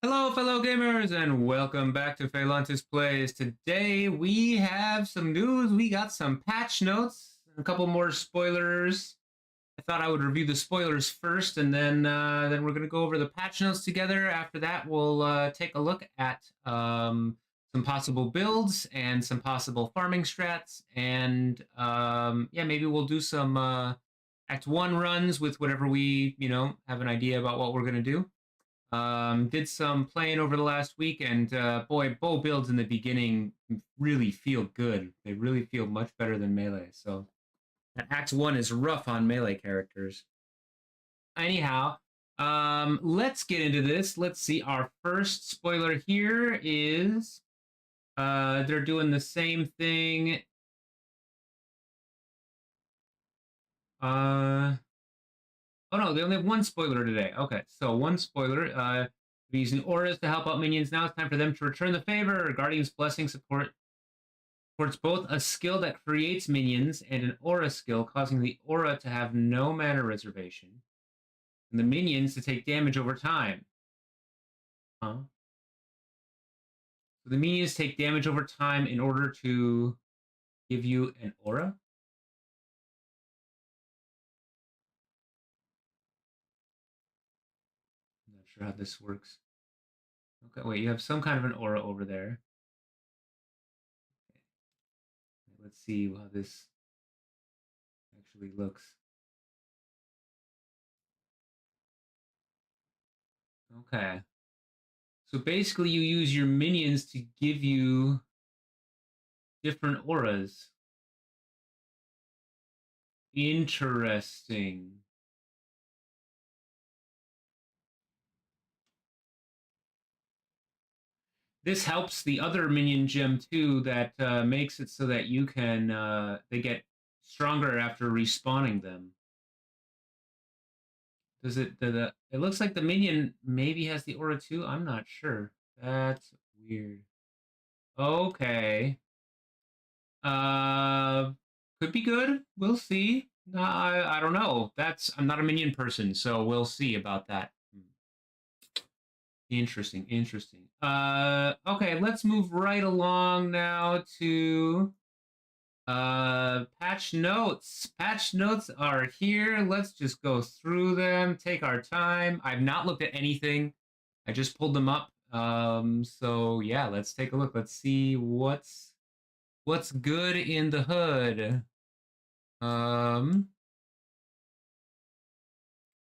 Hello, fellow gamers, and welcome back to Phalantus Plays. Today we have some news. We got some patch notes, a couple more spoilers. I thought I would review the spoilers first, and then we're gonna go over the patch notes together. After that, we'll take a look at some possible builds and some possible farming strats, and yeah, maybe we'll do some Act 1 runs with whatever we have an idea about what we're gonna do. Did some playing over the last week, and boy, bow builds in the beginning really feel good. They really feel much better than melee. So Act 1 is rough on melee characters. Anyhow, let's get into this. Let's see. Our first spoiler here is they're doing the same thing. Oh no, they only have one spoiler today. Okay, so one spoiler. We're using auras to help out minions. Now it's time for them to return the favor. Guardian's Blessing supports both a skill that creates minions and an aura skill, causing the aura to have no mana reservation, and the minions to take damage over time. Huh? So the minions take damage over time in order to give you an aura? I'm not sure how this works. Okay, wait, you have some kind of an aura over there. Okay. Let's see how this actually looks. Okay. So basically you use your minions to give you different auras. Interesting. This helps the other minion gem too, that makes it so that you can they get stronger after respawning them. Does it? It looks like the minion maybe has the aura too. I'm not sure. That's weird. Okay. Uh, could be good. We'll see. I don't know. I'm not a minion person, so we'll see about that. Interesting, interesting. Okay, let's move right along now to patch notes. Patch notes are here. Let's just go through them, take our time. I've not looked at anything. I just pulled them up. So yeah, let's take a look. Let's see what's good in the hood.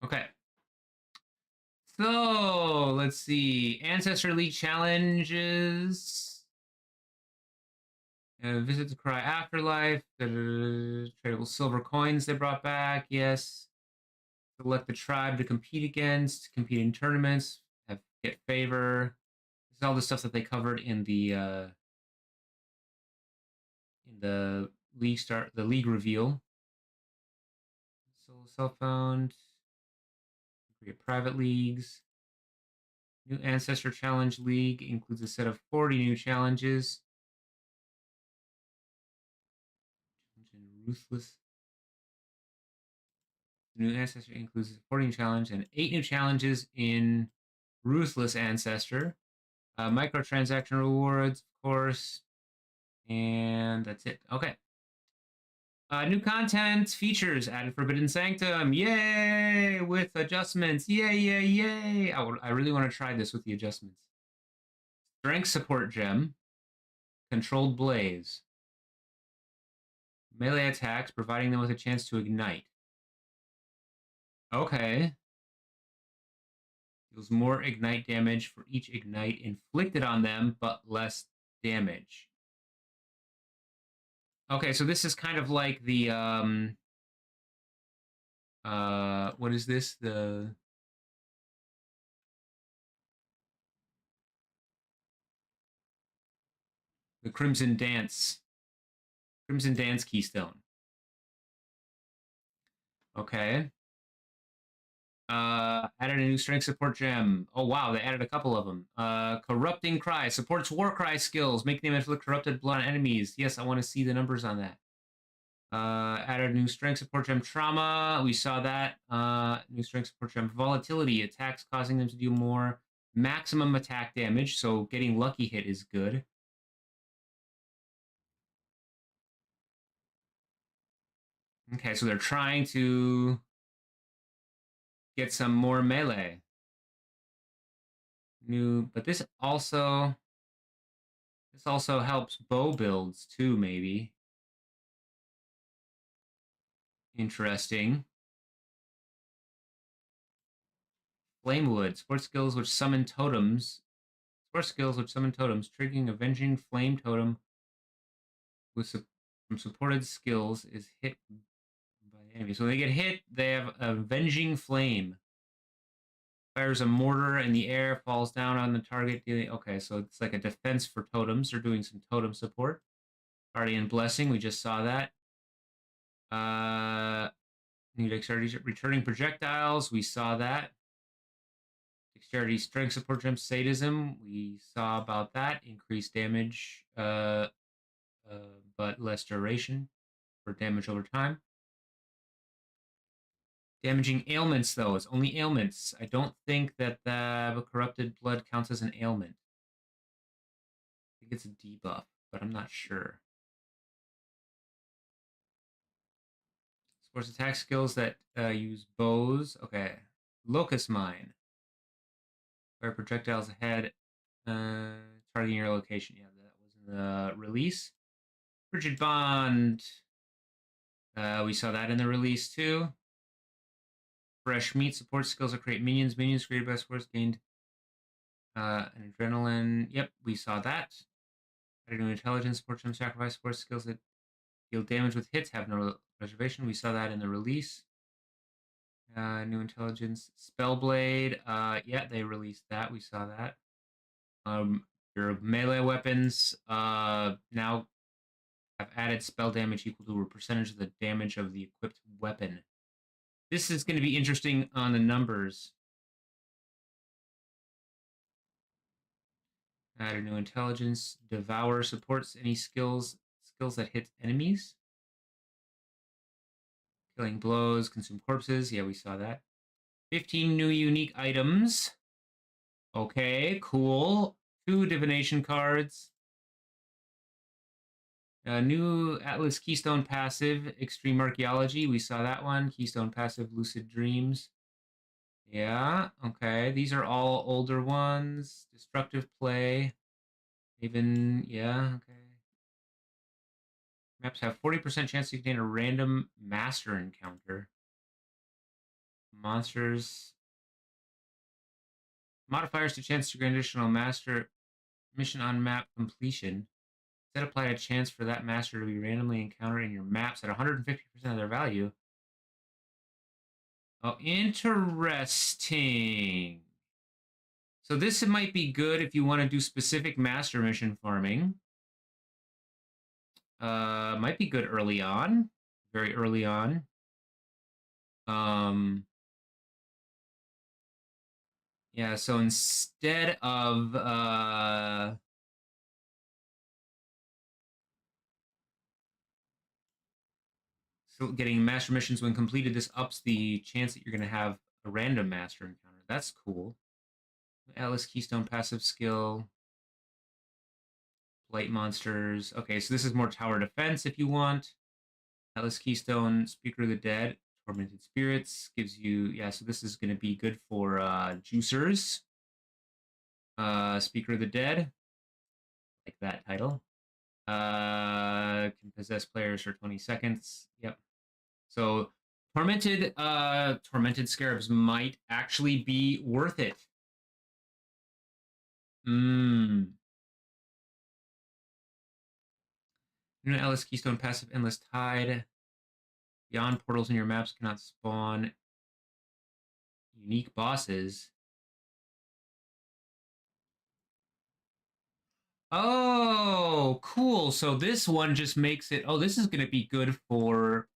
Okay. So let's see. Ancestor League challenges. Visit the Cry Afterlife. Tradable silver coins they brought back. Yes. Select the tribe to compete against. Compete in tournaments. Get favor. This is all the stuff that they covered in the league reveal. Solo self-found. Create private leagues. New Ancestor Challenge League includes a set of 40 new challenges. Ruthless. The new Ancestor includes a 40 new challenge and 8 new challenges in Ruthless Ancestor. Microtransaction rewards, of course. And that's it. Okay. New content, features, added Forbidden Sanctum. Yay! With adjustments. Yay, yay, yay. I really want to try this with the adjustments. Strength support gem. Controlled blaze. Melee attacks, providing them with a chance to ignite. Okay. Deals more ignite damage for each ignite inflicted on them, but less damage. Okay, so this is kind of like the what is this? The Crimson Dance Keystone. Okay. Added a new strength support gem. Oh wow, they added a couple of them. Corrupting Cry supports war cry skills, making them inflict corrupted blood on enemies. Yes, I want to see the numbers on that. Added a new strength support gem, Trauma. We saw that. New strength support gem, Volatility, attacks causing them to do more maximum attack damage, so getting lucky hit is good. Okay, so they're trying to get some more melee. But this also helps bow builds too, maybe. Interesting. Flamewood, sports skills which summon totems. Sports skills which summon totems, triggering Avenging Flame totem with from supported skills is hit by the enemy. So when they get hit, they have Avenging Flame. Fires a mortar in the air, falls down on the target. Okay, so it's like a defense for totems. They're doing some totem support. Guardian Blessing, we just saw that. New dexterity, returning projectiles, we saw that. Dexterity, strength support gem, sadism, we saw about that. Increased damage, but less duration for damage over time. Damaging ailments, though, it's only ailments. I don't think that the corrupted blood counts as an ailment. I think it's a debuff, but I'm not sure. Sports attack skills that use bows. Okay. Locust Mine. Fire projectiles ahead, targeting your location. Yeah, that was in the release. Frigid Bond. We saw that in the release too. Fresh meat support skills that create minions. Minions created by sports gained an adrenaline. Yep, we saw that. Added new intelligence support gem sacrifice sports skills that deal damage with hits have no reservation. We saw that in the release. New intelligence Spellblade. Yeah, they released that. We saw that. Your melee weapons now have added spell damage equal to a percentage of the damage of the equipped weapon. This is going to be interesting on the numbers. Add a new intelligence. Devour supports any skills that hit enemies. Killing blows, consume corpses. Yeah, we saw that. 15 new unique items. Okay, cool. 2 divination cards. New Atlas Keystone passive, Extreme Archaeology. We saw that one. Keystone passive, Lucid Dreams. Yeah, okay. These are all older ones. Destructive Play. Even, yeah, okay. Maps have 40% chance to contain a random master encounter. Monsters. Modifiers to chance to grant additional master mission on map completion. Instead, apply a chance for that master to be randomly encountered in your maps at 150% of their value. Oh, interesting. So this might be good if you want to do specific master mission farming. Might be good early on, very early on. Yeah, so instead of so getting master missions when completed, this ups the chance that you're going to have a random master encounter. That's cool. Atlas Keystone passive skill. Blight monsters. Okay, so this is more tower defense if you want. Atlas Keystone, Speaker of the Dead, Tormented Spirits gives you, yeah, so this is going to be good for juicers. Speaker of the Dead, like that title. Can possess players for 20 seconds. Yep. So tormented scarabs might actually be worth it. New Atlas Keystone passive Endless Tide. Beyond portals in your maps cannot spawn unique bosses. Oh, cool. So this one just makes it, oh, this is going to be good for,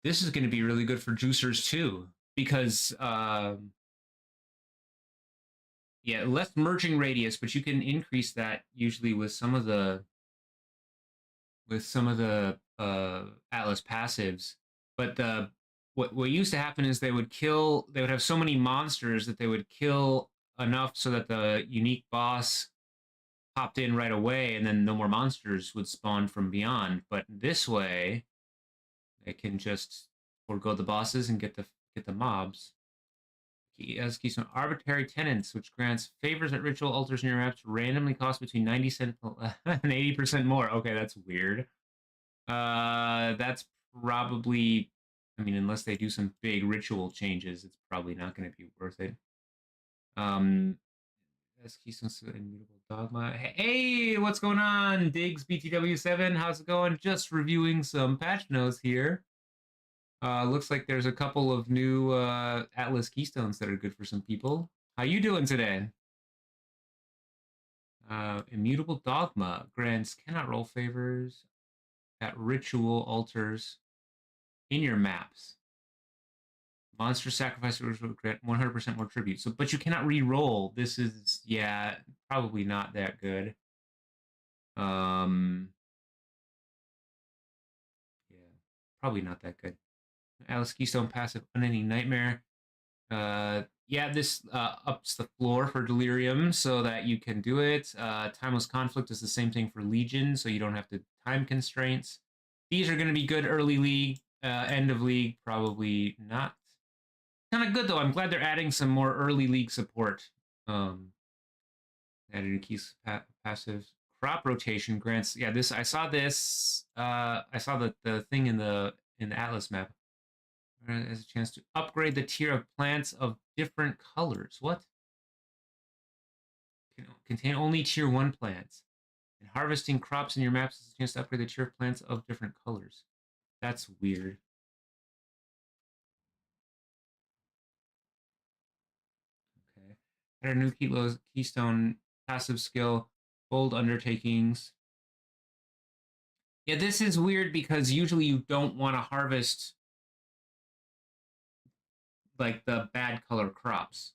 this is going to be really good for juicers too. Because, yeah, less merging radius, but you can increase that usually with some of the, Atlas passives. But what used to happen is they would have so many monsters that they would kill enough so that the unique boss popped in right away, and then no more monsters would spawn from beyond. But this way, they can just forego the bosses and get the mobs. As keystone arbitrary tenants, which grants favors at ritual altars in your maps, randomly cost between 90 cents and 80% more. Okay, that's weird. That's probably, I mean, unless they do some big ritual changes, it's probably not going to be worth it. As keystone immutable dogma. Hey, what's going on? Diggs BTW7, how's it going? Just reviewing some patch notes here. Looks like there's a couple of new Atlas keystones that are good for some people. How you doing today? Immutable dogma grants cannot roll favors at ritual altars in your maps. Monster sacrifice will grant 100% more tribute. So, but you cannot re-roll. This is, yeah, probably not that good. Yeah, probably not that good. Alice Keystone passive Unending Nightmare. Yeah, this ups the floor for Delirium so that you can do it. Timeless Conflict is the same thing for Legion, so you don't have to time constraints. These are going to be good early league, end of league, probably not. Kind of good though. I'm glad they're adding some more early league support. Added a key passive crop rotation grants. Yeah, this I saw this. I saw the thing in the Atlas map. As a chance to upgrade the tier of plants of different colors. What? Contain only tier 1 plants. And harvesting crops in your maps is a chance to upgrade the tier of plants of different colors. That's weird. Okay. Add a new keystone passive skill, bold undertakings. Yeah, this is weird because usually you don't want to harvest like the bad color crops.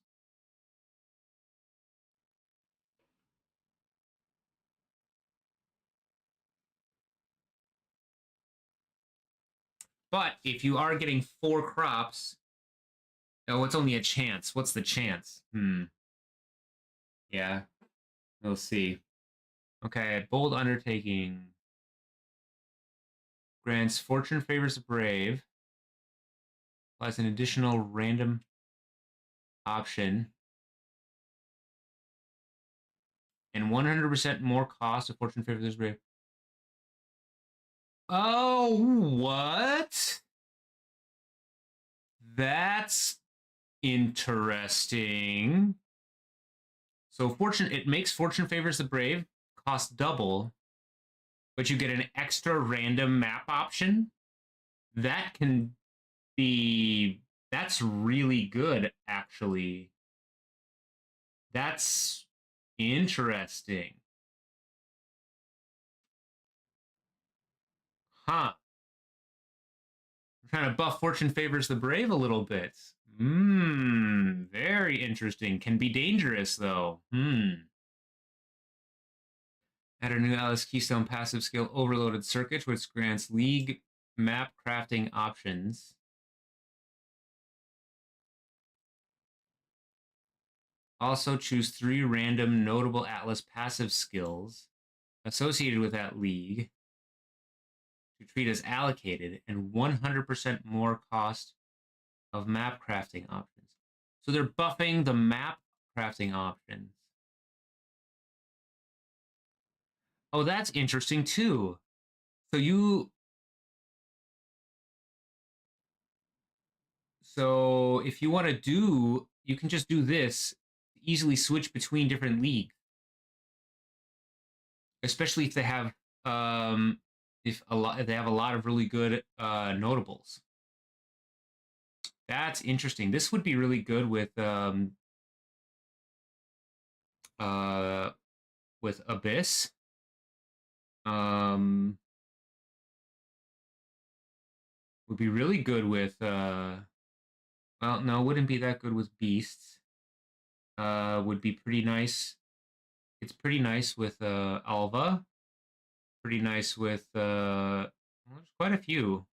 But if you are getting 4 crops, oh, it's only a chance. What's the chance? Yeah, we'll see. Okay, bold undertaking grants fortune favors the brave. Applies an additional random option. And 100% more cost of fortune favors the brave. Oh, what? That's interesting. So it makes fortune favors the brave cost double, but you get an extra random map option. That can be, that's really good, actually. That's interesting. Huh. I'm trying to buff fortune favors the brave a little bit. Very interesting. Can be dangerous, though. Add a new Alice Keystone passive skill, Overloaded Circuit, which grants League map crafting options. Also choose 3 random notable Atlas passive skills associated with that league to treat as allocated, and 100% more cost of map crafting options. So they're buffing the map crafting options. Oh, that's interesting too. So if you want to do, you can just do this, easily switch between different leagues, especially if they have if they have a lot of really good notables. That's interesting. This would be really good with Abyss. Would be really good with well, no, wouldn't be that good with Beasts. Would be pretty nice. It's pretty nice with Alva. Pretty nice with well, there's quite a few.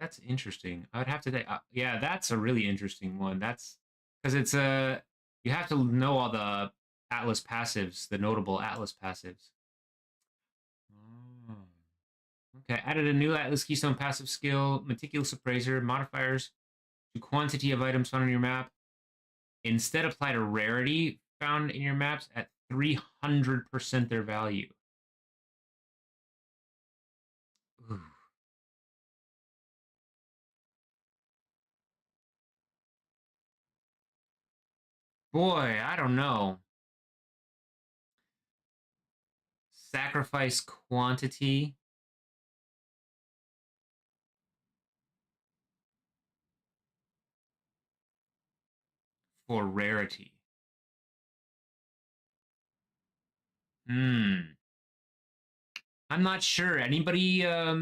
That's interesting. I'd have to think. Yeah, that's a really interesting one. That's because it's a you have to know all the Atlas passives, the notable Atlas passives. Oh. Okay, added a new Atlas Keystone passive skill, Meticulous Appraiser, modifiers to quantity of items found on your map. Instead, apply to rarity found in your maps at 300% their value. Ooh. Boy, I don't know. Sacrifice quantity for rarity. Hmm. I'm not sure. Anybody yeah,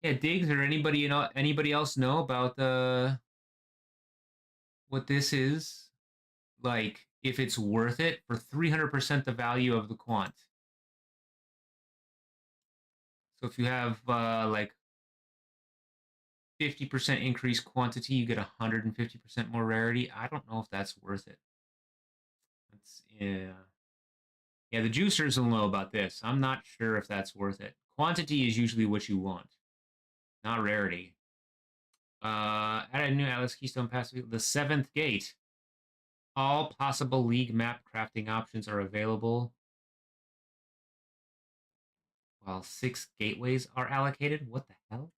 Diggs or anybody else know about what this is? Like if it's worth it for 300% the value of the quant. So if you have like 50% increased quantity, you get 150% more rarity. I don't know if that's worth it. That's yeah. Yeah, the juicers will know about this. I'm not sure if that's worth it. Quantity is usually what you want, not rarity. Add a new Atlas Keystone Pass. The seventh gate. All possible league map crafting options are available, while 6 gateways are allocated. What the hell?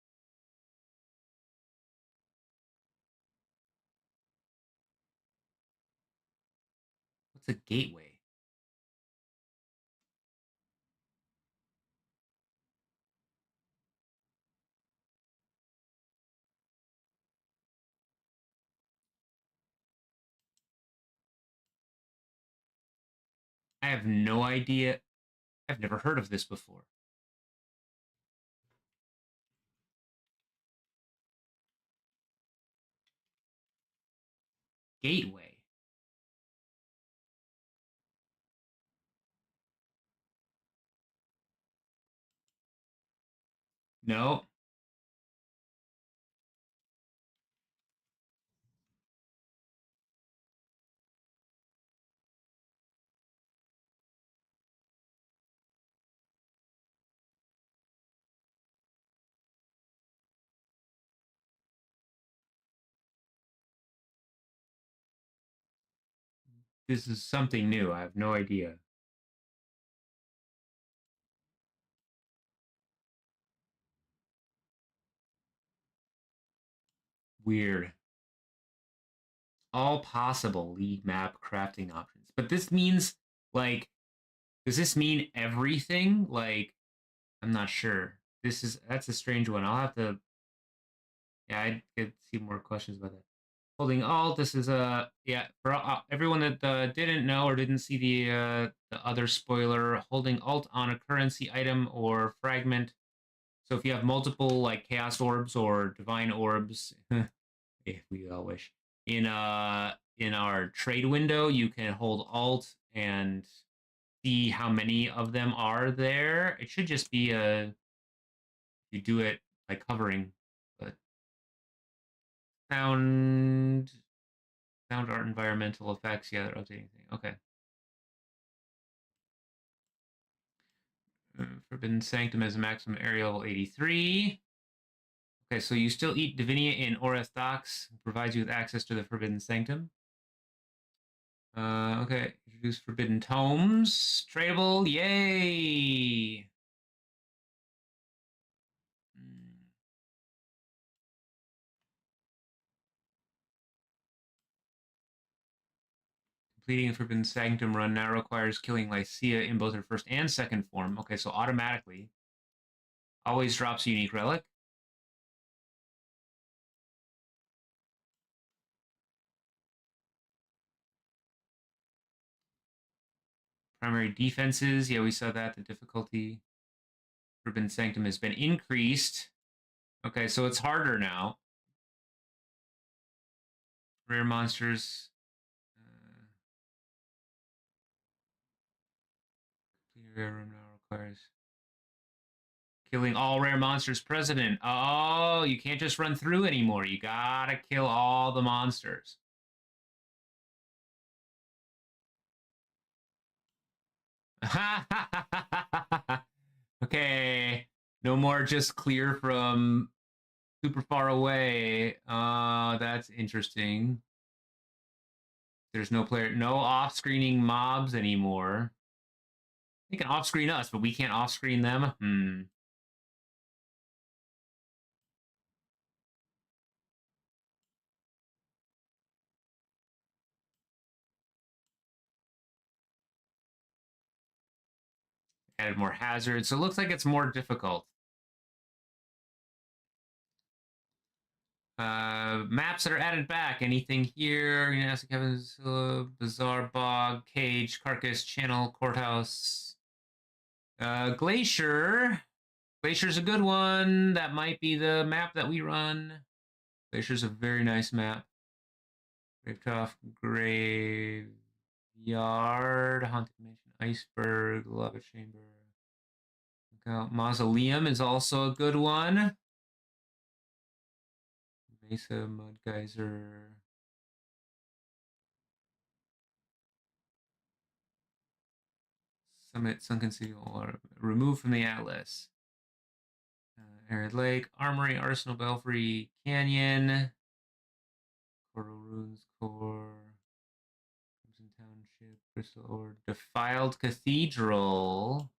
What's a gateway? I have no idea. I've never heard of this before. Gateway. No. This is something new. I have no idea. Weird. All possible league map crafting options. But this means, like, does this mean everything? Like, I'm not sure. That's a strange one. I'll have to. Yeah, I could see more questions about that. Holding Alt. This is a yeah for everyone that didn't know or didn't see the other spoiler. Holding Alt on a currency item or fragment. So if you have multiple like Chaos Orbs or Divine Orbs, if we all wish, in our trade window, you can hold Alt and see how many of them are there. It should just be a you do it by covering, but sound sound art environmental effects. Yeah, they're updating thing. Okay. Forbidden Sanctum has a maximum area level 83. Okay, so you still eat Divinia in Oreth Docks. Provides you with access to the Forbidden Sanctum. Okay, introduce Forbidden Tomes. Tradable, yay! Mm. Completing a Forbidden Sanctum run now requires killing Lycia in both her first and second form. Okay, so automatically. Always drops a unique relic. Primary defenses, yeah, we saw that. The difficulty. Forbidden Sanctum has been increased. Okay, so it's harder now. Rare monsters. Complete rare room now requires killing all rare monsters president. Oh, you can't just run through anymore. You gotta kill all the monsters. Okay. No more just clear from super far away. That's interesting. There's no off-screening mobs anymore. They can off-screen us, but we can't off-screen them. Added more hazards, so it looks like it's more difficult. Maps that are added back. Anything here? You know, Kevin's Bizarre Bog, Cage, Carcass, Channel, Courthouse. Glacier. Glacier's a good one. That might be the map that we run. Glacier's a very nice map. Gravetoft, Graveyard, Haunted Mansion, Iceberg, Lava Chamber. Mausoleum is also a good one. Mesa, Mud Geyser. Summit, Sunken City, removed from the Atlas. Arid Lake, Armory, Arsenal, Belfry, Canyon. Coral Ruins Core. Crimson Township, Crystal Ore, Defiled Cathedral.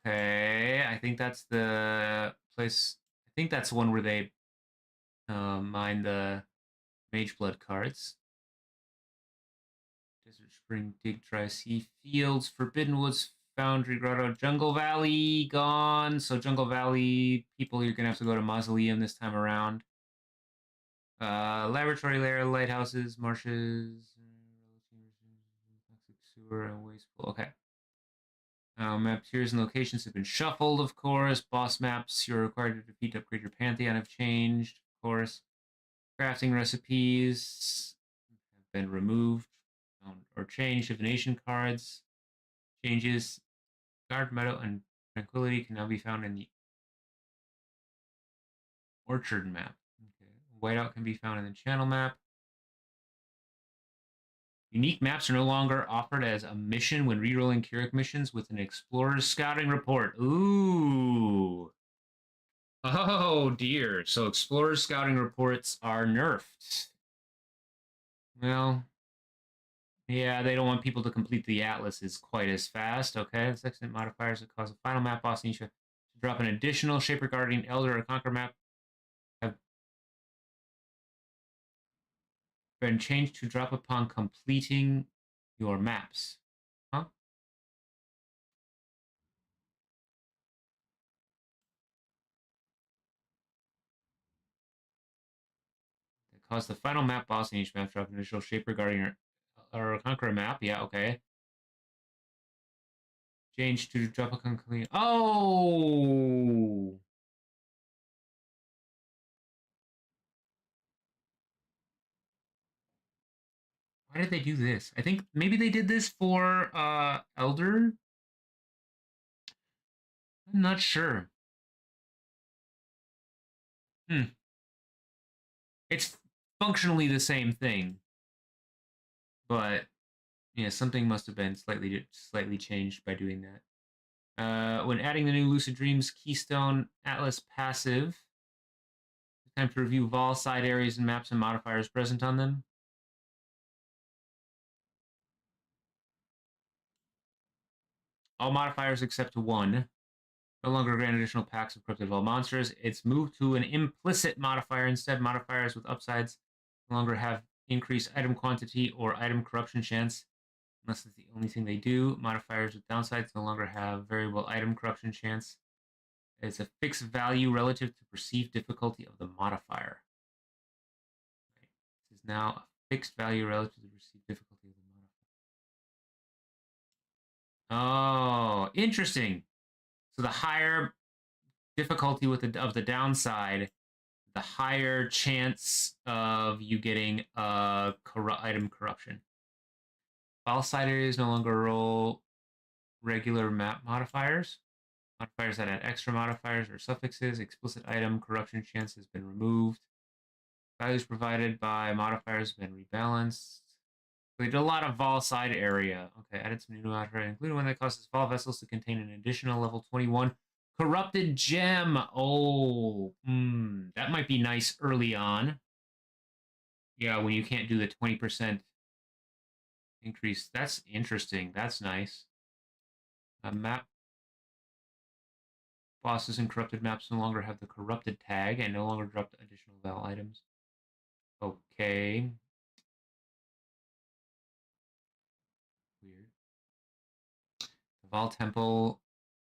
Okay, I think that's the place. I think that's one where they mine the Mage Blood cards. Desert Spring, Dig Dry Sea Fields, Forbidden Woods, Foundry Grotto, Jungle Valley gone. So Jungle Valley people, you're gonna have to go to Mausoleum this time around. Laboratory layer, lighthouses, marshes, toxic sewer, and waste pool. Okay. Map tiers and locations have been shuffled, of course. Boss maps you're required to defeat to upgrade your Pantheon have changed, of course. Crafting recipes have been removed or changed. Divination cards changes. Guard Meadow and Tranquility can now be found in the Orchard map. Okay. Whiteout can be found in the Channel map. Unique maps are no longer offered as a mission when rerolling Keurig missions with an Explorer's Scouting Report. Ooh. Oh, dear. So Explorer's Scouting Reports are nerfed. Well, yeah, they don't want people to complete the atlases quite as fast. Okay, the accident modifiers that cause a final map boss needs to drop an additional Shaper Guardian, Elder, or Conquer map have been changed to drop upon completing your maps. Huh? That cause the final map boss in each map drop an additional Shaper Guardian or a Conqueror map. Yeah, okay. Change to drop a complete. Oh! Why did they do this? I think maybe they did this for Elder. I'm not sure. It's functionally the same thing, but yeah, something must have been slightly changed by doing that. When adding the new Lucid Dreams Keystone Atlas passive, it's time to review Vol side areas and maps and modifiers present on them. All modifiers except one. No longer grant additional packs of Corrupted Vol monsters. It's moved to an implicit modifier. Instead, modifiers with upsides no longer have increased item quantity or item corruption chance, unless it's the only thing they do. Modifiers with downsides no longer have variable item corruption chance. It's a fixed value relative to perceived difficulty of the modifier. Right. This is now a fixed value relative to the perceived difficulty of the modifier. Oh, interesting. So the higher difficulty of the downside, the higher chance of you getting item corruption. File side areas no longer roll regular map modifiers. Modifiers that add extra modifiers or suffixes. Explicit item corruption chance has been removed. Values provided by modifiers have been rebalanced. We did a lot of Vol side area. Okay, added some new modifiers, including one that causes Vol vessels to contain an additional level 21 corrupted gem. Oh, that might be nice early on. Yeah, when you can't do the 20% increase. That's interesting. That's nice. A map bosses and corrupted maps no longer have the corrupted tag and no longer drop additional Val items. Okay. Weird. The Val Temple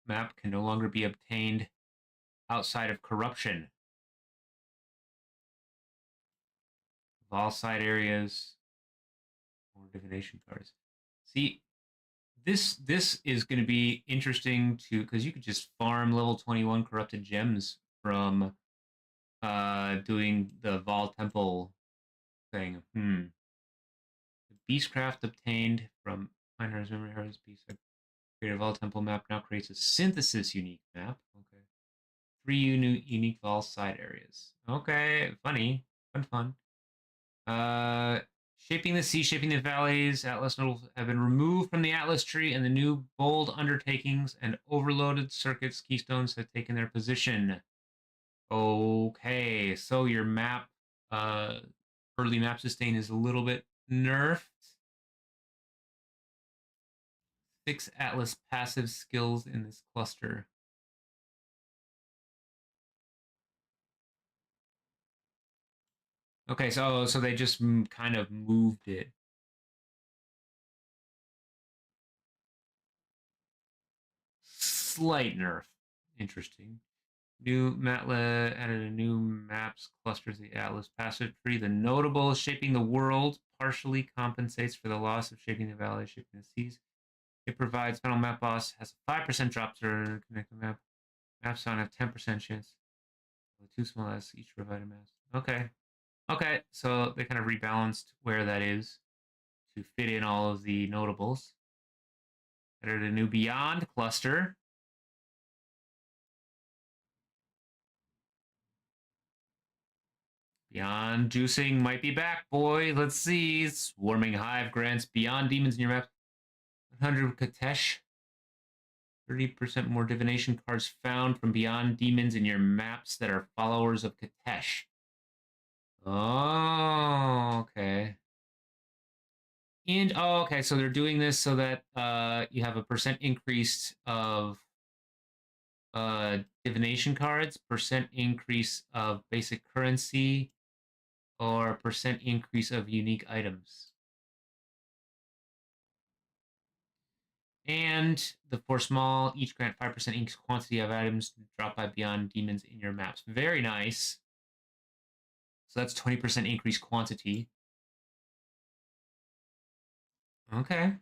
map can no longer be obtained outside of corruption. Val side areas, more divination cards. See, this is going to be interesting to because you could just farm level 21 corrupted gems from doing the Val Temple thing. The Beastcraft obtained from Miner's Memory Harvest Beast created Val Temple map now creates a synthesis unique map. Okay. 3 unique Val side areas. Okay, funny. Fun. Shaping the sea, shaping the valleys. Atlas nobles have been removed from the Atlas tree, and the new bold undertakings and overloaded circuits keystones have taken their position. Okay, so your map, early map sustain is a little bit nerfed. 6 Atlas passive skills in this cluster. Okay, so they just kind of moved it. Slight nerf. Interesting. New Matla added a new maps cluster to the Atlas passive tree. The notable shaping the world partially compensates for the loss of shaping the valley, shaping the seas. It provides final map boss has a 5% drop to connect the map. Maps on have 10% chance. With 2 small as each provided maps. Okay, so they kind of rebalanced where that is to fit in all of the notables. Added a new Beyond cluster. Beyond juicing might be back, boy. Let's see. Swarming Hive grants Beyond Demons in your map. 100 Katesh. 30% more divination cards found from Beyond Demons in your maps that are followers of Katesh. Oh, okay. And okay, so they're doing this so that you have a percent increase of divination cards, percent increase of basic currency, or percent increase of unique items. And the for small, each grant 5% increase quantity of items dropped by Beyond Demons in your maps. Very nice. So that's 20% increased quantity. Okay.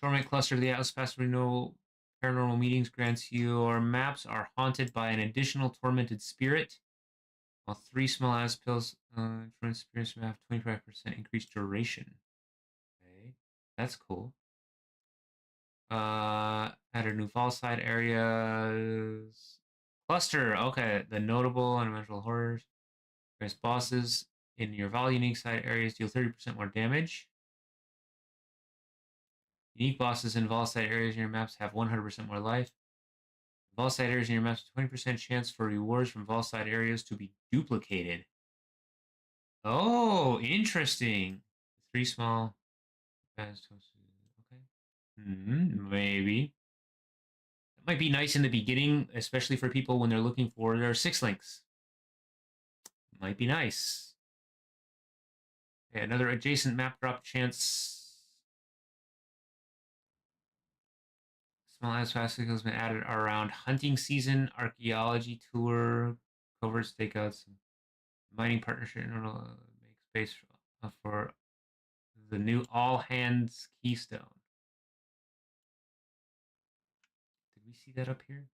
Torment Cluster, the Atlas Fast Renewal Paranormal Meetings grants your maps are haunted by an additional tormented spirit. While 3 small Atlas pills, tormented spirits have 25% increased duration. Okay. That's cool. Added new fall side areas. Cluster. Okay. The notable and unmentionable horrors. Various bosses in your Val unique side areas deal 30% more damage. Unique bosses in Val side areas in your maps have 100% more life. Vol side areas in your maps, 20% chance for rewards from Vol side areas to be duplicated. Oh, interesting. 3 small. Okay. Maybe. That might be nice in the beginning, especially for people when they're looking for their 6 links. Might be nice. Okay, another adjacent map drop chance. Small as fast has been added around hunting season, archaeology tour, covert stakeouts, mining partnership. Make space for the new all hands keystone. Did we see that up here?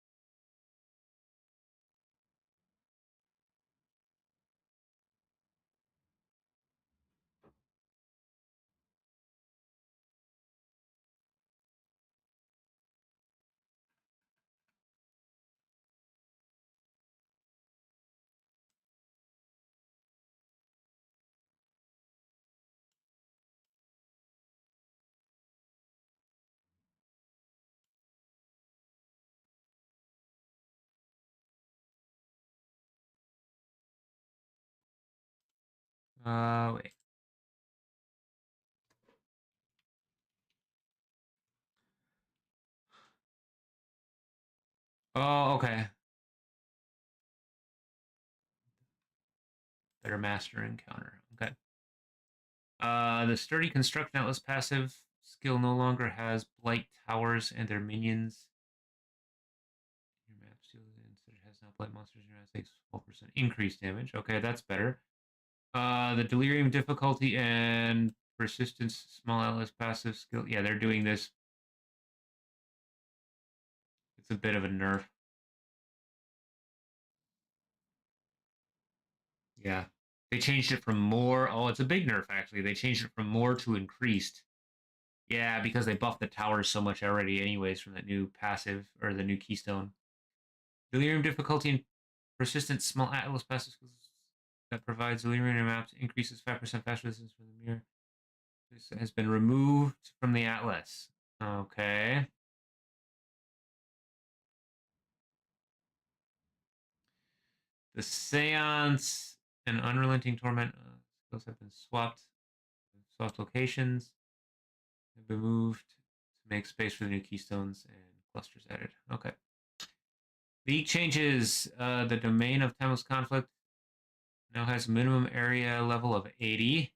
Wait. Oh, okay. Better master encounter. Okay. The sturdy construction atlas passive skill no longer has blight towers and their minions. Your map still instead it has now blight monsters. Your map takes 12% increased damage. Okay, that's better. The delirium difficulty and persistence small atlas passive skill. Yeah, they're doing this. It's a bit of a nerf. Yeah. They changed it from more. Oh, it's a big nerf actually. They changed it from more to increased. Yeah, because they buffed the towers so much already, anyways, from that new passive or the new keystone. Delirium difficulty and persistent small atlas passive skills that provides delirium maps increases 5% faster distance from the mirror. This has been removed from the atlas. Okay. The seance and unrelenting torment skills have been swapped. Swapped locations have been moved to make space for the new keystones and clusters added. Okay. League changes. The domain of timeless conflict now has minimum area level of 80.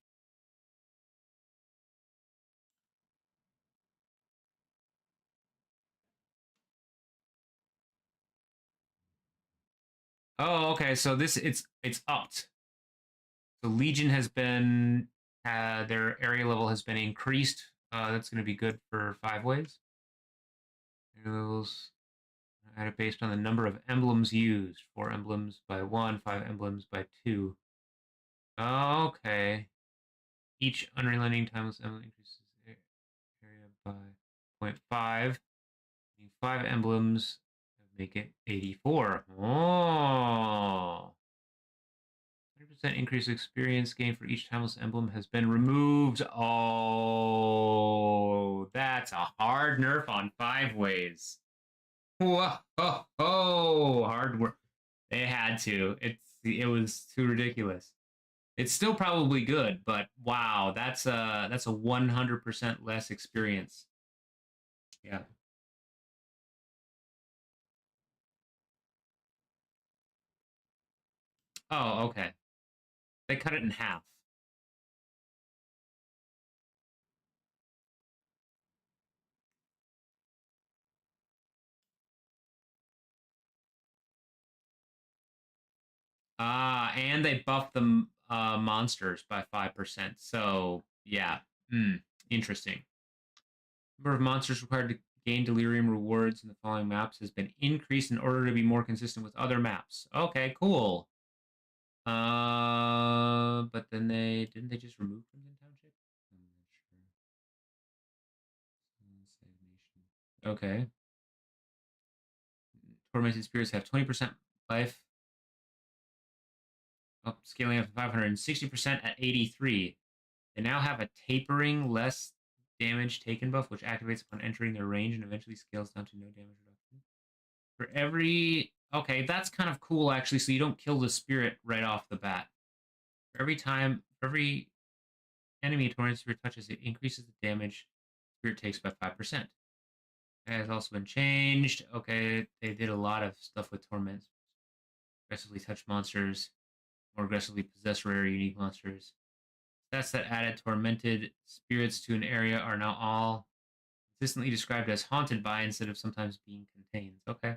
Oh, okay. So this it's upped. So Legion has been their area level has been increased. That's going to be good for 5 ways. Area levels added based on the number of emblems used. 4 emblems by 1, 5 emblems by 2. Okay. Each unrelenting timeless emblem increases area by 0.5. 5 emblems make it 84. Oh. 100% increased experience gain for each timeless emblem has been removed. Oh, that's a hard nerf on 5 ways. Whoa, oh, oh, hard work. They had to. It was too ridiculous. It's still probably good, but wow, that's a 100% less experience. Yeah. Oh, okay. They cut it in half. And they buffed the monsters by 5%. So yeah, interesting. Number of monsters required to gain delirium rewards in the following maps has been increased in order to be more consistent with other maps. Okay, cool. But then they didn't they just remove from the township? I'm not sure. Okay. Tormented spirits have 20% life, up scaling up to 560% at 83. They now have a tapering less damage taken buff, which activates upon entering their range and eventually scales down to no damage reduction. For every okay, that's kind of cool actually. So you don't kill the spirit right off the bat. For every enemy a tormented spirit touches, it increases the damage spirit takes by 5%. That has also been changed. Okay, they did a lot of stuff with torments. Aggressively touch monsters, more aggressively possess rare unique monsters. Stats that added tormented spirits to an area are now all consistently described as haunted by instead of sometimes being contained. Okay.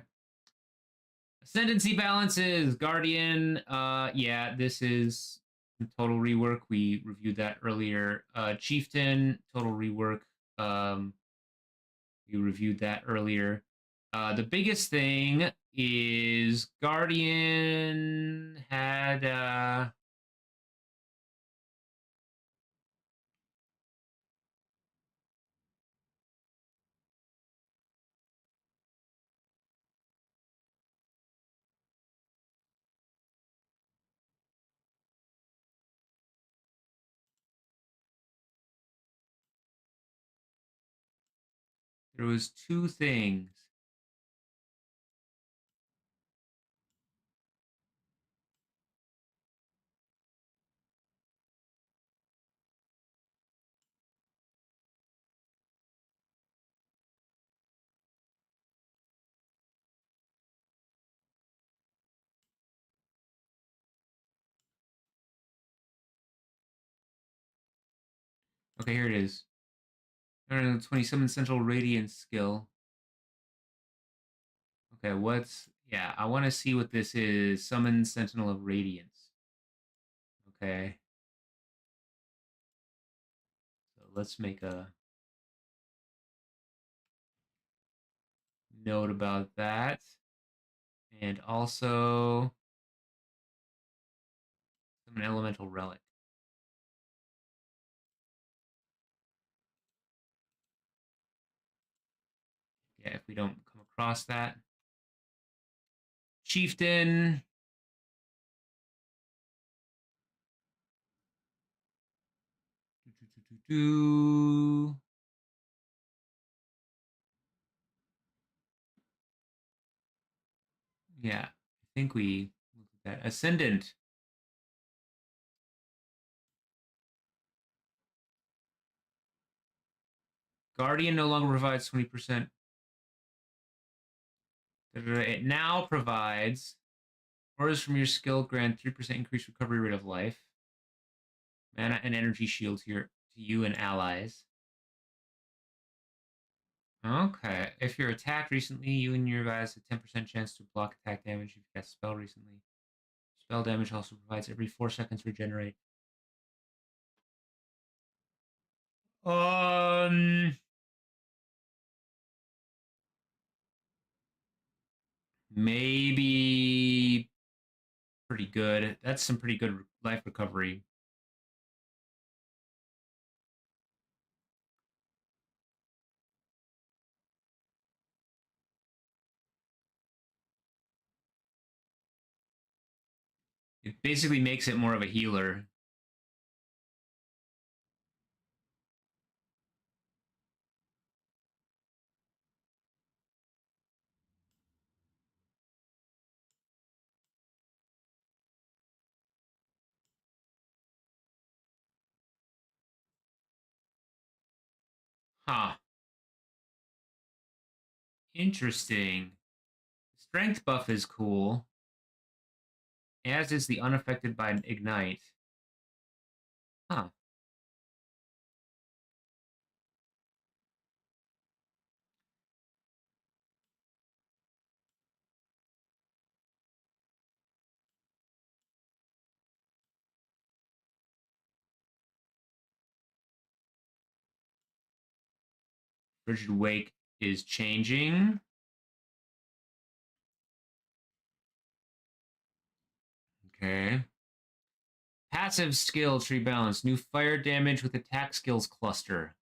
Ascendancy balances, Guardian. Yeah, this is total rework. We reviewed that earlier. Chieftain, total rework. Um, we reviewed that earlier. The biggest thing is Guardian had there was two things. Okay, here it is. 27 Central Radiance skill. Okay, what's... Yeah, I want to see what this is. Summon Sentinel of Radiance. Okay. So let's make a note about that. And also summon Elemental Relic. Yeah, if we don't come across that. Chieftain. Yeah, I think we looked at that. Ascendant. Guardian no longer provides 20%. It now provides orders from your skill grant 3% increased recovery rate of life. Mana and energy shields here to you and allies. Okay. If you're attacked recently, you and your guys have a 10% chance to block attack damage if you cast a spell recently. Spell damage also provides every 4 seconds regenerate. Um, Maybe pretty good. That's some pretty good life recovery. It basically makes it more of a healer. Huh. Interesting. Strength buff is cool, as is the unaffected by an ignite. Huh. Frigid Wake is changing. Okay. Passive skill tree balance. New fire damage with attack skills cluster.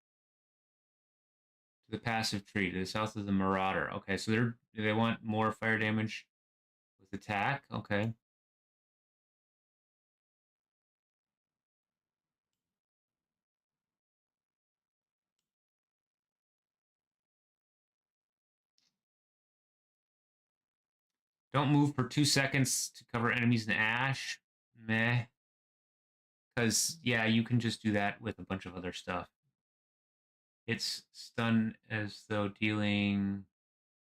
To the passive tree. To the south of the Marauder. Okay, so they want more fire damage with attack. Okay. Don't move for 2 seconds to cover enemies in ash. Meh. Because, yeah, you can just do that with a bunch of other stuff. It's stun as though dealing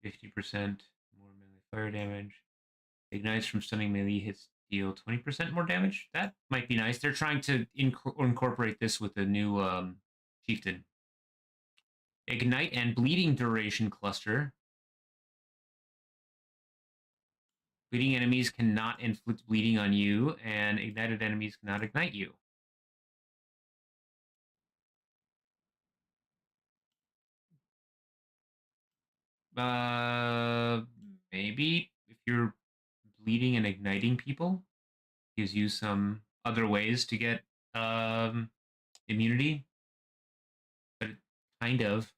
50% more melee fire damage. Ignites from stunning melee hits deal 20% more damage. That might be nice. They're trying to incorporate this with the new chieftain. Ignite and bleeding duration cluster. Bleeding enemies cannot inflict bleeding on you, and ignited enemies cannot ignite you. Uh, Maybe if you're bleeding and igniting people, gives you some other ways to get immunity, but kind of.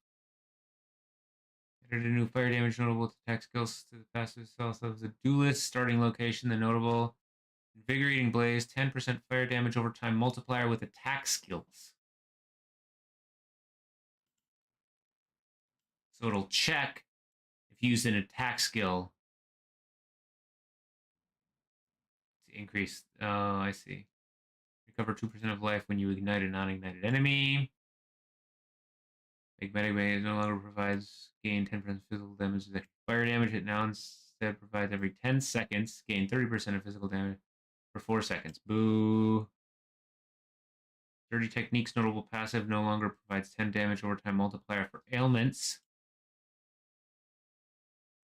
Added a new fire damage notable attack skills to the passive self of the duelist starting location. The notable invigorating blaze, 10% fire damage over time multiplier with attack skills. So it'll check if used an attack skill to increase. Oh, I see. Recover 2% of life when you ignite a non-ignited enemy. Magnetic Bane no longer provides gain 10% physical damage as fire damage. It now instead provides every 10 seconds, gain 30% of physical damage for 4 seconds. Boo. Dirty Technique's notable passive no longer provides 10 damage overtime multiplier for ailments.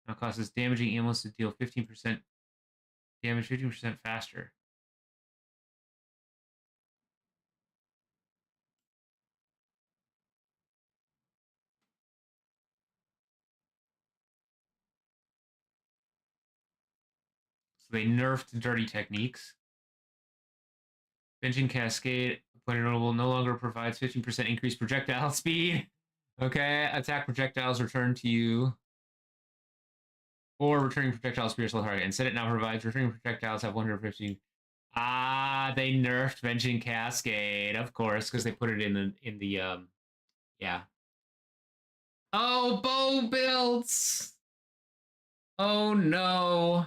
Now causes damaging ailments to deal 15% damage 15% faster. So they nerfed Dirty Techniques. Vengeance Cascade, player notable, no longer provides 15% increased projectile speed. Okay, attack projectiles return to you. Or returning projectiles for your slow target. Instead, it now provides returning projectiles have 115. Ah, they nerfed Vengeance Cascade, of course, because they put it in the yeah. Oh, bow builds! Oh no.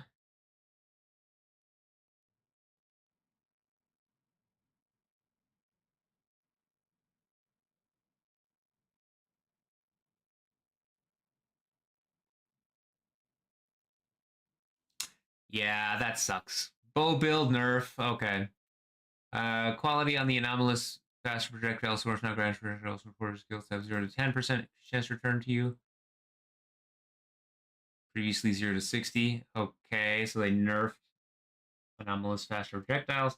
Yeah, that sucks. Bow build nerf. Okay. Quality on the anomalous faster projectile source now grants projectiles before skills have 0 to 10% chance return to you. Previously 0 to 60. Okay, so they nerfed anomalous faster projectiles.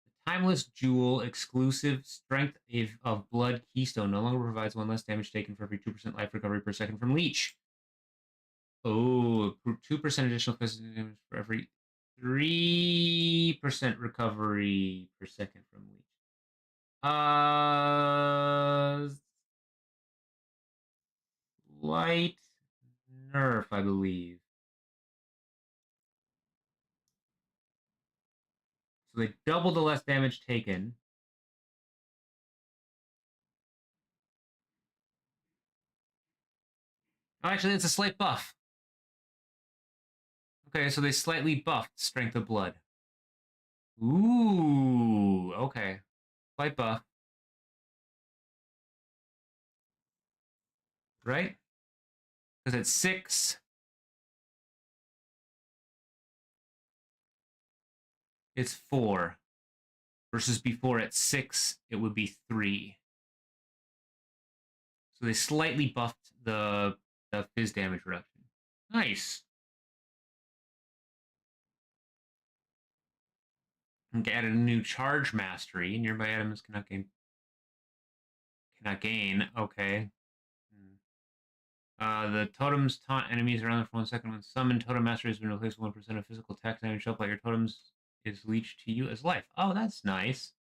The timeless jewel exclusive strength of blood keystone no longer provides one less damage taken for every 2% life recovery per second from leech. Oh, 2% additional physical damage for every 3% recovery per second from leech. Light nerf, I believe. So they double the less damage taken. Oh, actually, it's a slight buff. Okay, so they slightly buffed Strength of Blood. Ooh, okay. Slight buff. Right? Because it's 6. It's 4. Versus before at 6, it would be 3. So they slightly buffed the fizz damage reduction. Nice. And added a new charge mastery. Nearby items cannot gain. Cannot gain. Okay. The totems taunt enemies around for 1 second. When summoned, totem mastery has been replaced with 1% of physical attack damage. Help out your totems is leached to you as life. Oh, that's nice.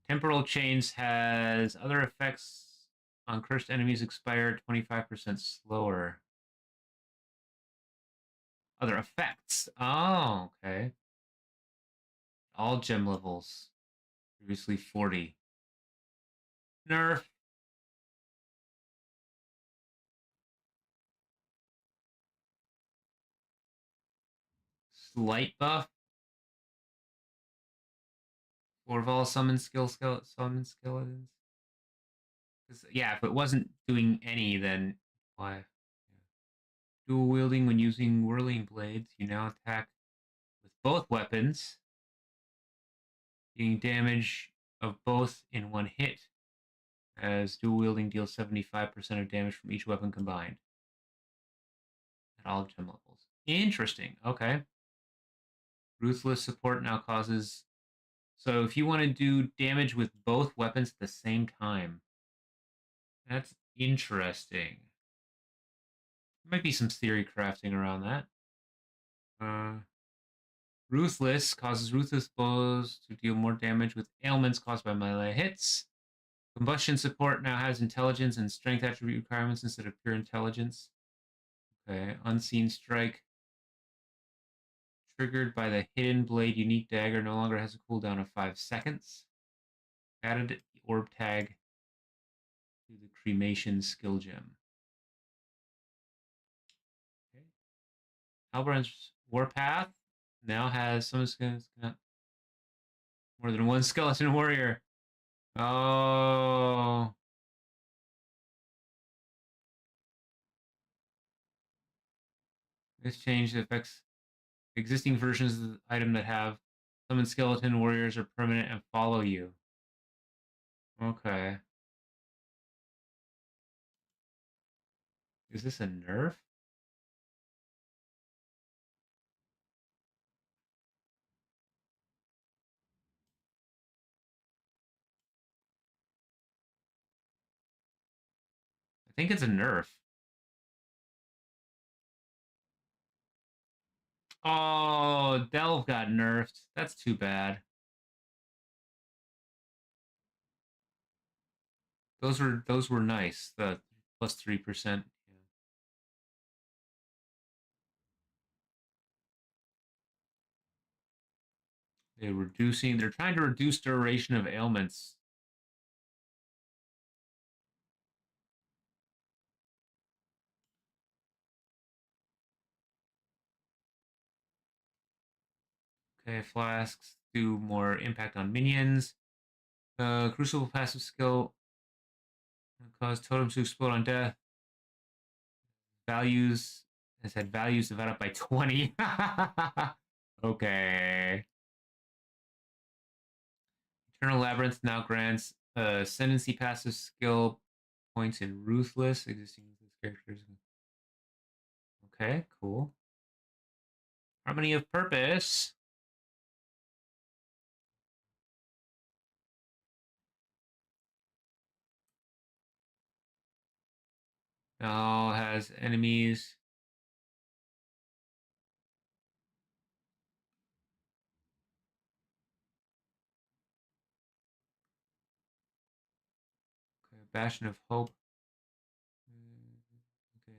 Temporal Chains has other effects on cursed enemies expire 25% slower. Other effects. Oh, okay. All gem levels. Previously 40. Nerf. Slight buff. Orval summon skeletons. Yeah, if it wasn't doing any, then why? Dual wielding when using whirling blades, you now attack with both weapons, dealing damage of both in one hit, as dual wielding deals 75% of damage from each weapon combined at all gem levels. Interesting. Okay. Ruthless support now causes. So if you want to do damage with both weapons at the same time, that's interesting. Might be some theory crafting around that. Ruthless causes ruthless blows to deal more damage with ailments caused by melee hits. Combustion support now has intelligence and strength attribute requirements instead of pure intelligence. Okay, unseen strike. Triggered by the hidden blade unique dagger no longer has a cooldown of 5 seconds. Added the orb tag to the cremation skill gem. Okay. Halbrand's Warpath now has some skins. More than one skeleton warrior. Oh. This change affects existing versions of the item that have Summon skeleton warriors are permanent and follow you. Okay. Is this a nerf? I think it's a nerf. Oh, Delve got nerfed. That's too bad. Those were nice. The plus 3%. Yeah. They're trying to reduce duration of ailments. Okay, flasks do more impact on minions. Crucible passive skill cause totems to explode on death. Values, I said values divided by 20. Okay. Eternal Labyrinth now grants ascendancy passive skill points in Ruthless. Existing Ruthless characters. Okay, cool. Harmony of Purpose. Now has enemies. Okay, Bastion of Hope. Okay.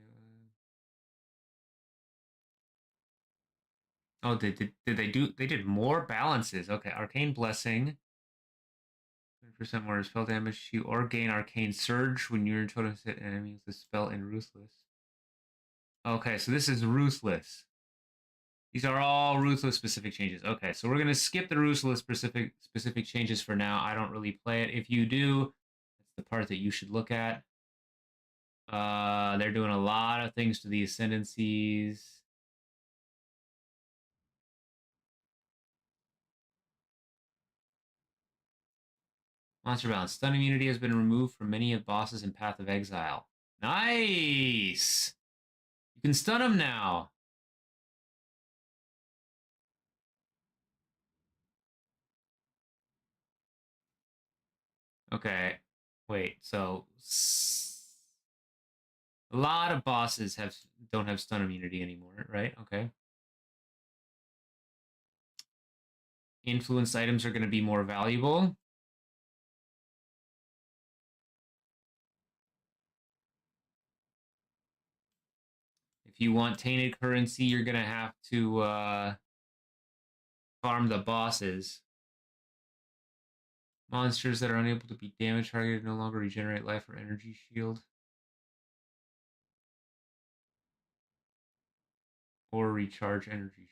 Oh, did they do? They did more balances. Okay, Arcane Blessing. 20% more spell damage. You or gain Arcane Surge when you're in totem hit enemy with the spell in Ruthless. Okay, so this is Ruthless. These are all Ruthless specific changes. Okay, so we're gonna skip the Ruthless specific changes for now. I don't really play it. If you do, that's the part that you should look at. They're doing a lot of things to the ascendancies. Monster balance. Stun immunity has been removed from many of bosses in Path of Exile. Nice! You can stun them now. Okay. Wait, so a lot of bosses don't have stun immunity anymore, right? Okay. Influenced items are going to be more valuable. If you want tainted currency, you're going to have to farm the bosses. Monsters that are unable to be damage targeted no longer regenerate life or energy shield. Or recharge energy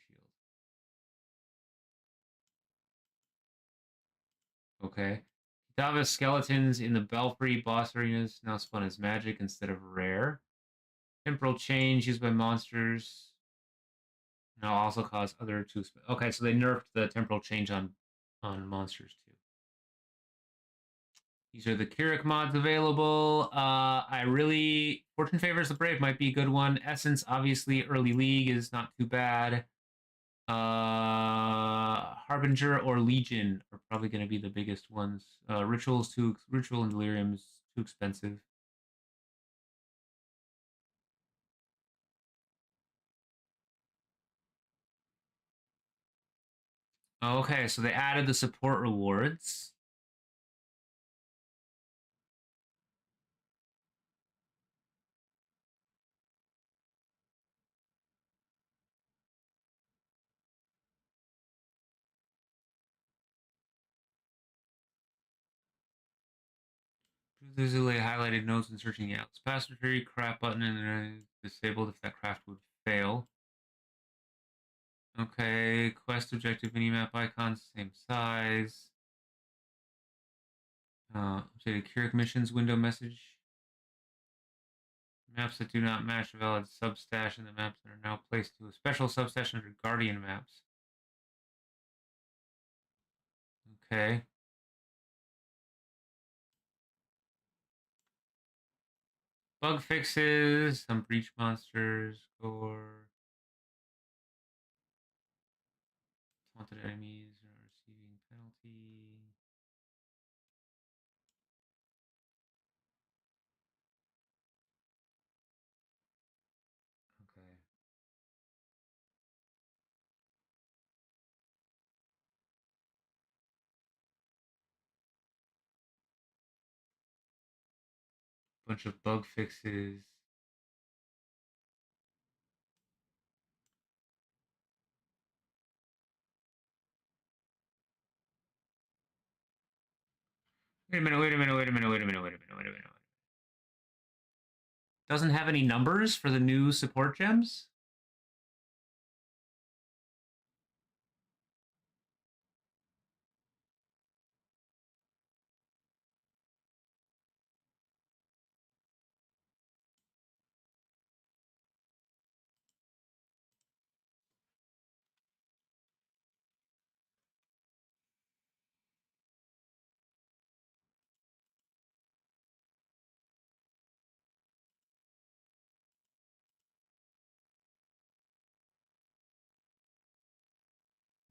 shield. Okay. Kitava skeletons in the Belfry boss arenas now spawn as magic instead of rare. Temporal change used by monsters now also cause other two. Okay, so they nerfed the temporal change on monsters too. These are the Keurig mods available. I really Fortune Favors the Brave might be a good one. Essence, obviously, early league is not too bad. Harbinger or Legion are probably going to be the biggest ones. Ritual and Delirium is too expensive. Okay, so they added the support rewards. Visually highlighted notes and searching out. Passatory craft button and then disabled if that craft would fail. Okay, quest objective minimap icons, same size. Updated Keurig missions window message. Maps that do not match a valid substash in the maps that are now placed to a special substash under Guardian maps. Okay. Bug fixes, some breach monsters, gore, taunted enemies are receiving penalty. Okay. Bunch of bug fixes. Wait a minute, wait a minute, wait a minute, wait a minute, wait a minute, wait a minute. Doesn't have any numbers for the new support gems?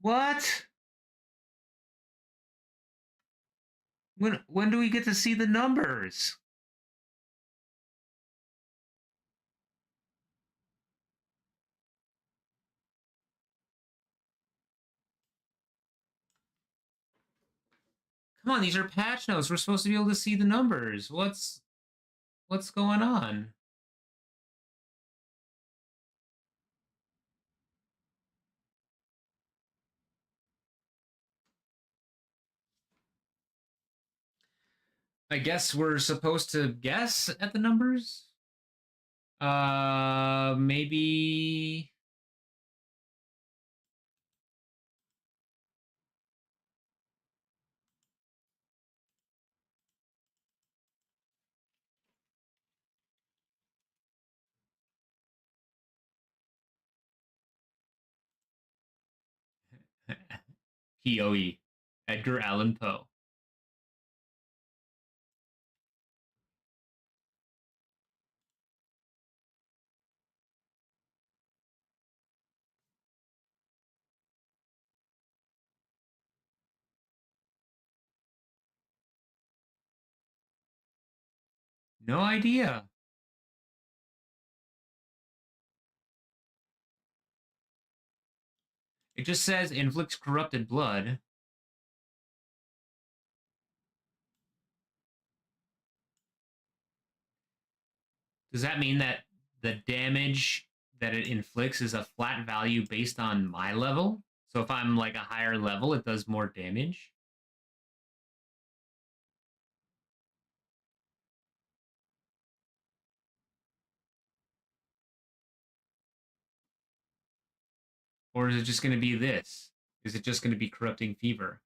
What? When do we get to see the numbers? Come on, these are patch notes. We're supposed to be able to see the numbers. What's going on? I guess we're supposed to guess at the numbers. Maybe. Poe, Edgar Allan Poe. No idea. It just says inflicts corrupted blood. Does that mean that the damage that it inflicts is a flat value based on my level? So if I'm like a higher level, it does more damage? Or is it just going to be this? Is it just going to be corrupting fever?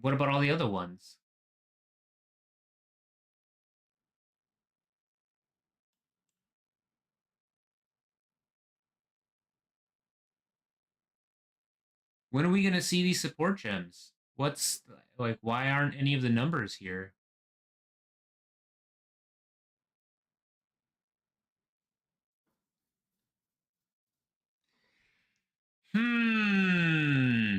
What about all the other ones? When are we going to see these support gems? What's like, why aren't any of the numbers here? Hmm.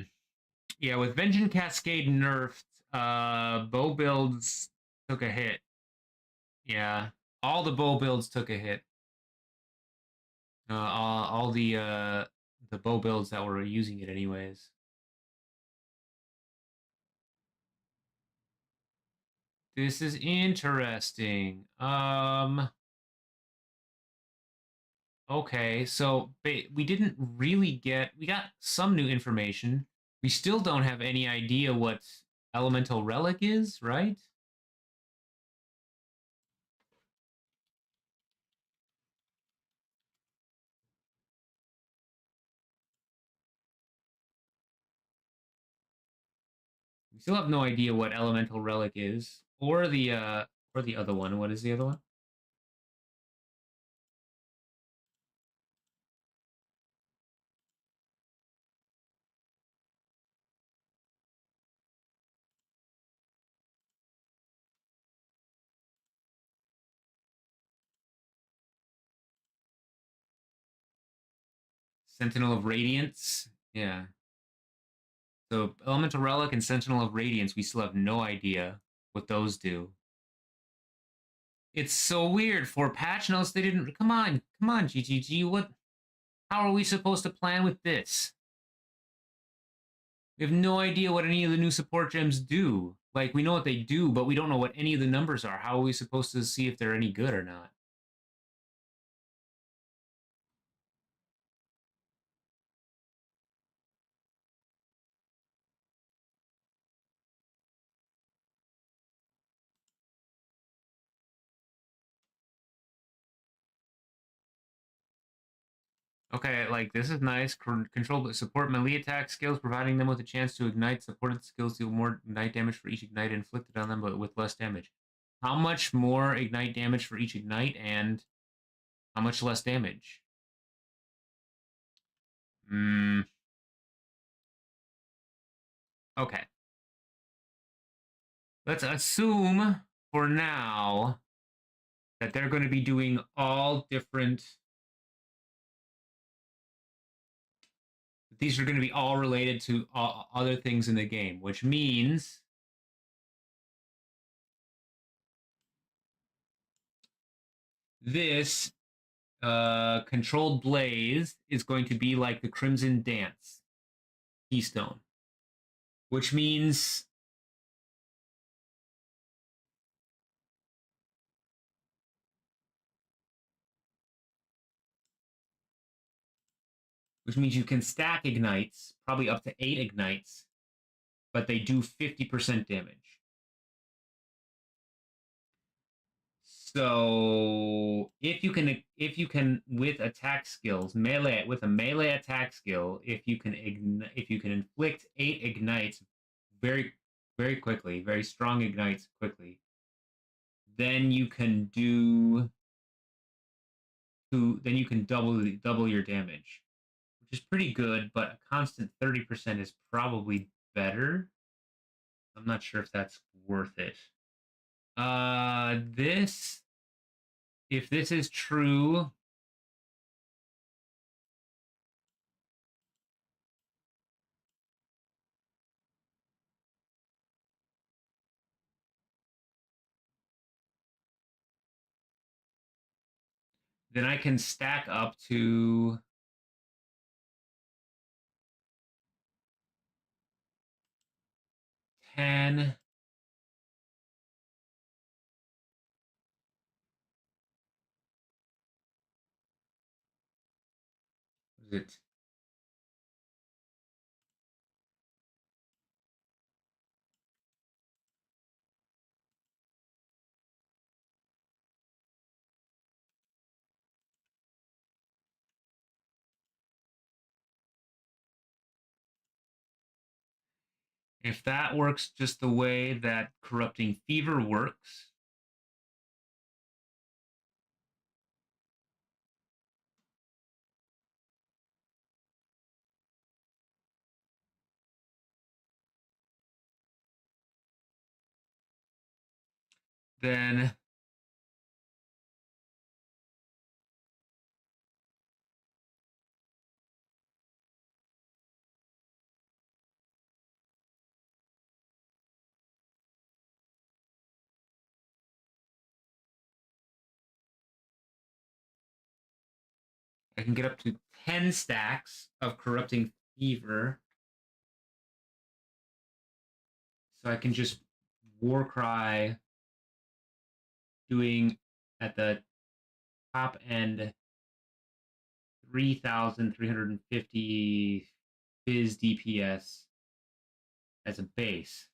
Yeah, with Vengeance Cascade nerfed, bow builds took a hit. Yeah, all the bow builds took a hit. All the bow builds that were using it anyways. This is interesting. Okay, so we didn't really get. We got some new information. We still don't have any idea what elemental relic is, right? We still have no idea what elemental relic is, or the other one. What is the other one? Sentinel of Radiance. Yeah. So Elemental Relic and Sentinel of Radiance, we still have no idea what those do. It's so weird. For patch notes, they didn't. Come on, GGG. What? How are we supposed to plan with this? We have no idea what any of the new support gems do. Like, we know what they do, but we don't know what any of the numbers are. How are we supposed to see if they're any good or not? Okay, like, this is nice. Control support melee attack skills, providing them with a chance to ignite. Supported skills deal more ignite damage for each ignite inflicted on them, but with less damage. How much more ignite damage for each ignite, and how much less damage? Hmm. Okay. Let's assume for now that they're going to be doing all different. These are going to be all related to other things in the game, which means this controlled blaze is going to be like the Crimson Dance keystone, which means you can stack ignites, probably up to 8 ignites, but they do 50% damage. So if you can with attack skills, melee with a melee attack skill, if you can inflict 8 ignites very quickly, very strong ignites quickly, then you can double your damage, which is pretty good, but a constant 30% is probably better. I'm not sure if that's worth it. This if this is true, then I can stack up to 10. Is it? If that works just the way that corrupting fever works, then I can get up to 10 stacks of corrupting fever. So I can just Warcry doing at the top end 3,350 Fizz DPS as a base.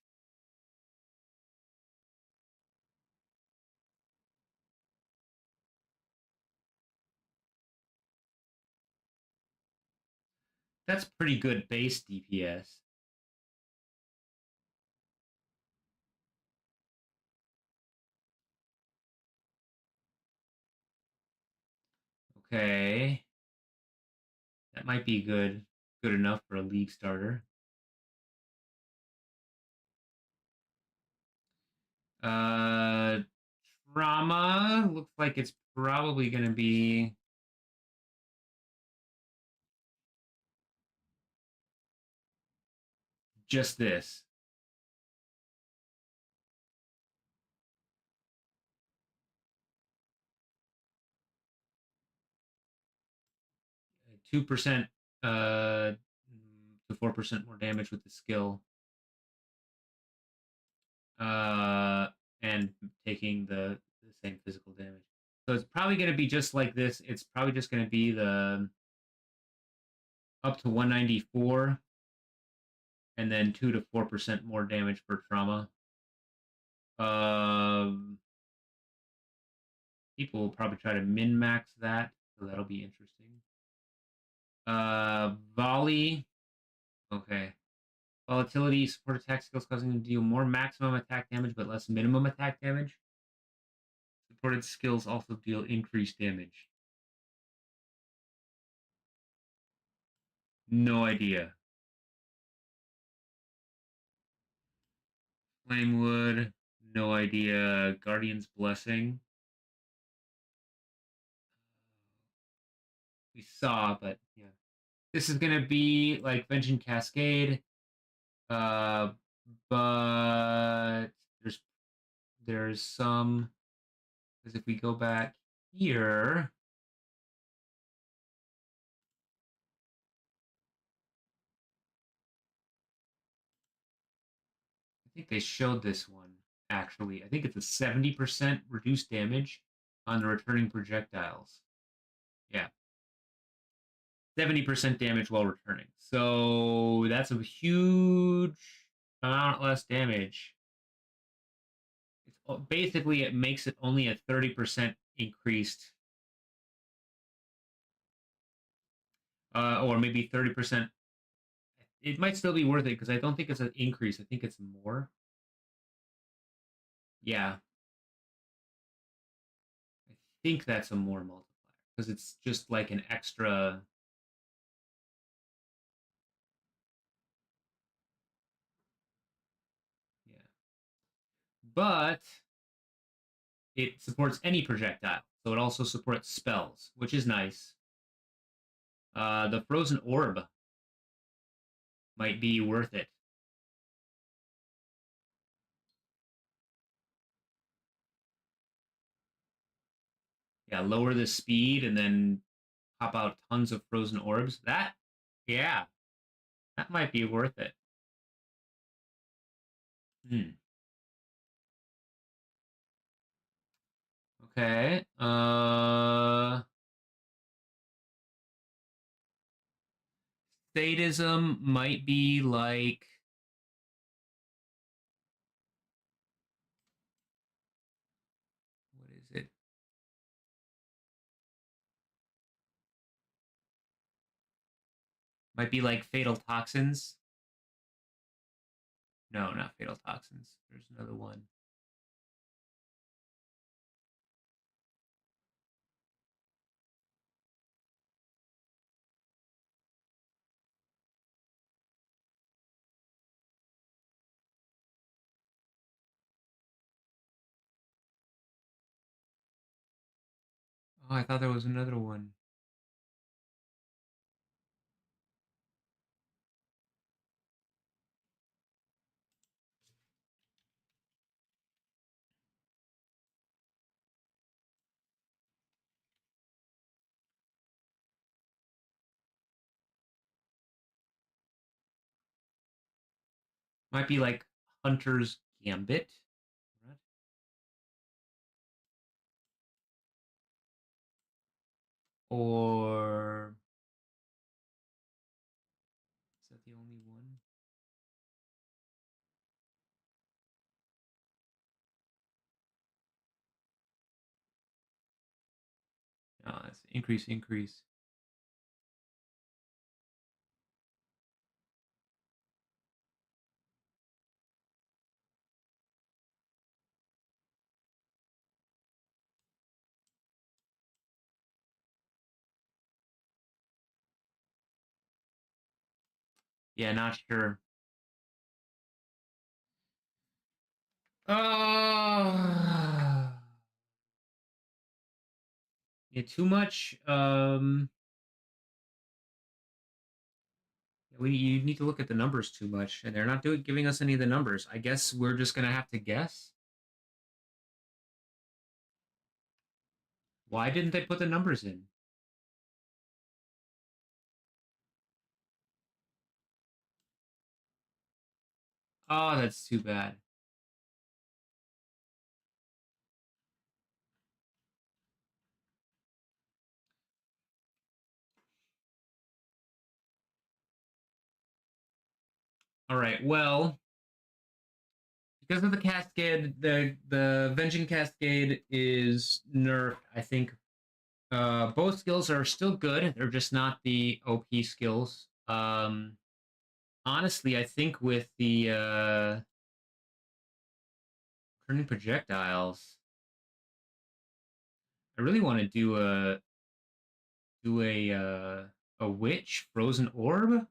That's pretty good base DPS. Okay. That might be good enough for a league starter. Uh Trauma looks like it's probably going to be just this. 2% to 4% more damage with the skill. And taking the same physical damage. So it's probably going to be just like this. It's probably just going to be the up to 194 and then 2 to 4% more damage for trauma. People will probably try to min max that, so that'll be interesting. Volley. Okay. Volatility, support attack skills causing them to deal more maximum attack damage but less minimum attack damage. Supported skills also deal increased damage. No idea. Flamewood, no idea. Guardian's Blessing. We saw, but yeah. This is gonna be like Vengeance Cascade. Uh but there's some, because if we go back here, I think they showed this one actually. I think it's a 70% reduced damage on the returning projectiles. Yeah. 70% damage while returning. So that's a huge amount less damage. It's basically, it makes it only a 30% increased, or maybe 30%. It might still be worth it because I don't think it's an increase. I think it's more. Yeah, I think that's a more multiplier because it's just like an extra. Yeah, but it supports any projectile, so it also supports spells, which is nice. The frozen orb might be worth it. Yeah, lower the speed and then pop out tons of frozen orbs. Yeah, that might be worth it. Hmm. Okay. Sadism might be like, what is it? Might be like fatal toxins. No, not fatal toxins. There's another one. Oh, I thought there was another one. Might be like Hunter's Gambit. Or is that the only one? No, it's increase, increase. Yeah, not sure. Uh, yeah, too much. You need to look at the numbers too much, and they're not giving us any of the numbers. I guess we're just gonna have to guess. Why didn't they put the numbers in? Oh, that's too bad. All right. Well, because of the cascade, the Vengeance Cascade is nerfed. I think both skills are still good. They're just not the OP skills. Honestly, I think with the turning projectiles, I really want to do a witch frozen orb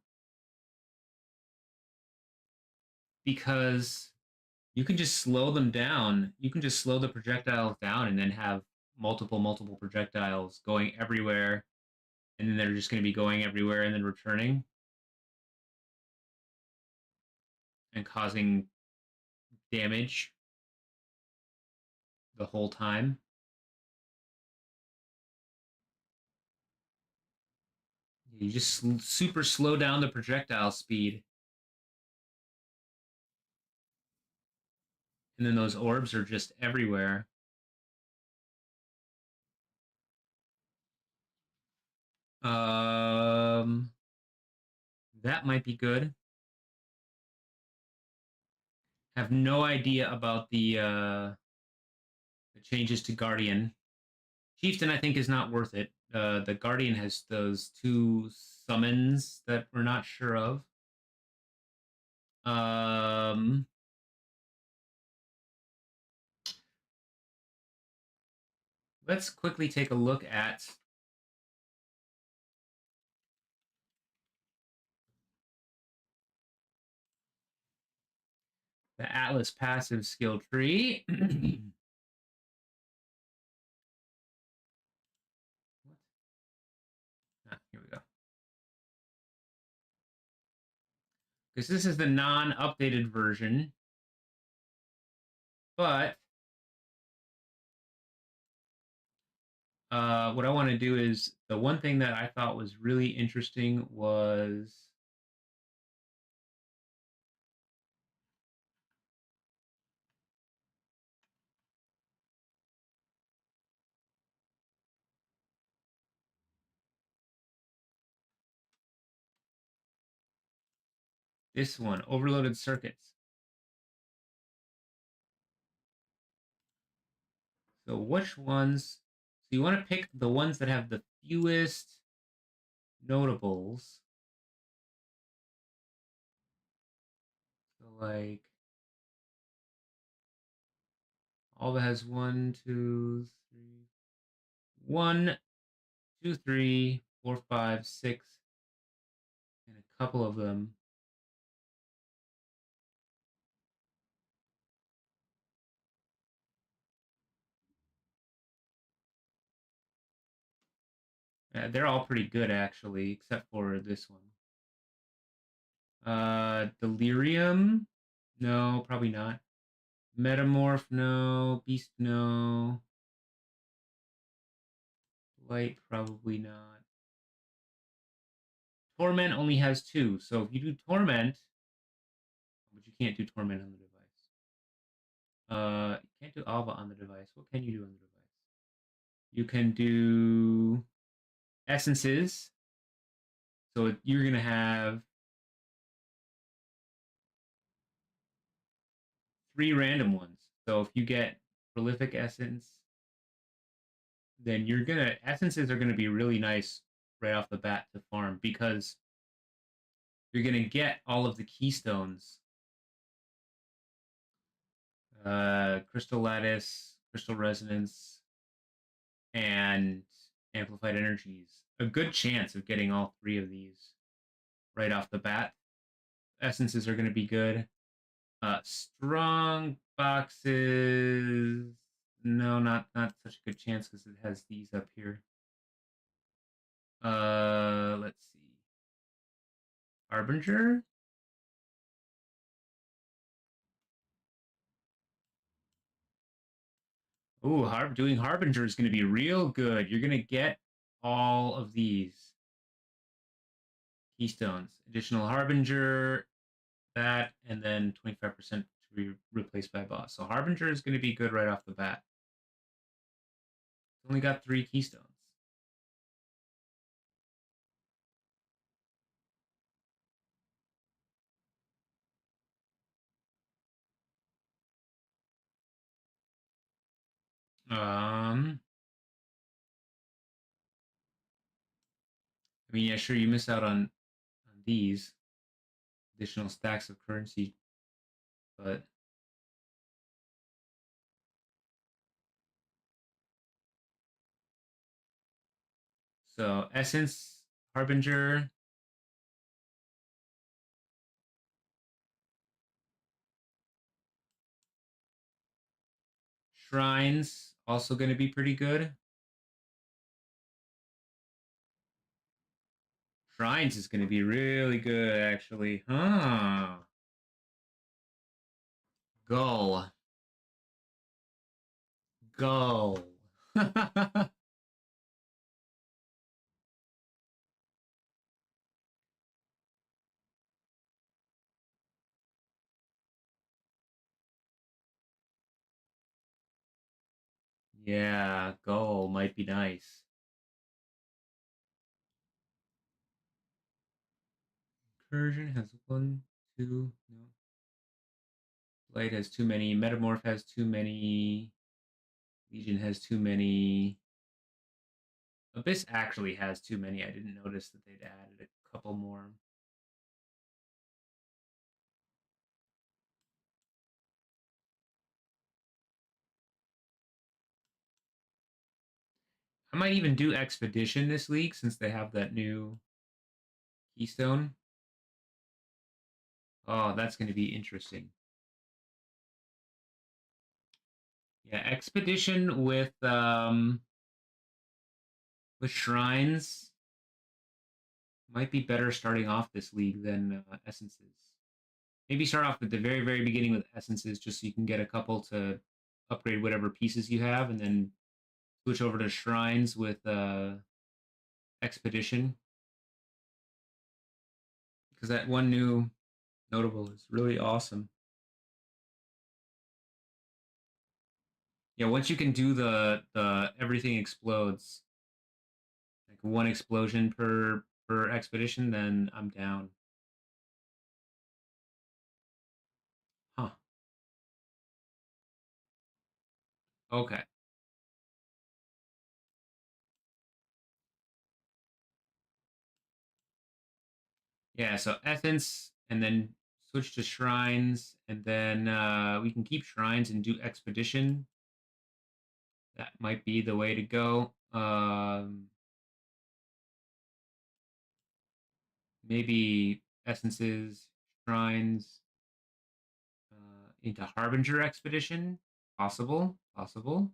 because you can just slow them down. You can just slow the projectiles down and then have multiple projectiles going everywhere, and then they're just going to be going everywhere and then returning and causing damage the whole time. You just super slow down the projectile speed, and then those orbs are just everywhere. Um, that might be good. Have no idea about the changes to Guardian. Chieftain, I think, is not worth it. The Guardian has those two summons that we're not sure of. Um, let's quickly take a look at the Atlas passive skill tree. Here we go. Because this is the non-updated version, but what I want to do is the one thing that I thought was really interesting was this one, overloaded circuits. So which ones? So you want to pick the ones that have the fewest notables. So like all that has 1, 2, 3, 1, 2, 3, 4, 5, 6, and a couple of them. They're all pretty good actually, except for this one. Delirium? No, probably not. Metamorph, no. Beast, no. Light, probably not. Torment only has 2, so if you do Torment, but you can't do Torment on the device. You can't do Alva on the device. What can you do on the device? You can do Essences. So you're gonna have 3 random ones. So if you get Prolific Essence, then Essences are gonna be really nice right off the bat to farm because you're gonna get all of the keystones. Crystal Lattice, Crystal Resonance, and Amplified Energies. A good chance of getting all 3 of these right off the bat. Essences are going to be good. Strong boxes. No, not such a good chance because it has these up here. Let's see. Harbinger. Ooh, doing Harbinger is going to be real good. You're going to get all of these keystones. Additional Harbinger, that, and then 25% to be replaced by boss. So Harbinger is going to be good right off the bat. It's only got 3 keystones. I mean, yeah, sure, you miss out on these additional stacks of currency, but so Essence, Harbinger, Shrines, also going to be pretty good. Shrines is going to be really good, actually. Huh. Gull. Gull. Yeah, Gull might be nice. Incursion has one, two, no. Light has too many. Metamorph has too many. Legion has too many. Abyss actually has too many. I didn't notice that they'd added a couple more. I might even do Expedition this league since they have that new keystone. Oh, that's going to be interesting. Yeah, Expedition with shrines might be better starting off this league than essences. Maybe start off at the very, very beginning with essences just so you can get a couple to upgrade whatever pieces you have, and then switch over to shrines with Expedition. Because that one new notable is really awesome. Yeah, once you can do the everything explodes, like one explosion per expedition, then I'm down. Huh. Okay. Yeah, so essence and then switch to shrines, and then we can keep shrines and do expedition. That might be the way to go. Maybe essences, shrines, into Harbinger expedition. Possible, possible,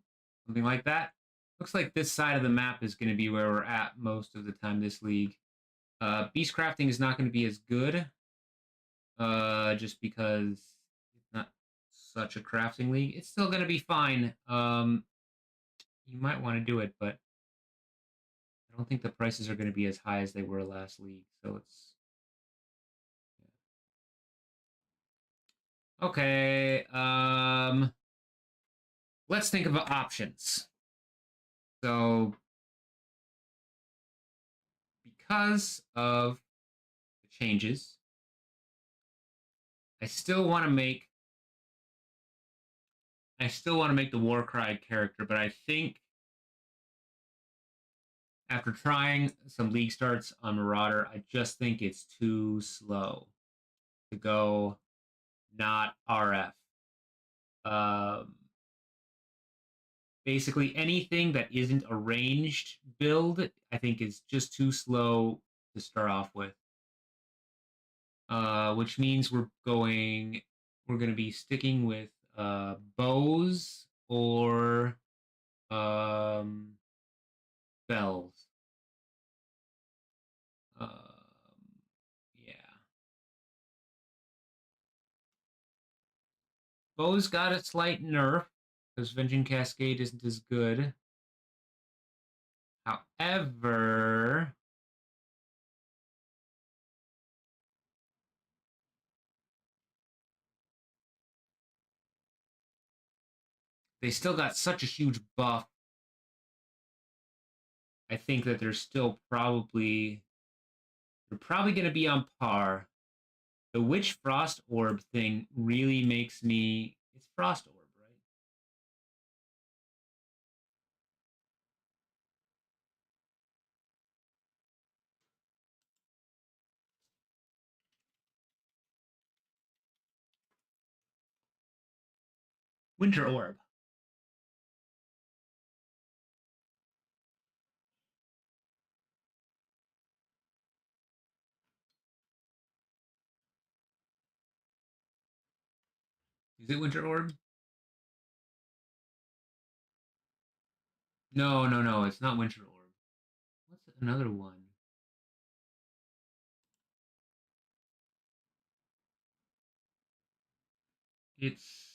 something like that. Looks like this side of the map is going to be where we're at most of the time this league. Beast crafting is not going to be as good, just because it's not such a crafting league. It's still going to be fine. You might want to do it, but I don't think the prices are going to be as high as they were last league. So it's okay. Let's think about options. So because of the changes, I still want to make the Warcry character, but I think after trying some league starts on Marauder, I just think it's too slow to go not RF. Basically, anything that isn't a ranged build, I think, is just too slow to start off with. Which means we're going to be sticking with bows or bells. Yeah. Bo's got a slight nerf because Vengeance Cascade isn't as good. However, they still got such a huge buff. I think that they're probably going to be on par. The Witch Frost Orb thing really makes me. It's Frost Orb, right? Winter Orb. Is it Winter Orb? No, no, no. It's not Winter Orb. What's another one? It's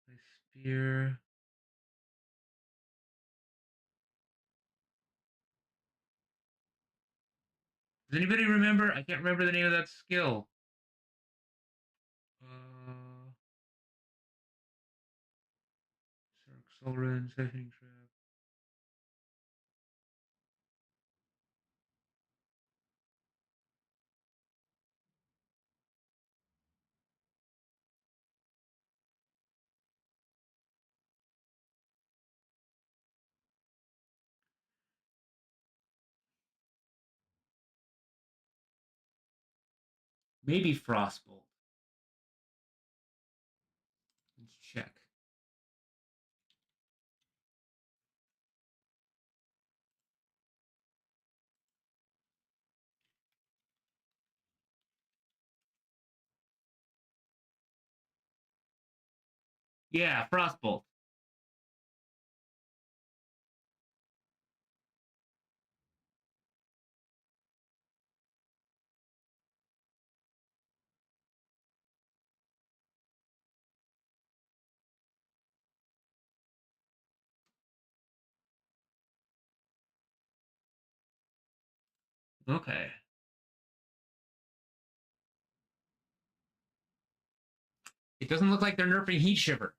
my spear. Does anybody remember? I can't remember the name of that skill. Uh, Soul Run, Siphoning Trap. Maybe Frostbolt. Let's check. Yeah, Frostbolt. Okay. It doesn't look like they're nerfing Heat Shiver.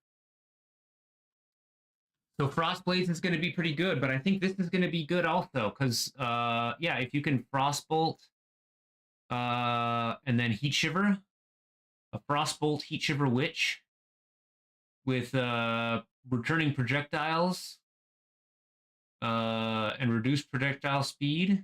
So Frostblades is going to be pretty good, but I think this is going to be good also because, yeah, if you can Frostbolt and then Heat Shiver, a Frostbolt Heat Shiver Witch with returning projectiles and reduced projectile speed.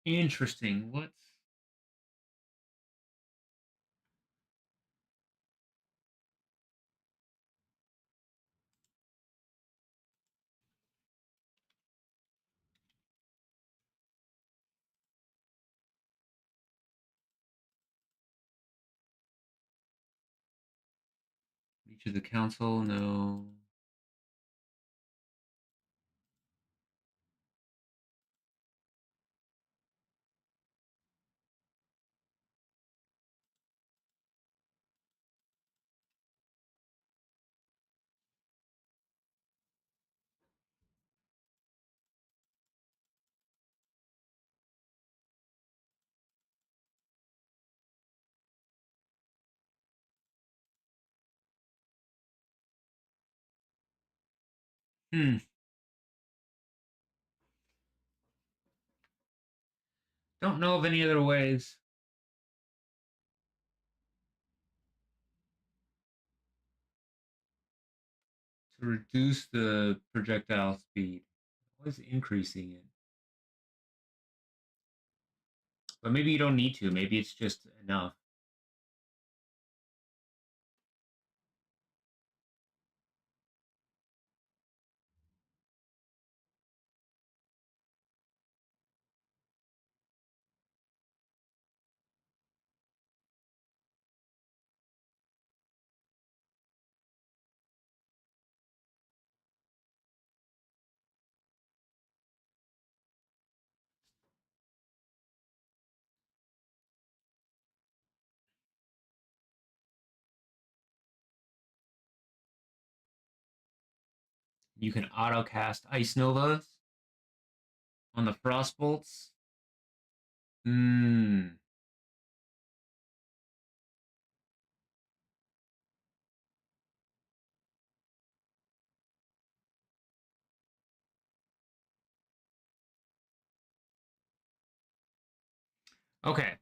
Interesting. What's reach of the council? No. Hmm. Don't know of any other ways to reduce the projectile speed. Always increasing it. But maybe you don't need to. Maybe it's just enough. You can auto cast Ice Novas on the Frost Bolts. Hmm. Okay.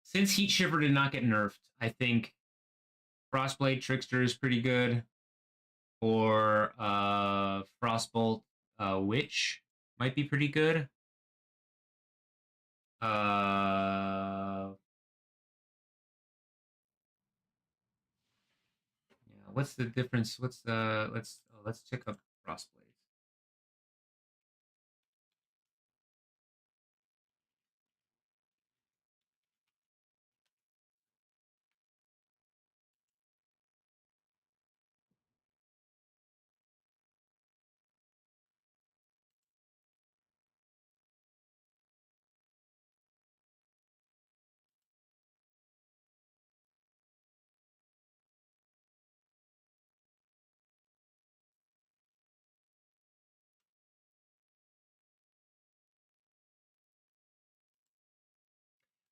Since Heat Shiver did not get nerfed, I think Frostblade Trickster is pretty good. Or Frostbolt Witch might be pretty good. Uh, yeah. What's the difference? What's the let's check up Frostblade.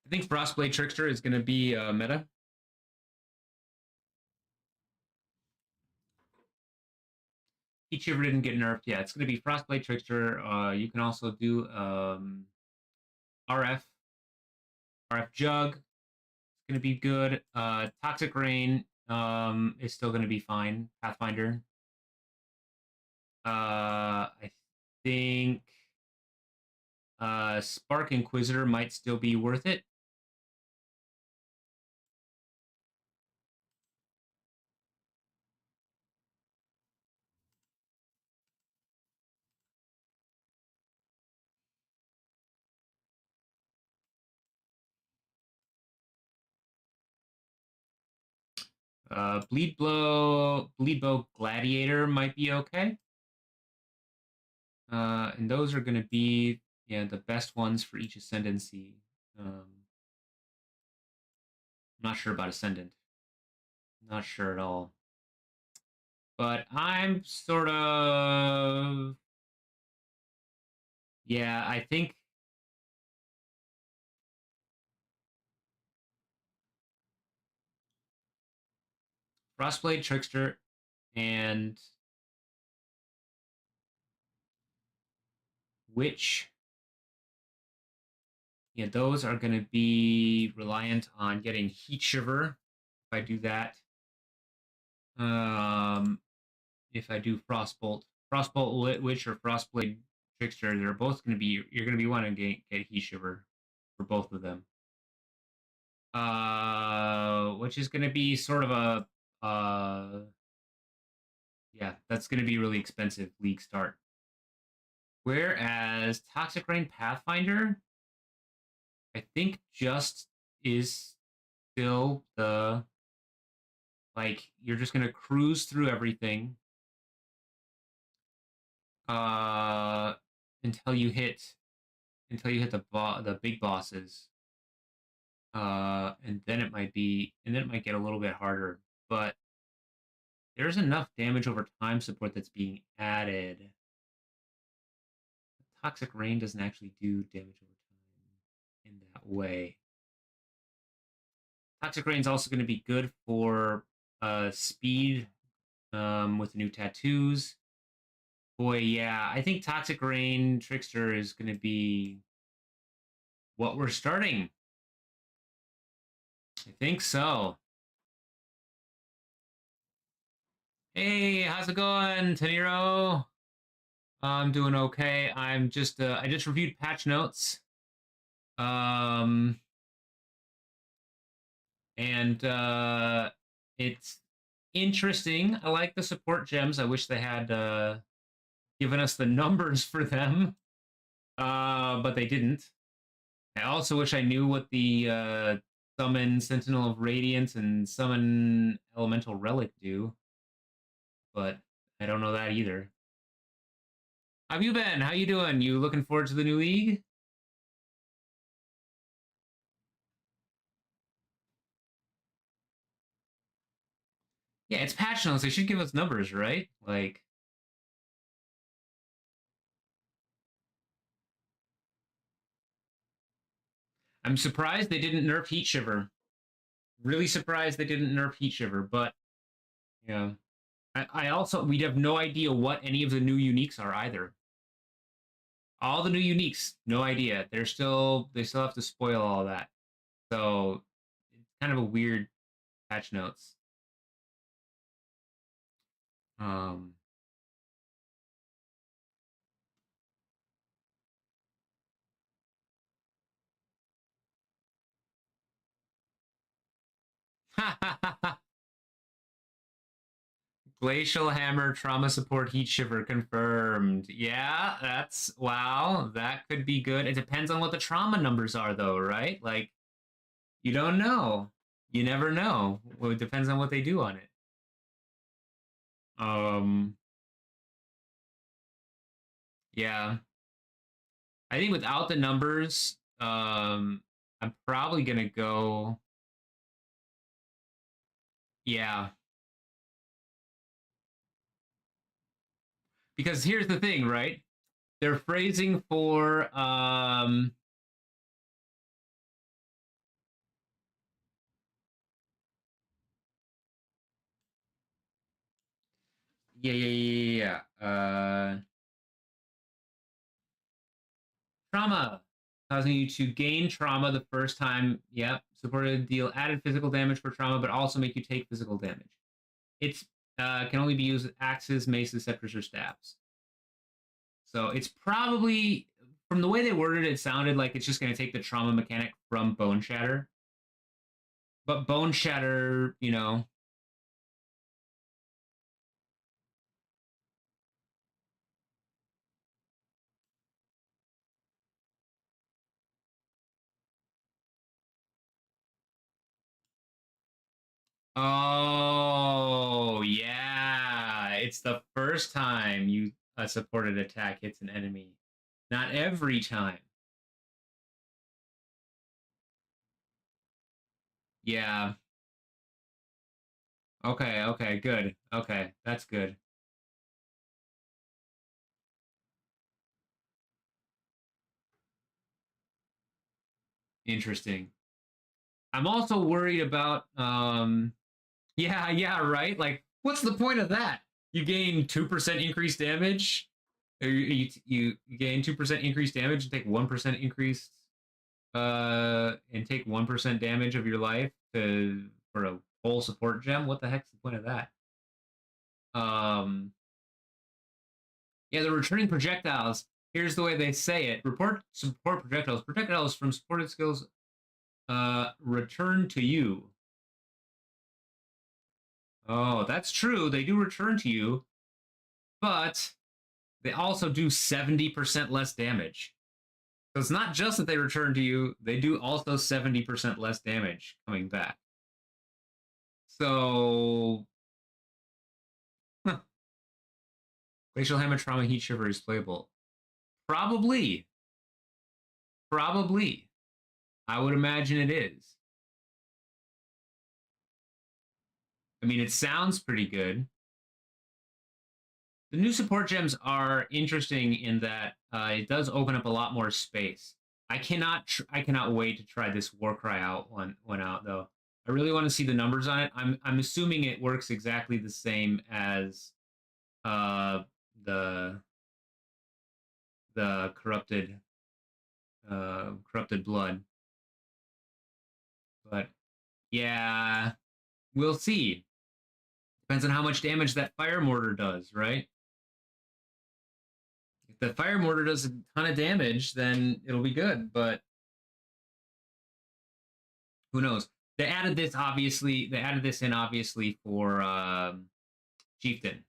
I think Frostblade Trickster is going to be meta. Heat Shiver didn't get nerfed. Yeah, it's going to be Frostblade Trickster. You can also do RF Jug. It's going to be good. Toxic Rain is still going to be fine. Pathfinder. I think Spark Inquisitor might still be worth it. Bleed Bow Gladiator might be okay. And those are going to be the best ones for each ascendancy. Not sure about ascendant. Not sure at all. But I'm sort of I think Frostblade Trickster and Witch. Yeah, those are going to be reliant on getting Heat Shiver. If I do that, if I do Frostbolt Witch or Frostblade Trickster, they're both going to be, you're going to be wanting to get Heat Shiver for both of them. Which is going to be sort of yeah, that's going to be really expensive league start. Whereas Toxic Rain Pathfinder, I think just is still the, like, you're just going to cruise through everything uh until you hit the big bosses. And then it might get a little bit harder, but there's enough damage over time support that's being added. Toxic Rain doesn't actually do damage over time in that way. Toxic Rain is also going to be good for speed with the new tattoos. Boy, yeah, I think Toxic Rain Trickster is going to be what we're starting. I think so. Hey, how's it going, Taniro? I'm doing okay. I just reviewed patch notes. And it's interesting. I like the support gems. I wish they had given us the numbers for them. But they didn't. I also wish I knew what the summon Sentinel of Radiance and summon Elemental Relic do. But I don't know that either. How have you been? How you doing? You looking forward to the new league? Yeah, it's patch notes. They should give us numbers, right? Like, I'm surprised they didn't nerf Heat Shiver. Really surprised they didn't nerf Heat Shiver, but yeah. I also, we have no idea what any of the new uniques are either. All the new uniques, no idea. They still have to spoil all that. So it's kind of a weird patch notes. Um, Glacial Hammer, Trauma Support, Heat Shiver confirmed. Yeah, that's, wow, that could be good. It depends on what the trauma numbers are, though, right? Like, you don't know. You never know. Well, it depends on what they do on it. Um, yeah. I think without the numbers, I'm probably gonna go. Yeah, because here's the thing, right? They're phrasing for yeah. Trauma, causing you to gain trauma the first time. Yep, supported deal added physical damage for trauma, but also make you take physical damage. It's can only be used with axes, maces, scepters, or staves. So it's probably, from the way they worded it, it sounded like it's just going to take the trauma mechanic from Bone Shatter. But Bone Shatter, you know. Oh, yeah. It's the first time you a supported attack hits an enemy. Not every time. Yeah. Okay, good. Okay, that's good. Interesting. I'm also worried about yeah, right? Like, what's the point of that? You gain 2% increased damage? Or you gain 2% increased damage and take 1% increased and take 1% damage of your life to for a whole support gem? What the heck's the point of that? Um, yeah, the returning projectiles. Here's the way they say it. Report support projectiles. Projectiles from supported skills return to you. Oh, that's true. They do return to you, but they also do 70% less damage. So it's not just that they return to you, they do also 70% less damage coming back. So, huh. Glacial Hammer Trauma Heat Shiver is playable. Probably. Probably. I would imagine it is. I mean, it sounds pretty good. The new support gems are interesting in that it does open up a lot more space. I cannot wait to try this Warcry out one out though. I really want to see the numbers on it. I'm assuming it works exactly the same as uh, the corrupted corrupted blood. But yeah, we'll see. Depends on how much damage that fire mortar does, right? If the fire mortar does a ton of damage, then it'll be good, but who knows? They added this obviously. They added this in obviously for Chieftain.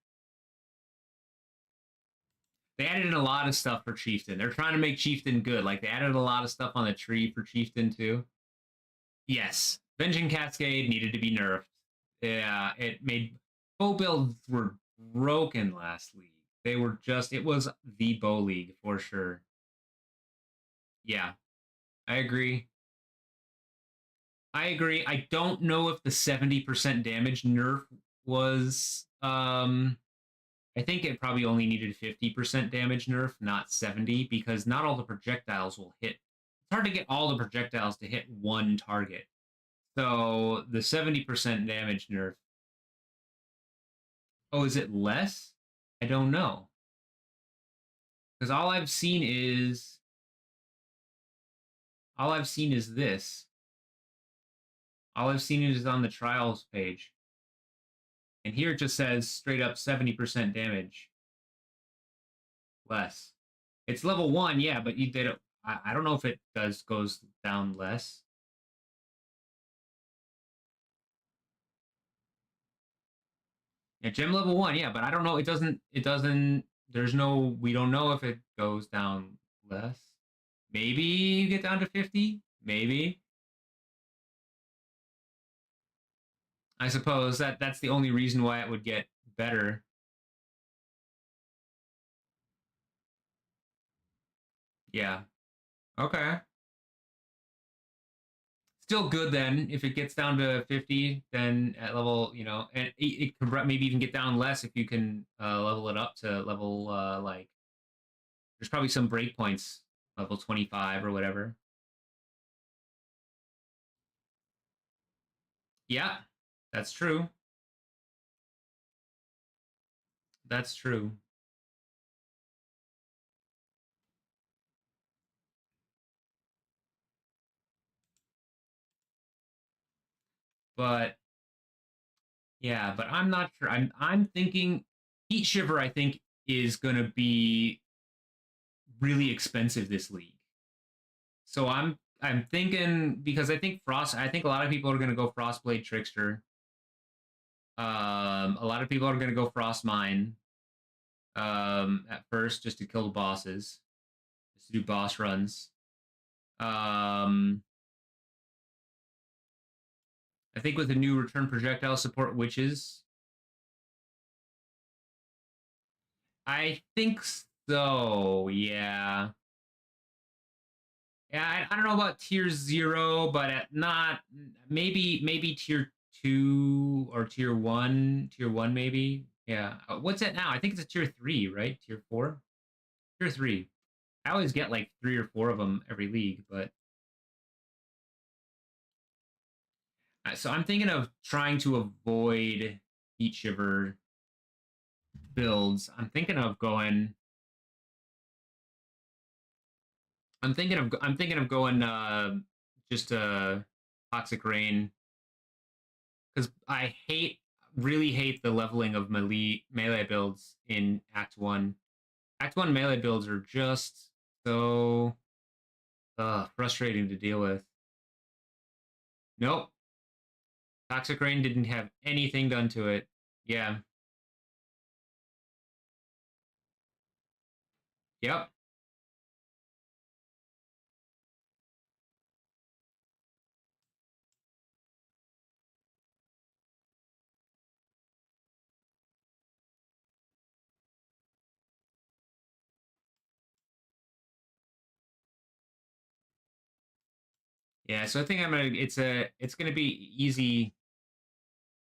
They added in a lot of stuff for Chieftain. They're trying to make Chieftain good. Like they added a lot of stuff on the tree for Chieftain too. Yes, Venging Cascade needed to be nerfed. Yeah, it made bow builds were broken last league. They were just it was the bow league for sure. Yeah, I agree. I agree. I don't know if the 70% damage nerf was I think it probably only needed 50% damage nerf, not 70, because not all the projectiles will hit. It's hard to get all the projectiles to hit one target. So the 70% damage nerf. Oh, is it less? I don't know. Because all I've seen is this. All I've seen is on the trials page. And here it just says straight up 70% damage. Less. It's level 1, yeah, but you did it. I don't know if it goes down less. Yeah, gem level 1, yeah, but I don't know. It doesn't, there's no, we don't know if it goes down less. Maybe you get down to 50? Maybe. I suppose that's the only reason why it would get better. Yeah. Okay. Still good then. If it gets down to 50, then at level, and it could maybe even get down less if you can level it up to level, like, there's probably some breakpoints, level 25 or whatever. Yeah, that's true. That's true. But yeah, but I'm not sure. I'm thinking Heat Shiver, I think, is gonna be really expensive this league. So I'm thinking because I think a lot of people are gonna go Frostblade Trickster. A lot of people are gonna go Frost Mine. At first, just to kill the bosses, just to do boss runs. I think with the new return projectile support witches. I think so, yeah. Yeah, I don't know about tier 0, but at not maybe tier 2 or tier 1, maybe. Yeah. What's it now? I think it's a tier 3, right? Tier 4? Tier 3. I always get like 3 or 4 of them every league, but so I'm thinking of trying to avoid Heat Shiver builds. I'm thinking of going going just Toxic Rain because I really hate the leveling of melee builds in Act 1. Act 1 melee builds are just so frustrating to deal with. Nope. Toxic Rain didn't have anything done to it. Yeah. Yep. Yeah, so I think it's gonna be easy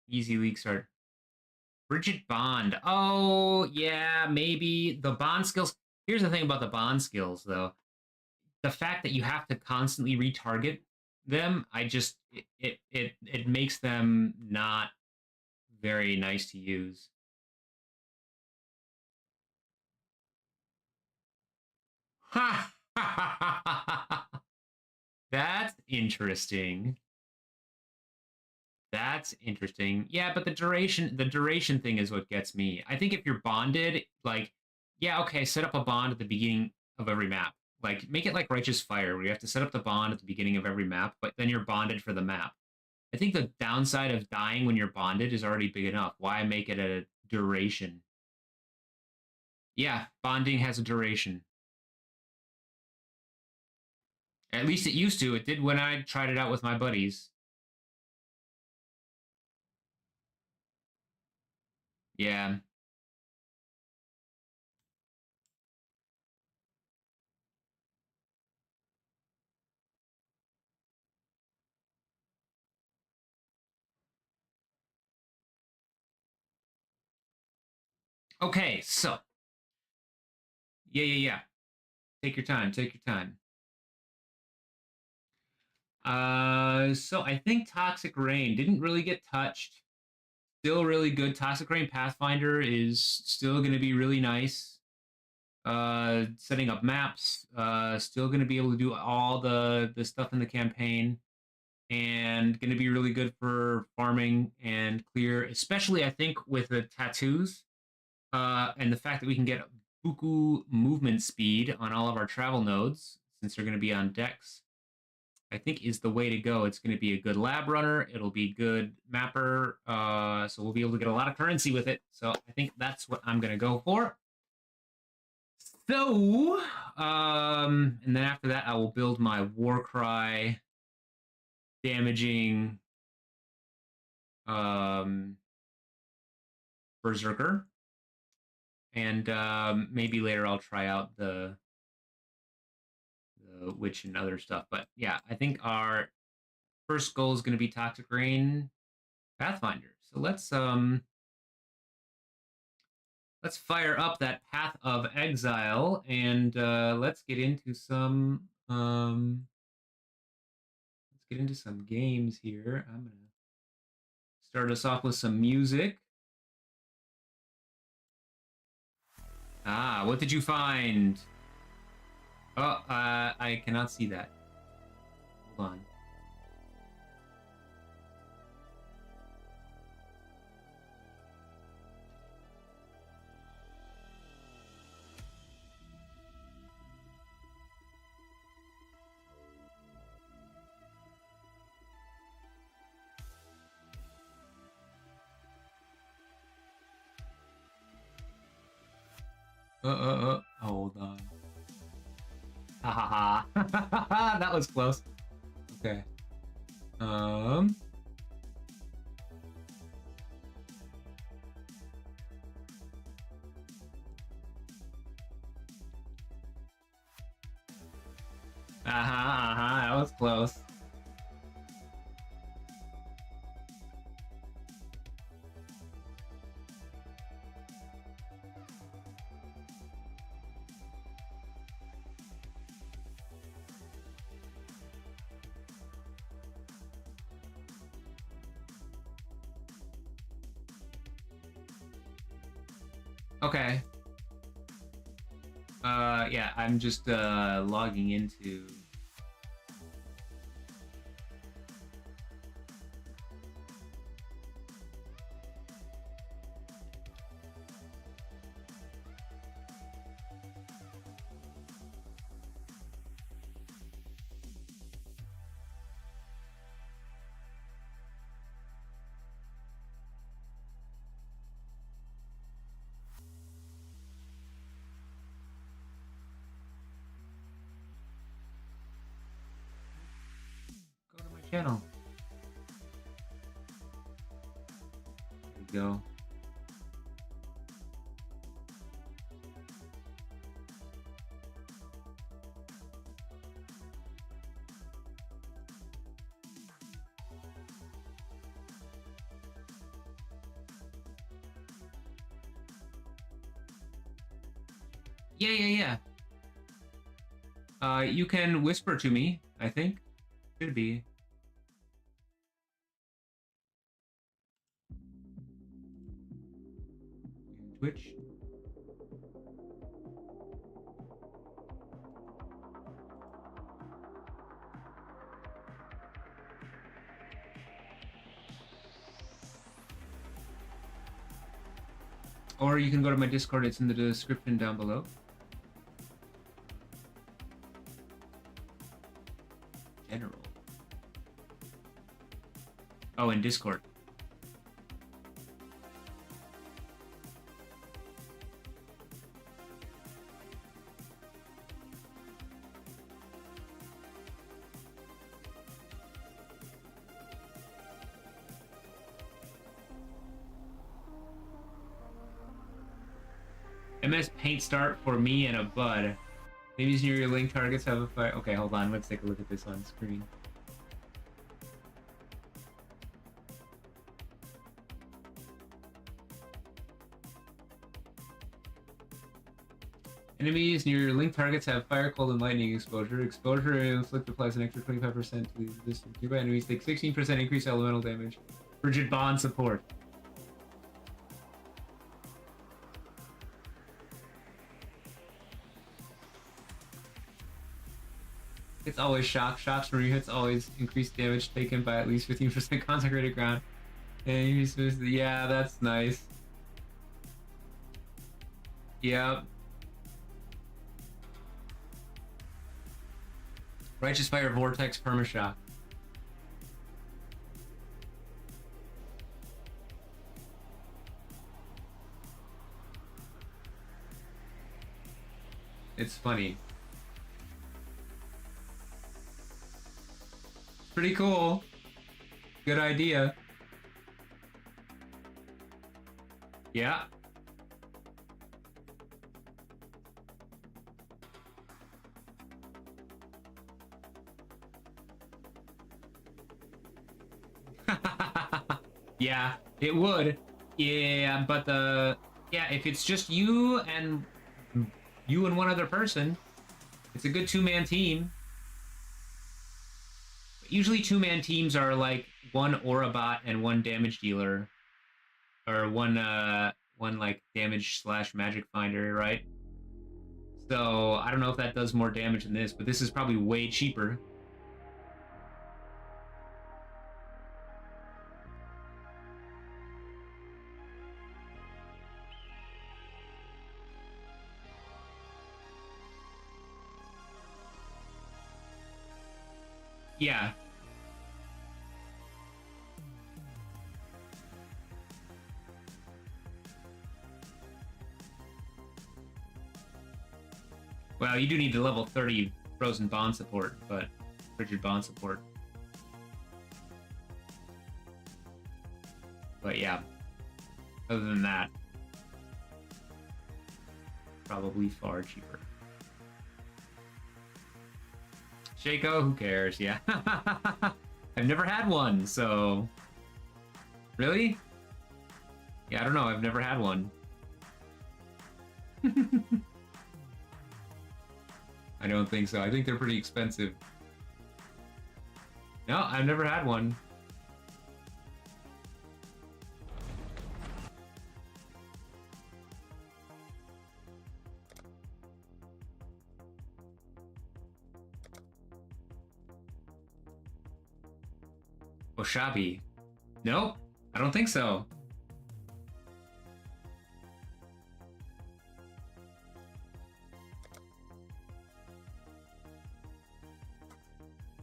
league start. Rigid Bond. Oh, yeah, maybe the bond skills. Here's the thing about the bond skills though. The fact that you have to constantly retarget them, it makes them not very nice to use. Ha! That's interesting. That's interesting. Yeah, but the duration thing is what gets me. I think if you're bonded, like, yeah, okay, set up a bond at the beginning of every map. Like, make it like Righteous Fire, where you have to set up the bond at the beginning of every map, but then you're bonded for the map. I think the downside of dying when you're bonded is already big enough. Why make it a duration? Yeah, bonding has a duration. At least it used to. It did when I tried it out with my buddies. Yeah. Okay, so yeah. Take your time. Take your time. So I think Toxic Rain didn't really get touched. Still really good. Toxic Rain Pathfinder is still going to be really nice. Setting up maps. Still going to be able to do all the stuff in the campaign, and going to be really good for farming and clear. Especially, I think, with the tattoos, and the fact that we can get buku movement speed on all of our travel nodes since they're going to be on decks. I think is the way to go. It's going to be a good lab runner. It'll be good mapper. So we'll be able to get a lot of currency with it. So I think that's what I'm going to go for. So, and then after that, I will build my Warcry damaging Berserker. And maybe later I'll try out the Witch and other stuff. But yeah, I think our first goal is going to be Toxic Rain Pathfinder. So let's fire up that Path of Exile and let's get into some games here. I'm gonna start us off with some music. Ah, what did you find? Oh, I cannot see that. Hold on. Hold on. Ha ha ha. That was close. Okay. That was close. Okay. Yeah, I'm just logging into. channel. There we go. Yeah. You can whisper to me, I think. Should be. Twitch. Or you can go to my Discord, it's in the description down below. General. Oh, in Discord. MS Paint start for me and a bud. Maybe near your link targets have a fire. Okay, hold on. Let's take a look at this on screen. Enemies near your link targets have fire, cold, and lightning exposure. Exposure inflict applies an extra 25% to the distance. Nearby enemies take 16% increased elemental damage. Frigid Bond support. It's always shock. Shocks from your hits always increase damage taken by at least 15% consecrated ground. And you're supposed to, yeah, that's nice. Yep. Righteous Fire Vortex Permashock. It's funny. Pretty cool. Good idea. Yeah. Yeah, it would. Yeah, but if it's just you and one other person, it's a good two-man team. Usually two-man teams are like one aura bot and one damage dealer, or one like damage / magic finder, right? So I don't know if that does more damage than this, but this is probably way cheaper. Yeah. Well, you do need the level 30 Frozen Bond support, but Frigid Bond support. But yeah, other than that, probably far cheaper. Shaco, who cares? Yeah. I've never had one, so... Really? Yeah, I don't know. I've never had one. I don't think so. I think they're pretty expensive. No, I've never had one. Oshabi. Nope, I don't think so.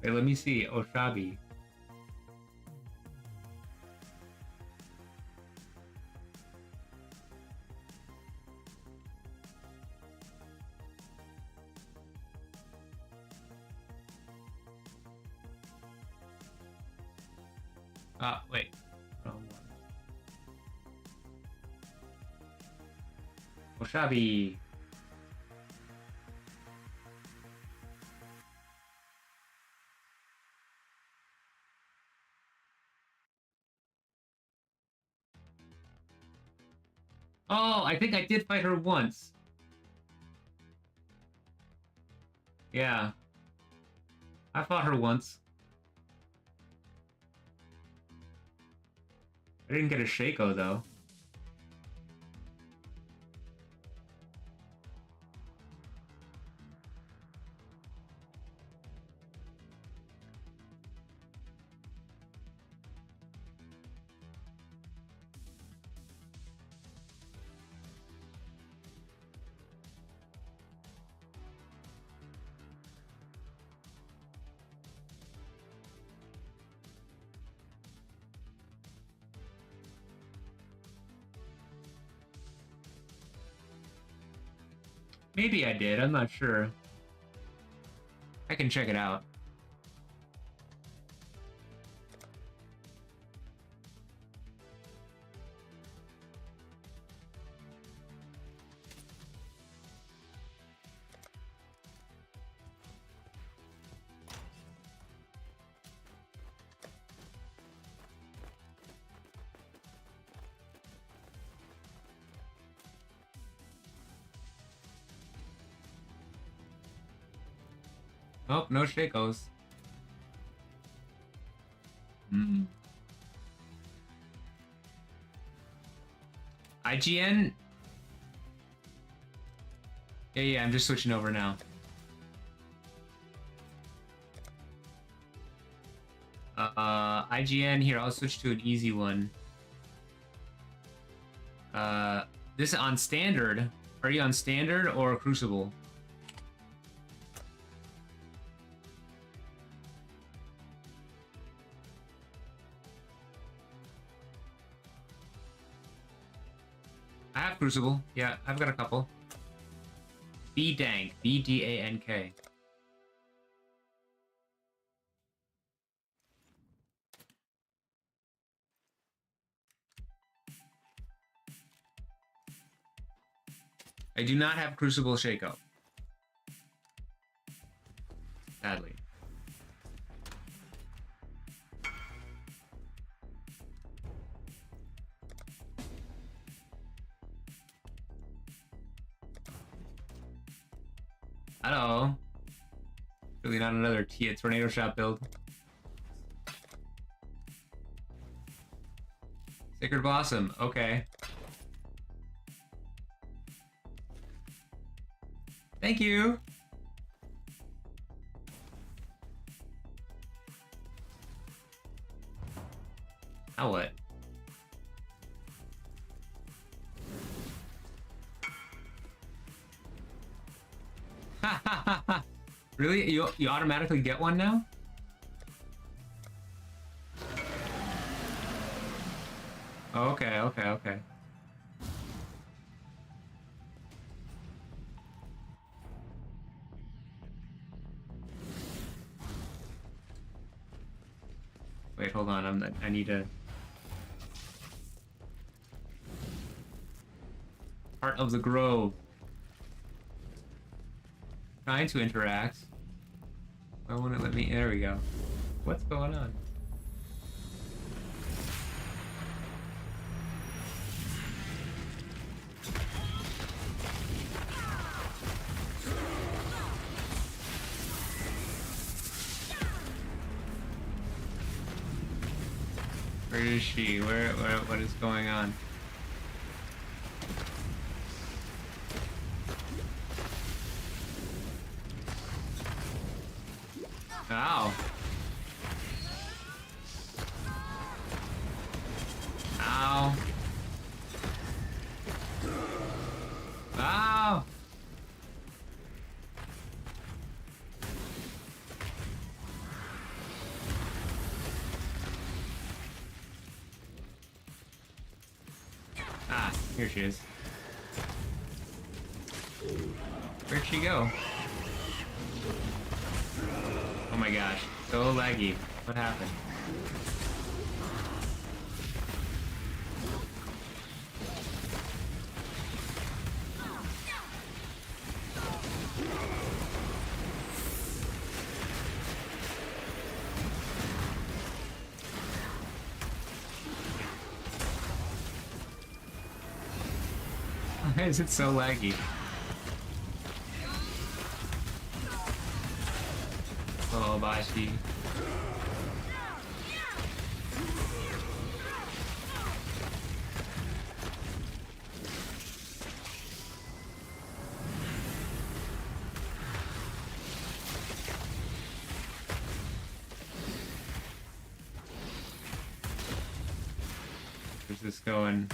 Wait, let me see. Oshabi. Wait. Wrong one. Oshabi. Oh, I think I did fight her once. Yeah. I fought her once. I didn't get a Shaco, though. Maybe I did, I'm not sure. I can check it out. Oh, no Shakos. IGN? Yeah, I'm just switching over now. IGN, here, I'll switch to an easy one. This is on standard. Are you on standard or Crucible? I have Crucible. Yeah, I've got a couple. B-Dank. B-D-A-N-K. I do not have Crucible Shakeup. Sadly. Hello. Really not another Tia Tornado Shot build. Sacred Blossom, okay. Thank you. Now what? Really? You automatically get one now? Okay. Wait, hold on. I need to. Heart of the Grove. Trying to interact. Why won't it let me? There we go. What's going on? Where is she? What is going on? Ow. Ow. Ow. Ah, here she is. Where'd she go? Oh my gosh, so laggy. What happened? Why is it so laggy? Oh, Bashi. Where's this going?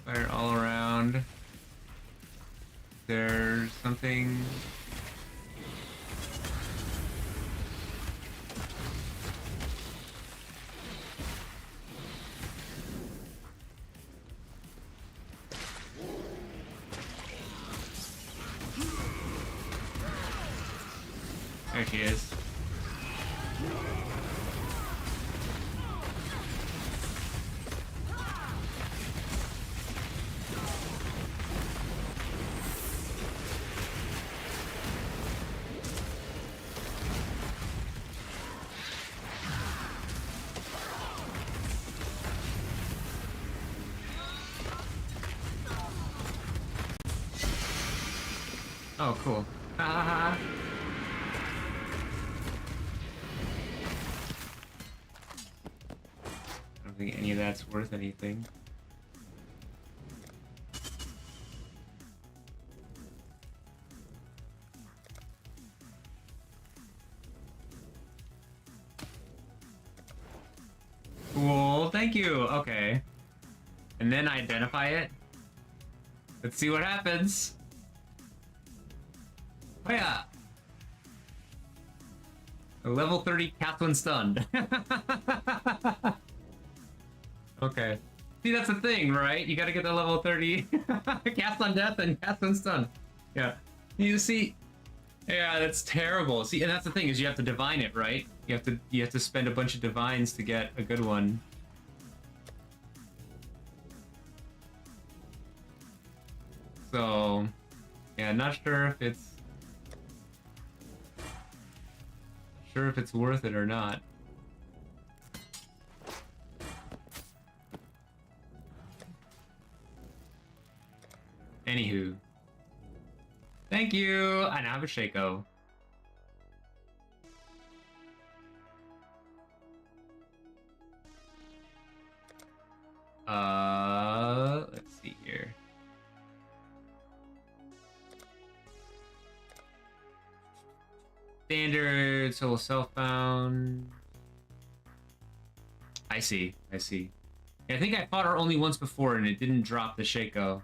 Fire all around. There's something. There she is. Oh, cool. Ha ha ha. I don't think any of that's worth anything. Cool, thank you. Okay. And then identify it. Let's see what happens. Oh yeah. A level 30 Catherine stunned. Okay. See, that's the thing, right? You gotta get the level 30 cast on death and cast on stun. Yeah. You see, yeah, that's terrible. See, and that's the thing is you have to divine it, right? You have to spend a bunch of divines to get a good one. So, yeah, not sure if it's worth it or not. Anywho. Thank you! I now have a Shaco. Let's see here. Standard, solo self-bound. I see. Yeah, I think I fought her only once before and it didn't drop the Shaco.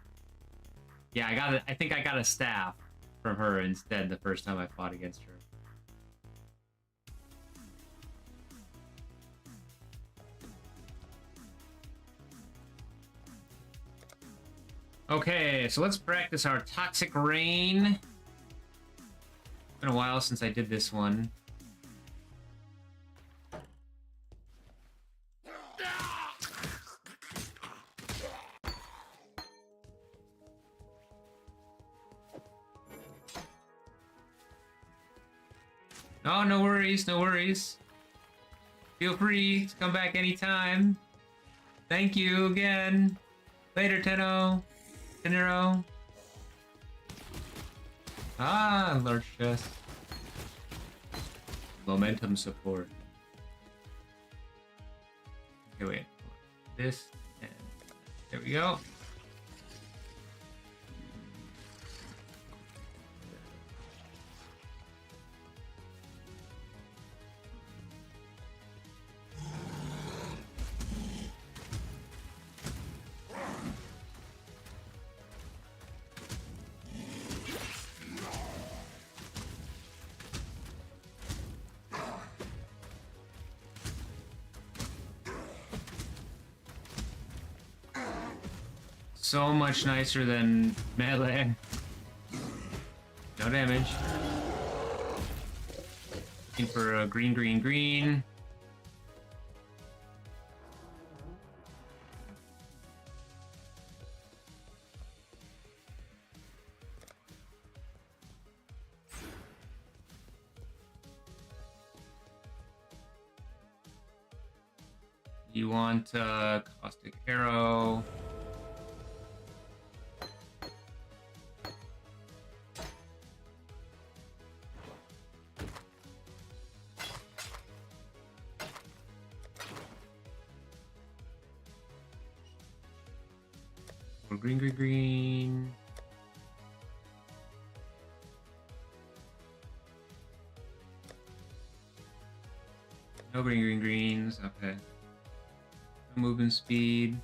Yeah, I think I got a staff from her instead the first time I fought against her. Okay, so let's practice our Toxic Rain. It's been a while since I did this one. Oh, no worries, no worries. Feel free to come back anytime. Thank you again. Later, Tenno. Tenero. Ah, large chest. Momentum support. Okay, wait. This, and there we go. So much nicer than melee. No damage. Looking for a green, green, green. You want caustic arrow. Green, green, green. No green, green, greens. Okay. No movement speed.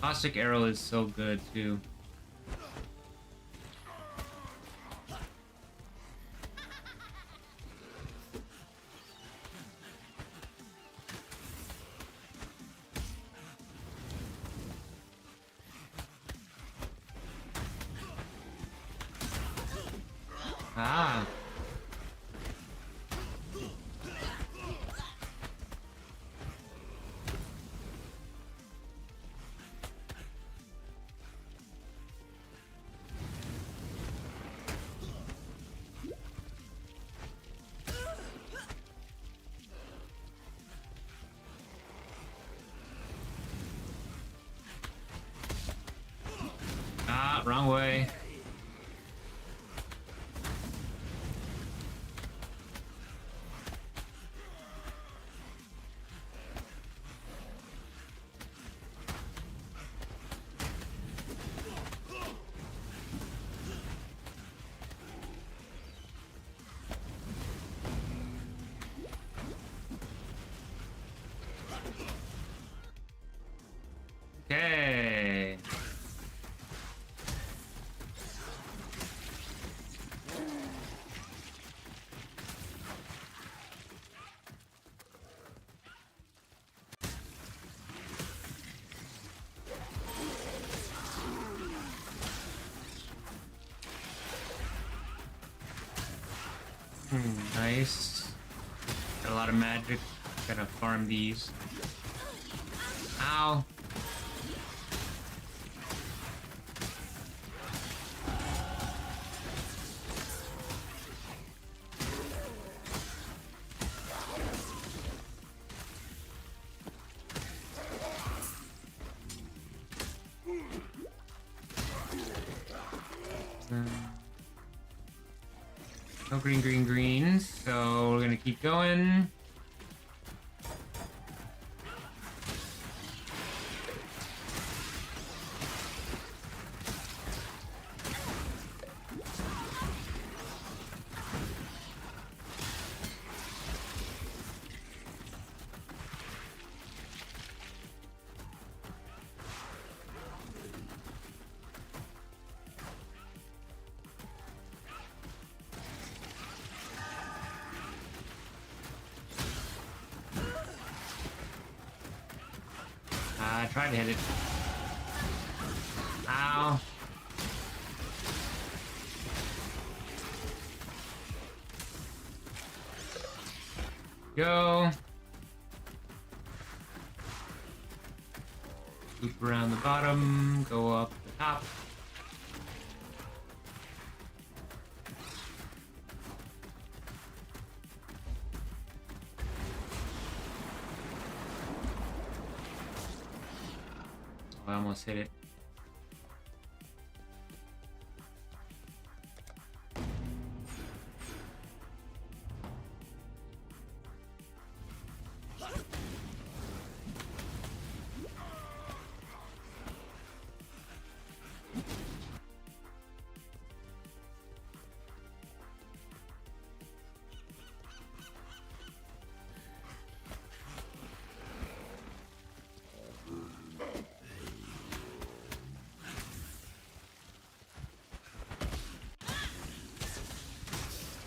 Caustic arrow is so good too. Ah. Ah, wrong way. Okay. Nice. Got a lot of magic. Gotta farm these. Ow. No green, green, greens. So we're gonna keep going. I tried to hit it. Ow. Go. Loop around the bottom, go up the top. I almost hit it.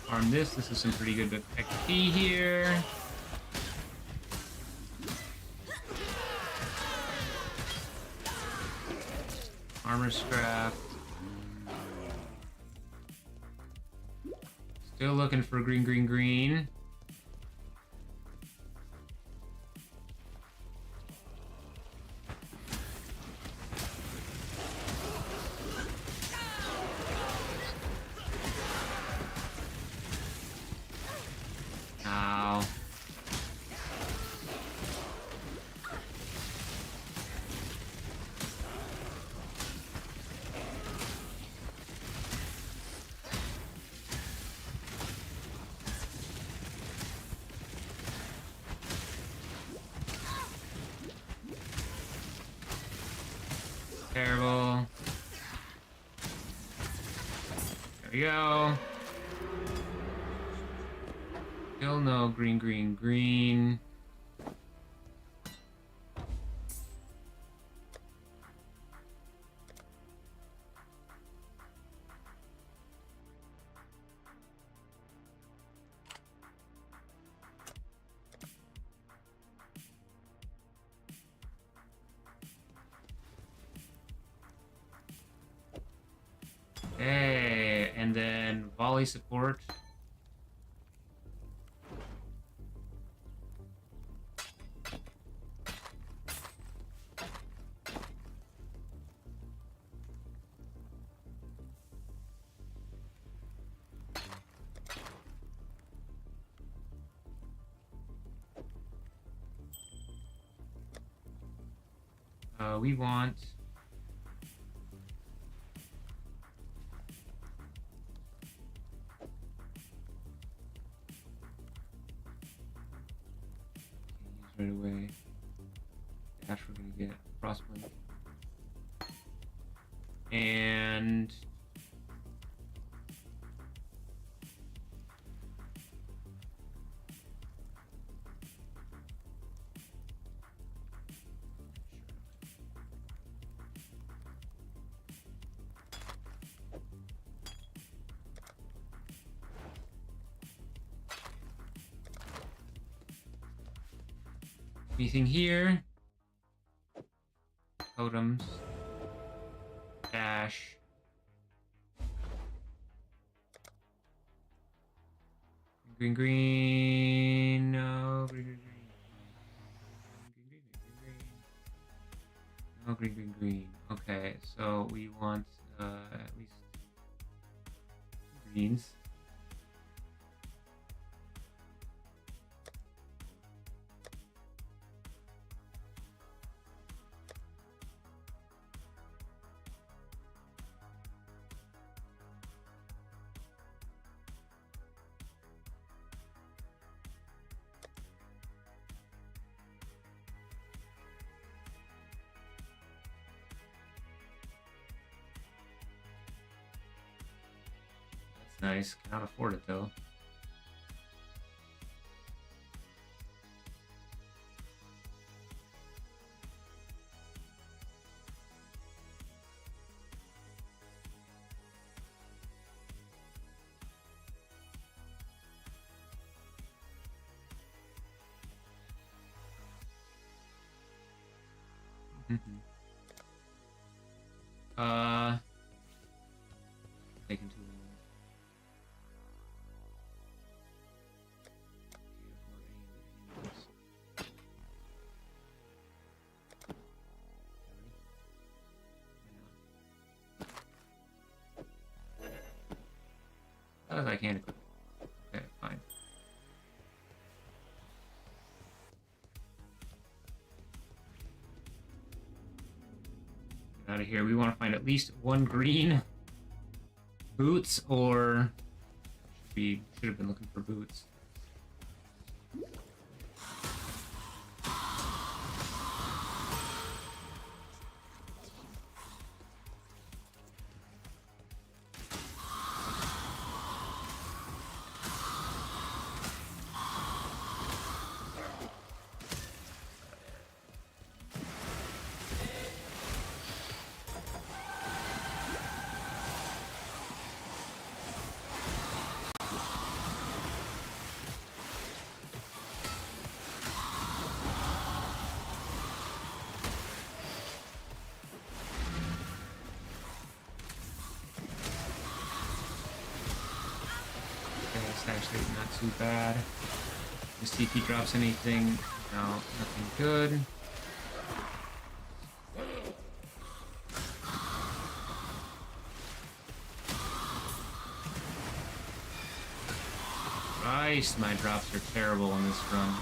Farm this. This is some pretty good XP here. Armor scrap. Still looking for green, green, green. Ow. Terrible. There we go. Still no green, green, green. Hey, and then volley support. We want right away. Dash, we're gonna get Frostblade. And anything here? Totems. Dash. Green, green. No, green, green, green. Green, green, green, green, green. No, green, green, green. Okay, so we want at least greens. Nice. Cannot afford it though. Taking too long. As I can. Okay, fine. Get out of here. We want to find at least one green. Boots, or we should have been looking for boots. Not too bad. Let's see if he drops anything. No, nothing good. Christ, my drops are terrible on this run.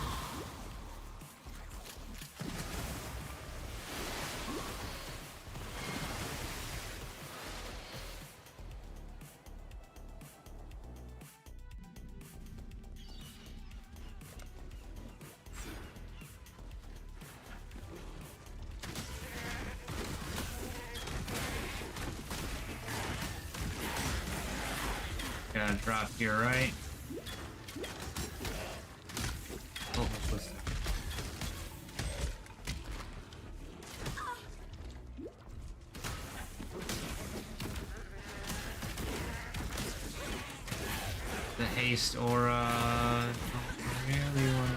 Gotta drop here, right? Oh, what's this? The haste aura. Don't really want to.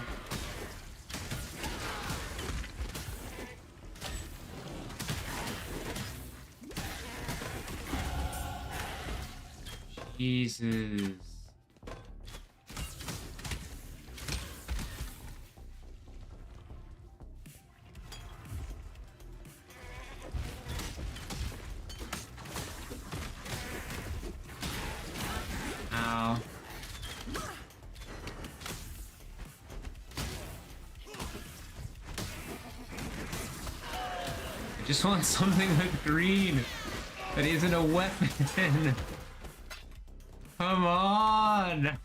Jesus. Ow. I just want something with green that isn't a weapon. Come on!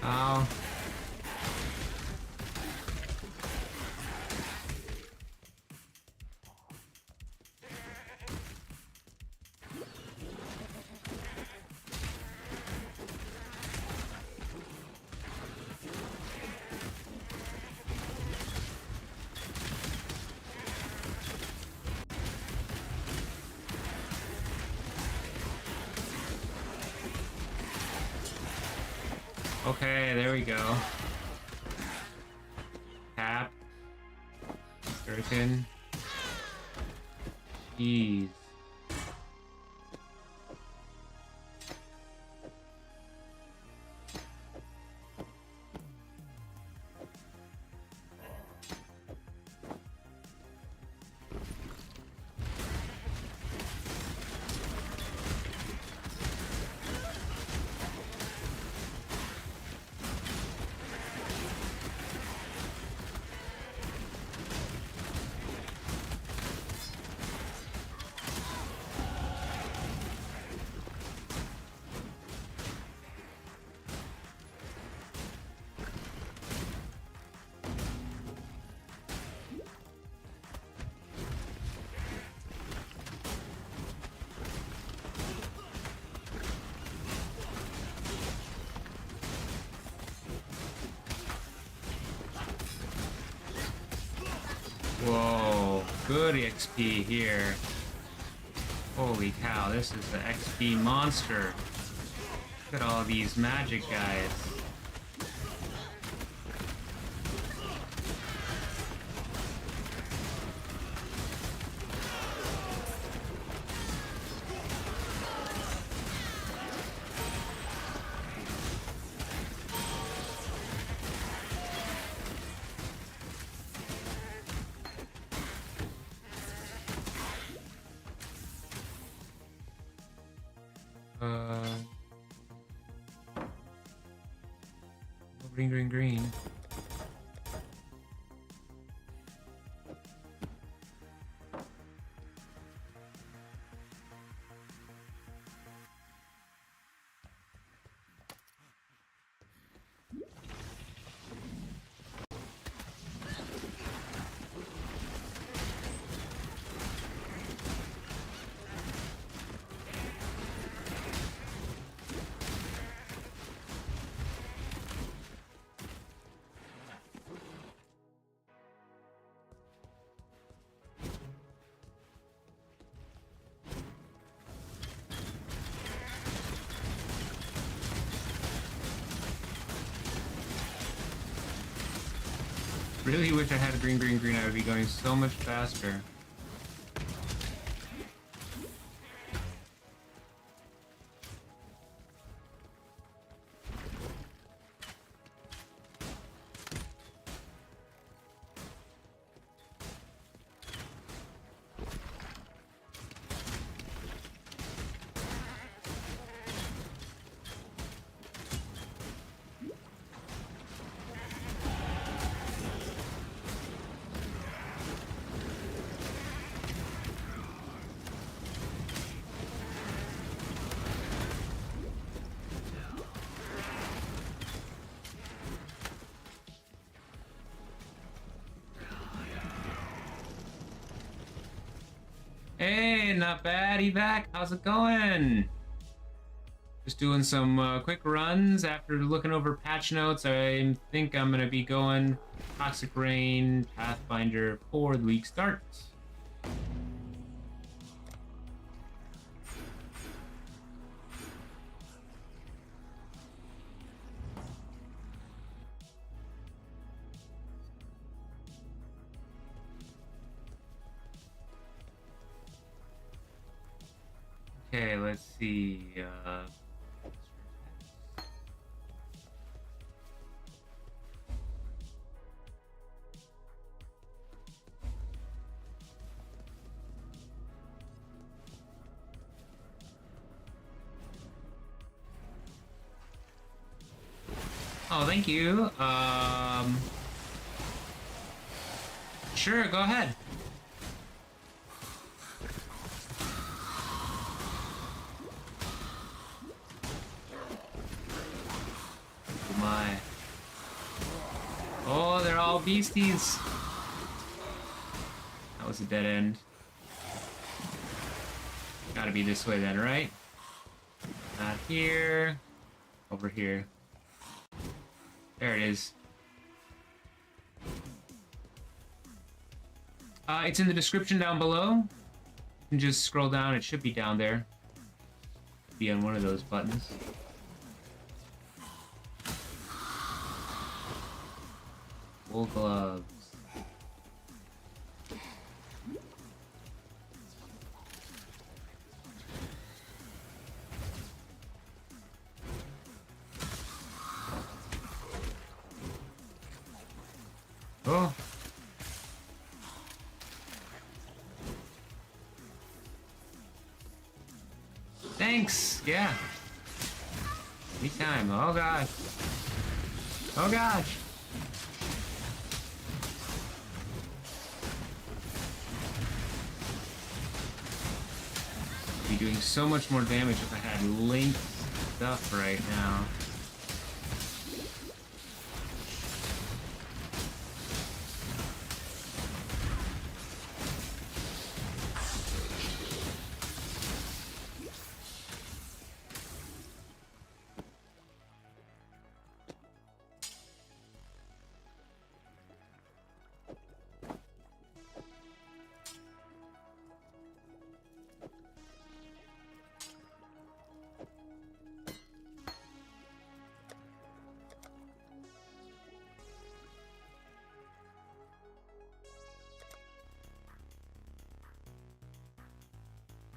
Ow. Okay, there we go. Tap. Skirkin. Jeez. Whoa, good XP here. Holy cow, this is the XP monster. Look at all these magic guys. Green, green, green. Really wish I had green, green, green. I would be going so much faster. Hey, not bad, Evac. How's it going? Just doing some quick runs after looking over patch notes. I think I'm going to be going Toxic Rain, Pathfinder for the week start. Okay, let's see. Oh, thank you. Sure, go ahead. Oh my. Oh, they're all beasties. That was a dead end. Gotta be this way then, right? Not here. Over here. There it is. It's in the description down below. You can just scroll down. It should be down there. Be on one of those buttons. Wool gloves. Oh. Thanks. Yeah. Anytime. Oh gosh. Oh gosh. Be doing so much more damage if I had linked stuff right now.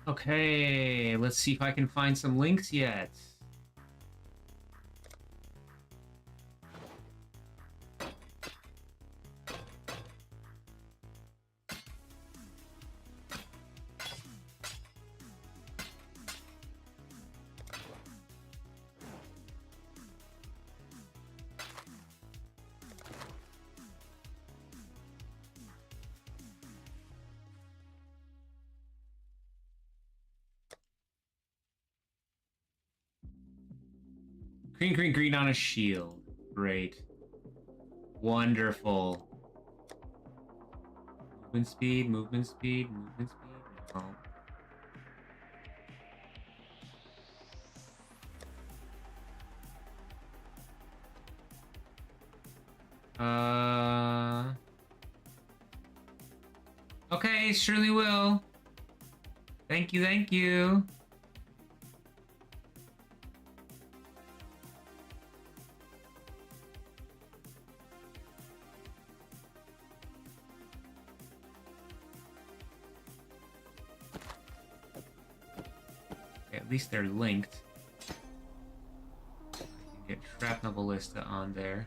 Okay, let's see if I can find some links yet. Green, green, green on a shield. Great. Wonderful. Movement speed, movement speed, movement speed. No. Okay, surely will. Thank you, thank you. At least they're linked. I can get Shrapnel Ballista on there.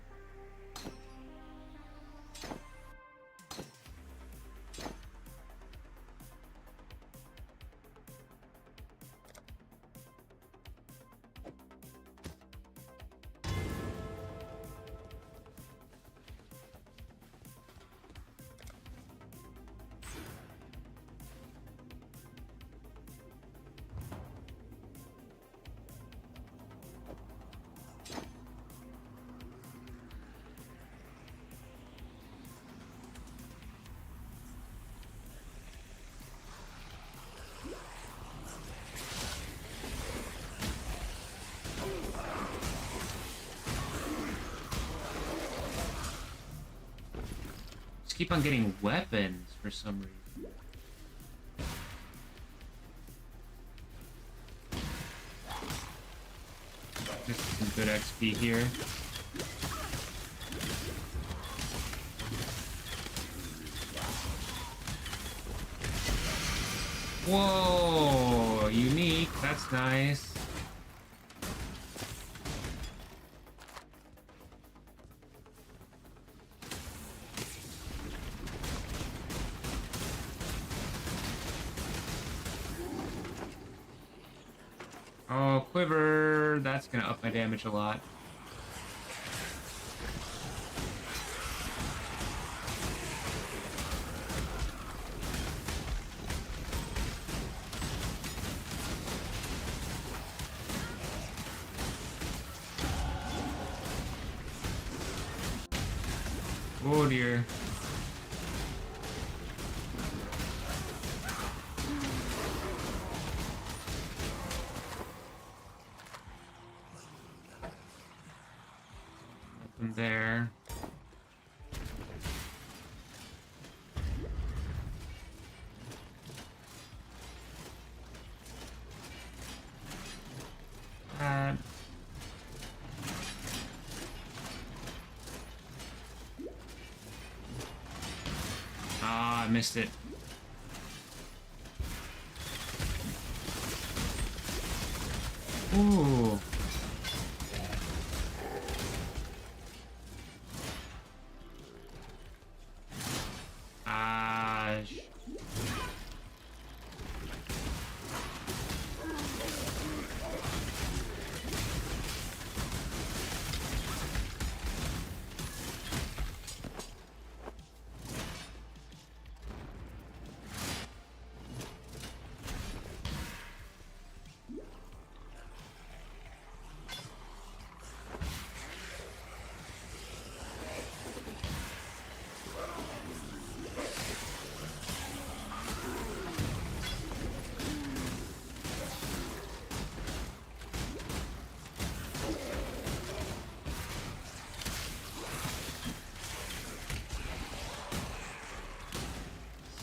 keep on getting weapons for some reason. This is some good XP here. Whoa, unique. That's nice. Oh, quiver. That's gonna up my damage a lot. Oh dear. Nothing there. Ah, I missed it. Ooh. Ah.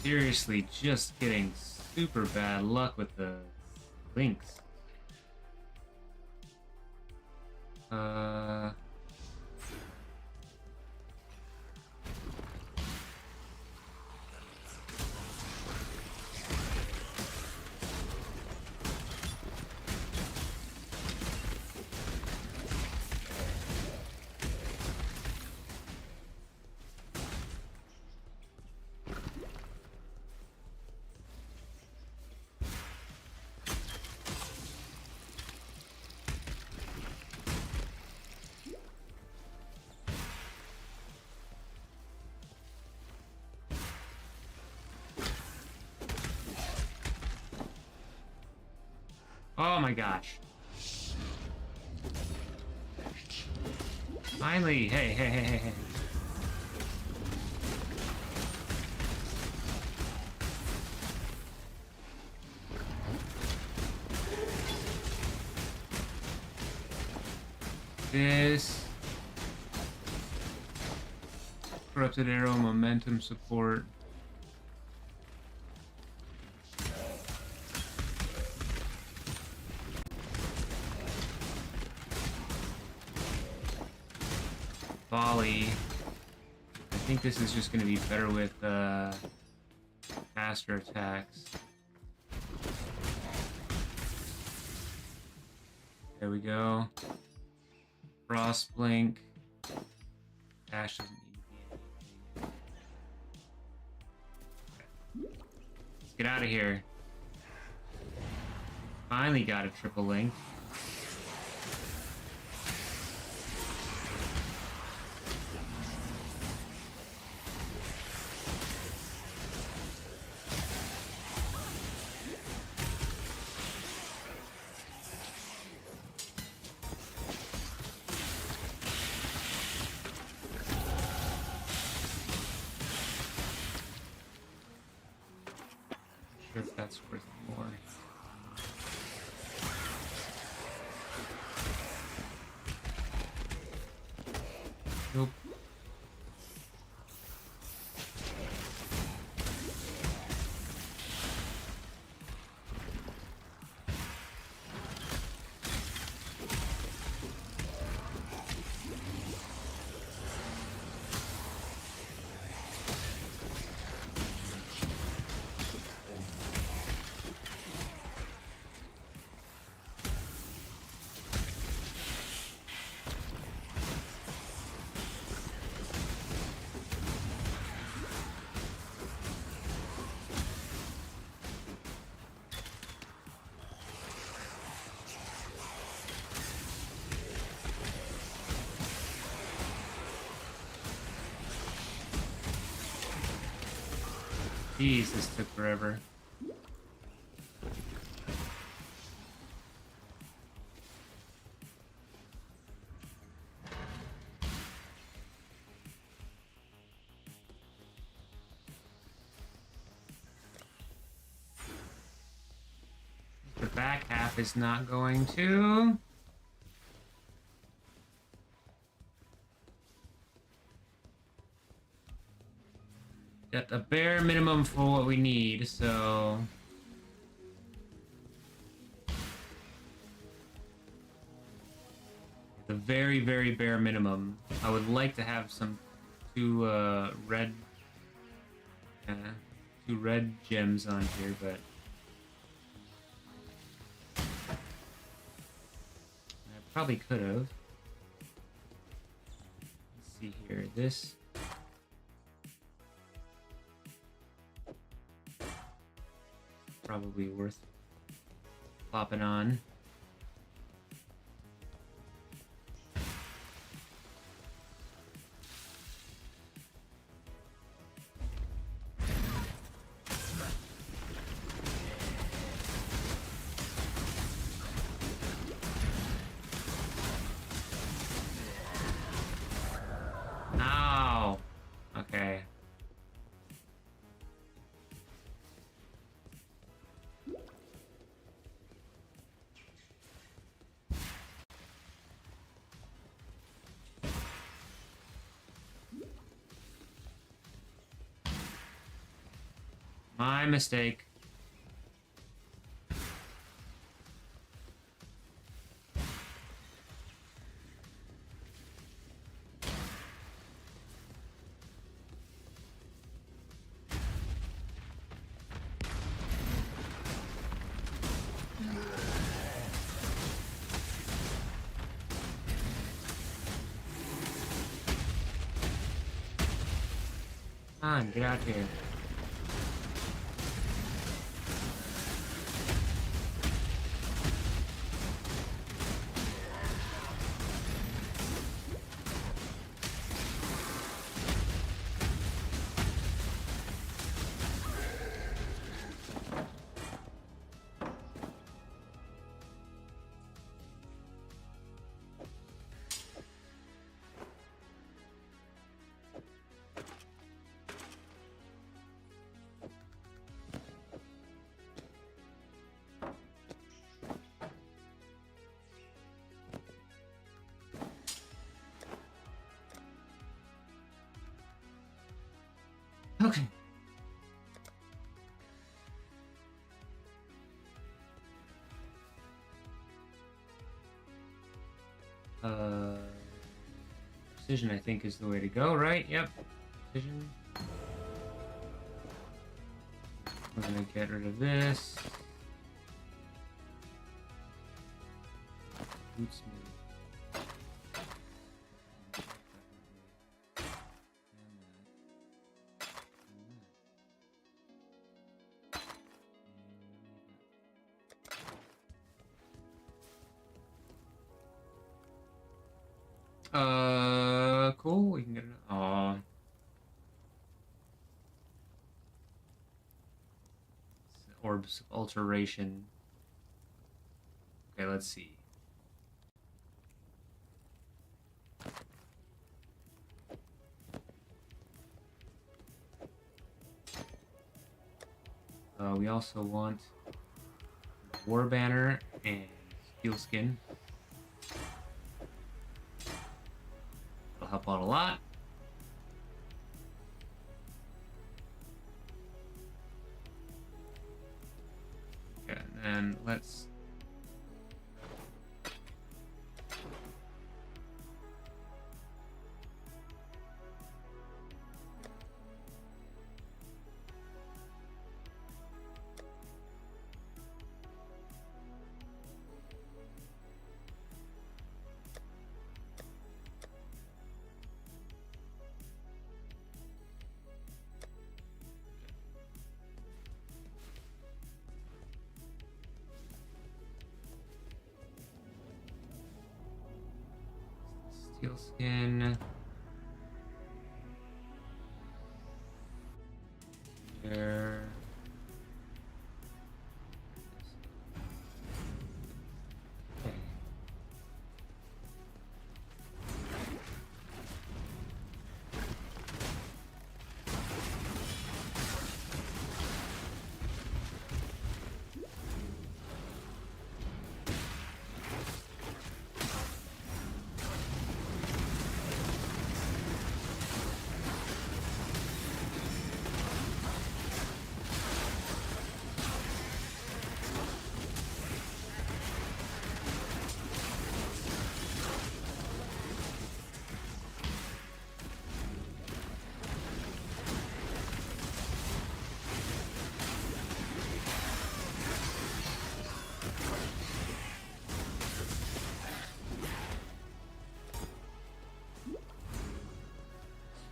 Seriously, just getting super bad luck with the links. Oh my gosh. Finally, hey. This corrupted arrow momentum support. Volley. I think this is just going to be better with faster attacks. There we go. Frost blink. Dash doesn't need to be anything. Okay. Let's get out of here. Finally got a triple link. If that's worth more. Nope. Jeez, this took forever. The back half is not going to. Got the bare minimum for what we need, so... The very, very bare minimum. I would like to have some two red gems on here, but I probably could have. Let's see here. This probably worth plopping on. Ow! Okay. My mistake. Come on, get out here. Okay. Precision, I think, is the way to go, right? Yep. Precision. We're gonna get rid of this. Boots me. Cool. We can get it. Aw. Orbs of alteration. Okay, let's see. We also want War Banner and Steel Skin. It'll help out a lot. Okay, and then let's... Steel Skin. here. Okay.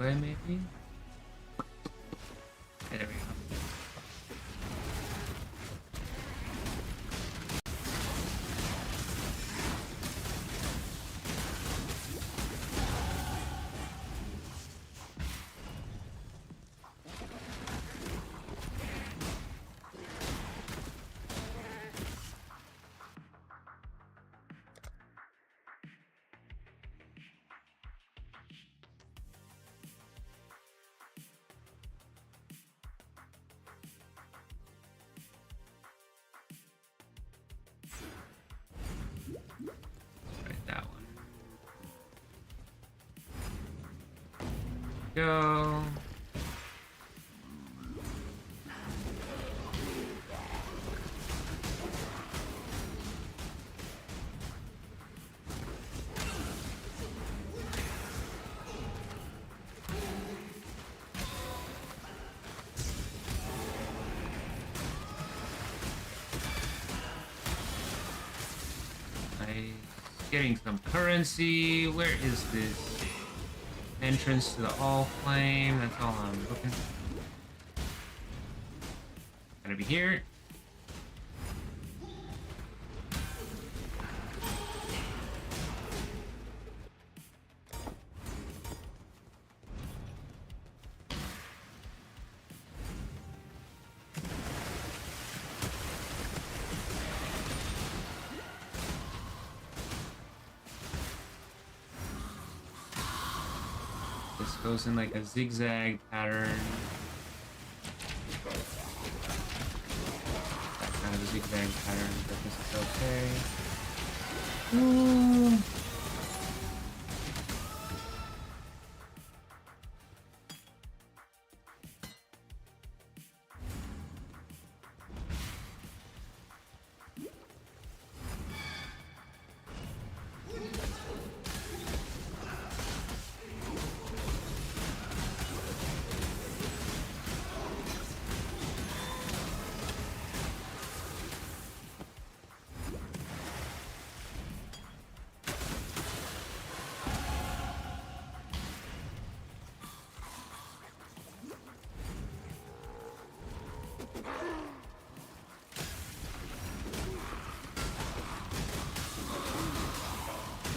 Way maybe? Okay, there we go. Right, that one. Go. Nice. Getting some currency. Where is this entrance to the All Flame? That's all I'm looking for. Gotta be here. This goes in like a zigzag pattern. That kind of a zigzag pattern, but this is okay. Ooh.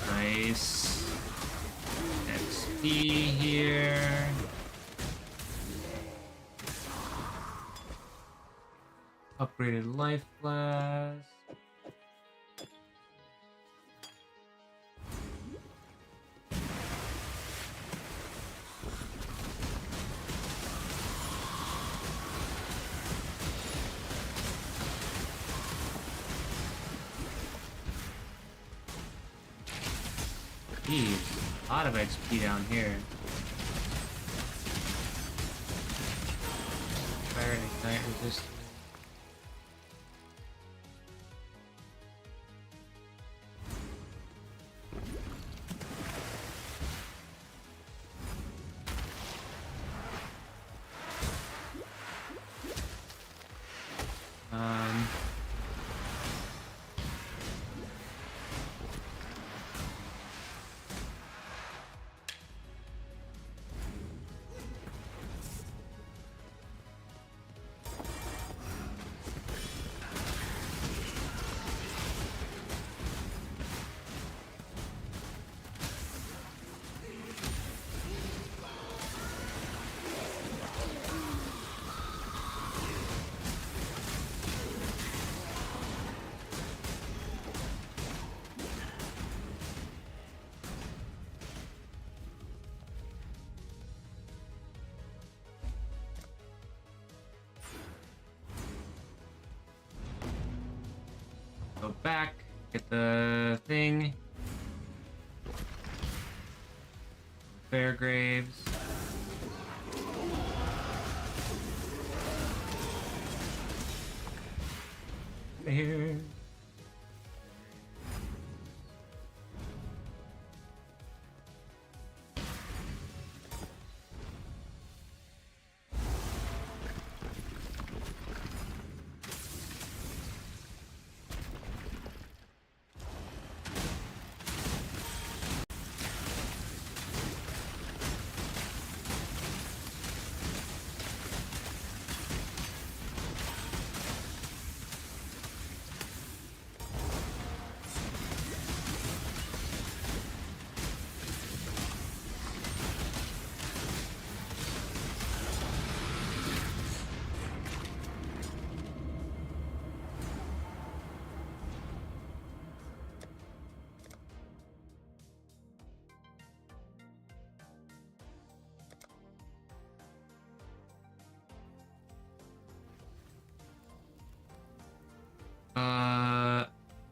Nice. XP here. Upgraded life flask. Jeez, a lot of XP down here. Fire and ignite resistance. back, get the thing. Fairgraves. Here.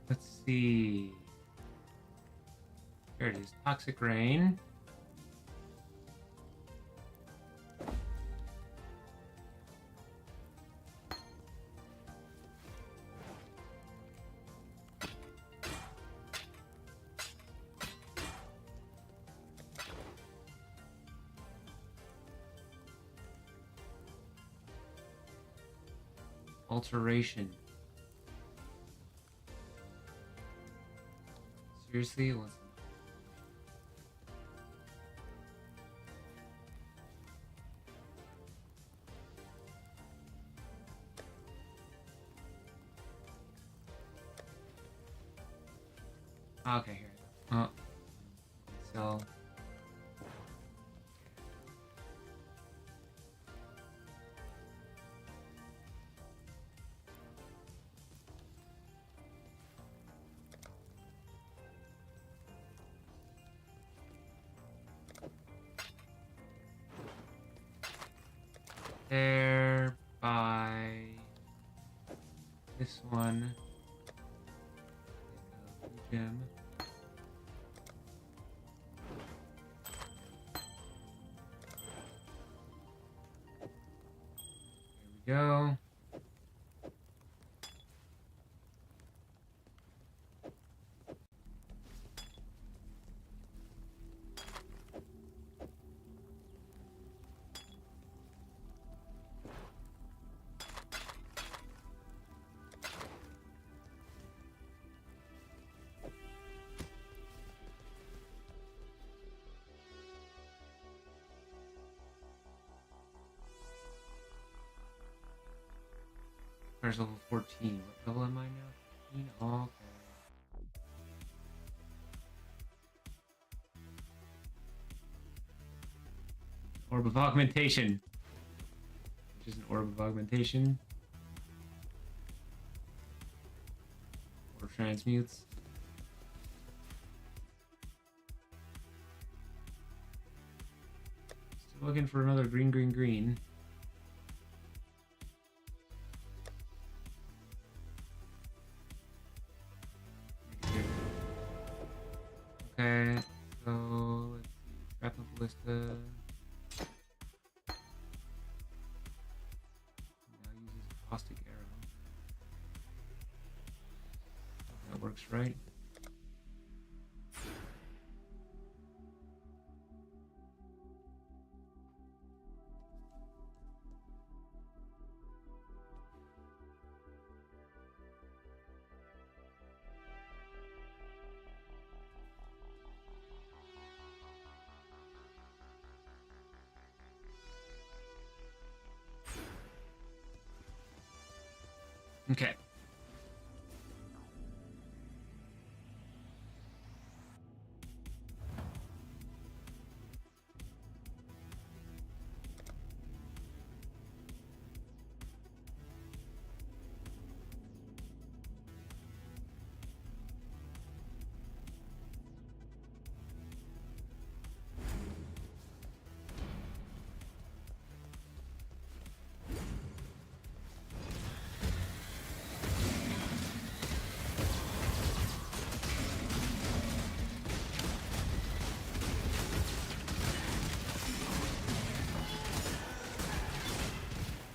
Let's see. There it is. Toxic Rain. Alteration. Seriously? What's... Okay, here. Oh. So... There by this one. Gem. There we go. There's level 14. What level am I now? 15? Oh, okay. Orb of Augmentation. Which is an Orb of Augmentation. Or transmutes. Still looking for another green, green, green. Okay, so let's see. Trap of Ballista. Now uses Caustic Arrow. That works, right? Okay.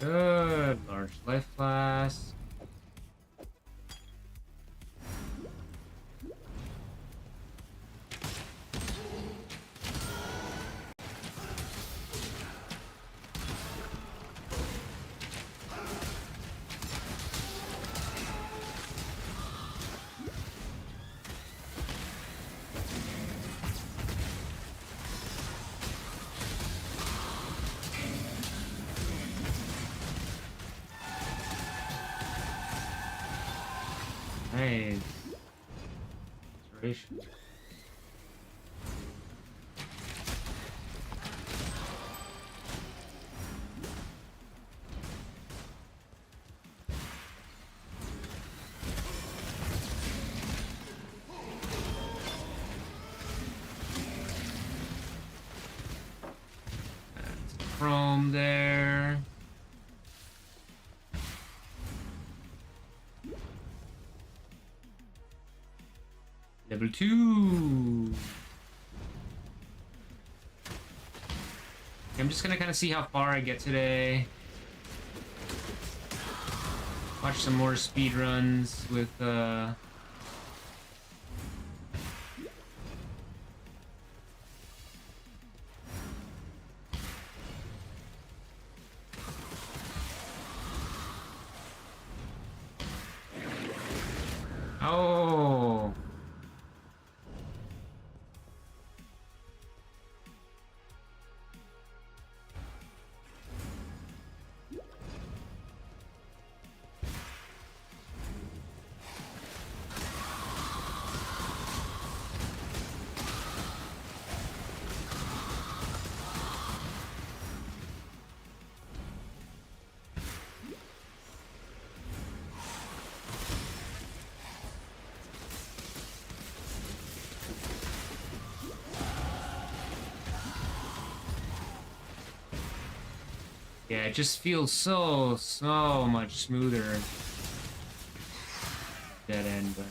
Good. Large life flask. Nice. Inspiration. That's chrome there. Level 2. I'm just gonna kind of see how far I get today. Watch some more speed runs with Oh. Yeah, it just feels so much smoother. Dead end, but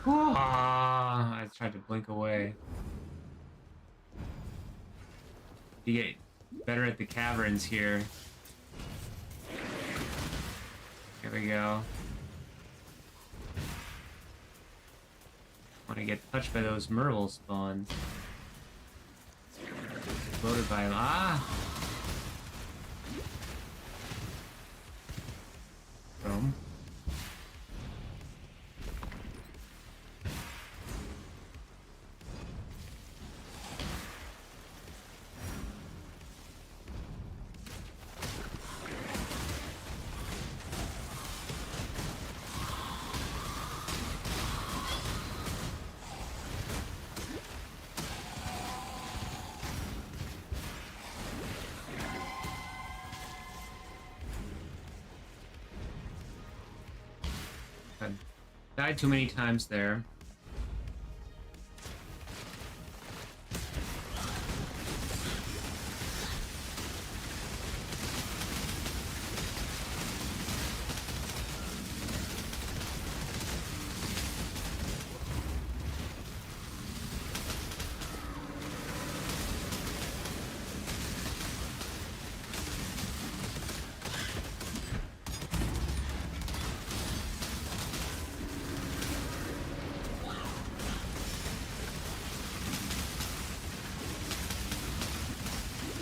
I tried to blink away. You get better at the caverns here. Here we go. Want to get touched by those Merle spawns. Exploded by Chrome. I died too many times there.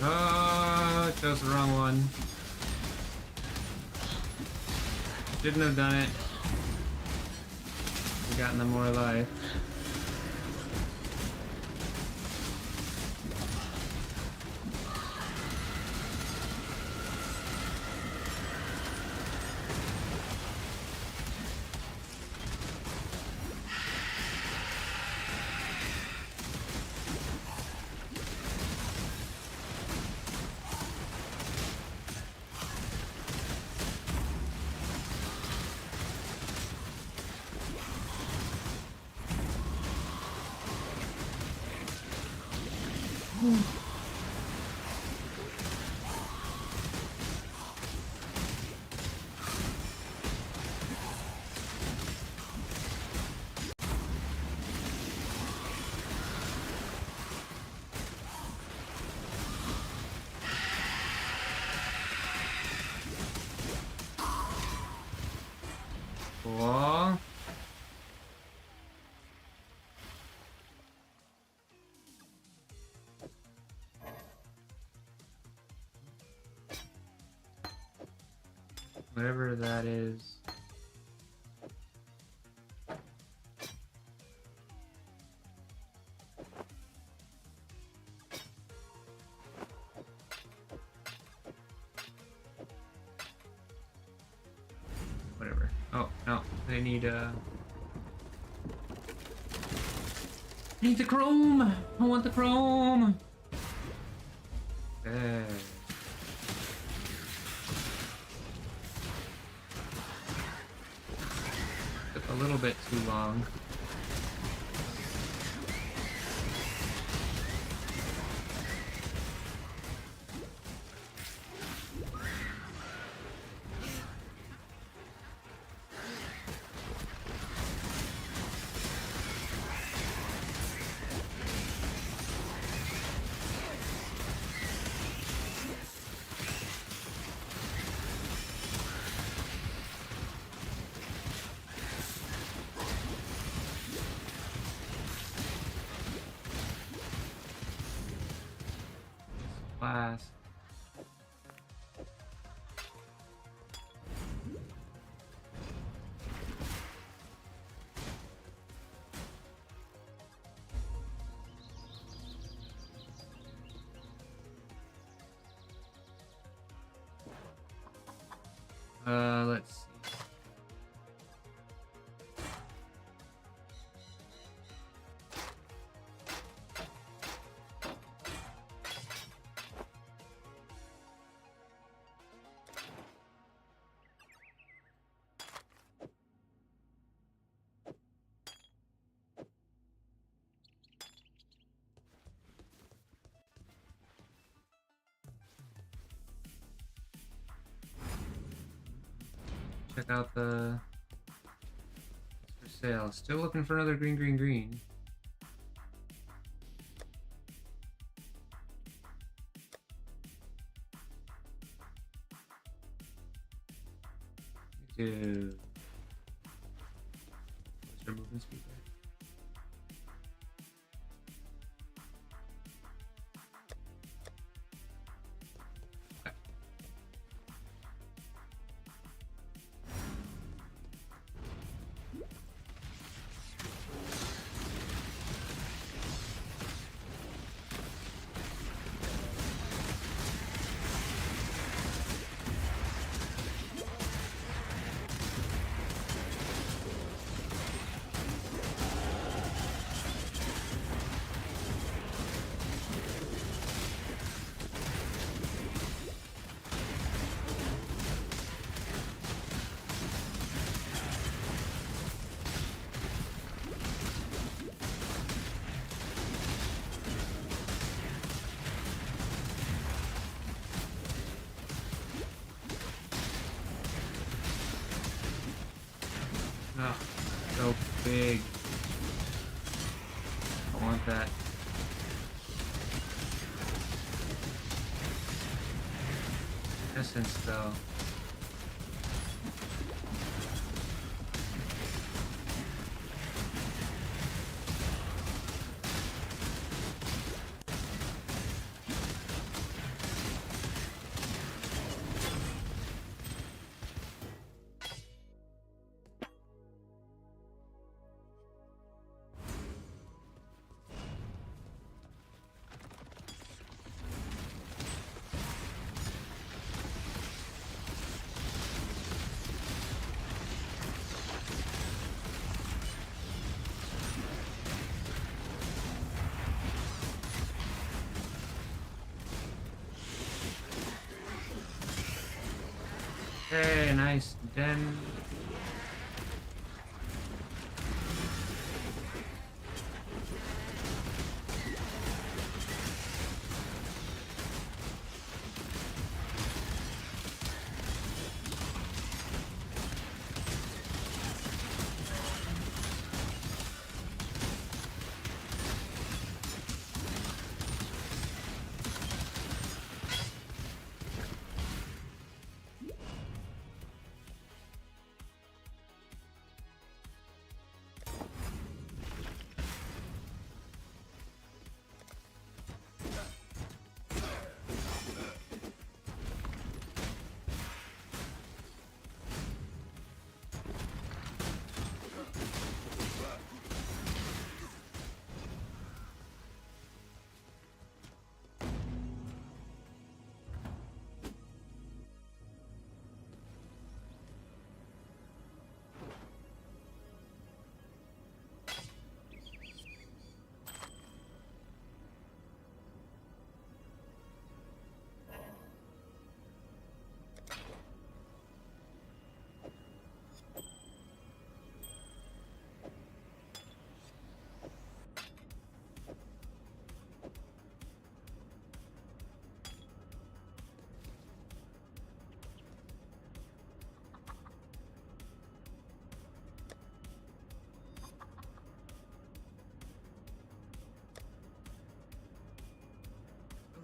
Oh, chose the wrong one. Shouldn't have done it. We've gotten them more alive. all. Whatever that is. Whatever. Oh, no. They need need the chrome! I want the chrome! There. Took a little bit too long. Class. Let's see. Check out the it's for sale. Still looking for another green, green, green. Dude. What's our movement speed there? Oh, so big. I want that. Essence, though. Hey, nice. Den.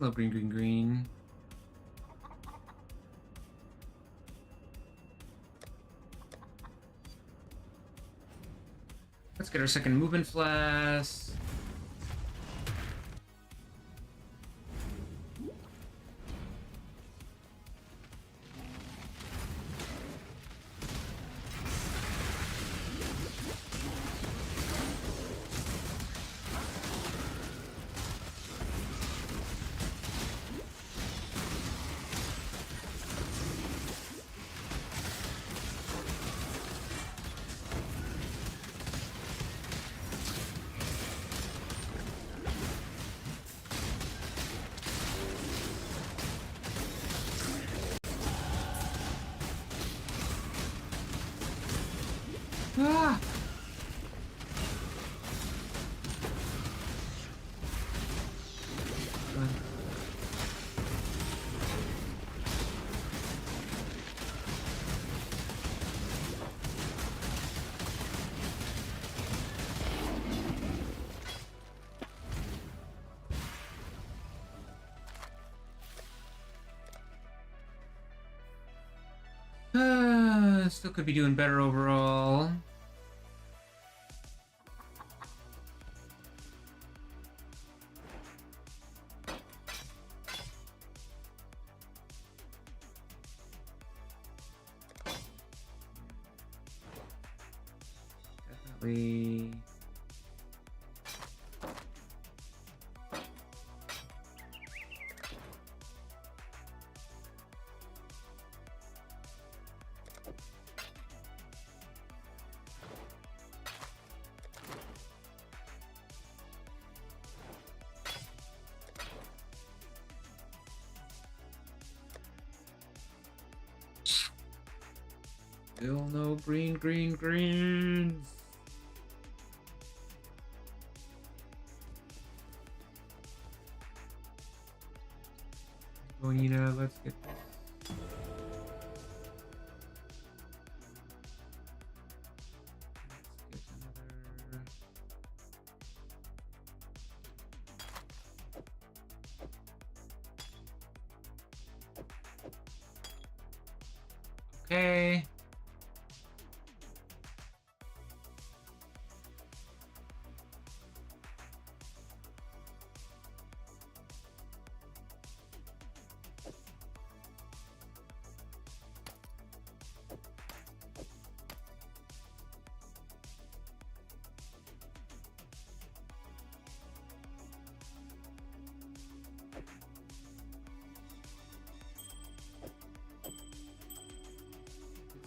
Hello, green, green, green. Let's get our second movement flask. Ah! Still could be doing better overall. Definitely. Still no green, green, greens. Bonita, let's get this. Let's get another. Okay.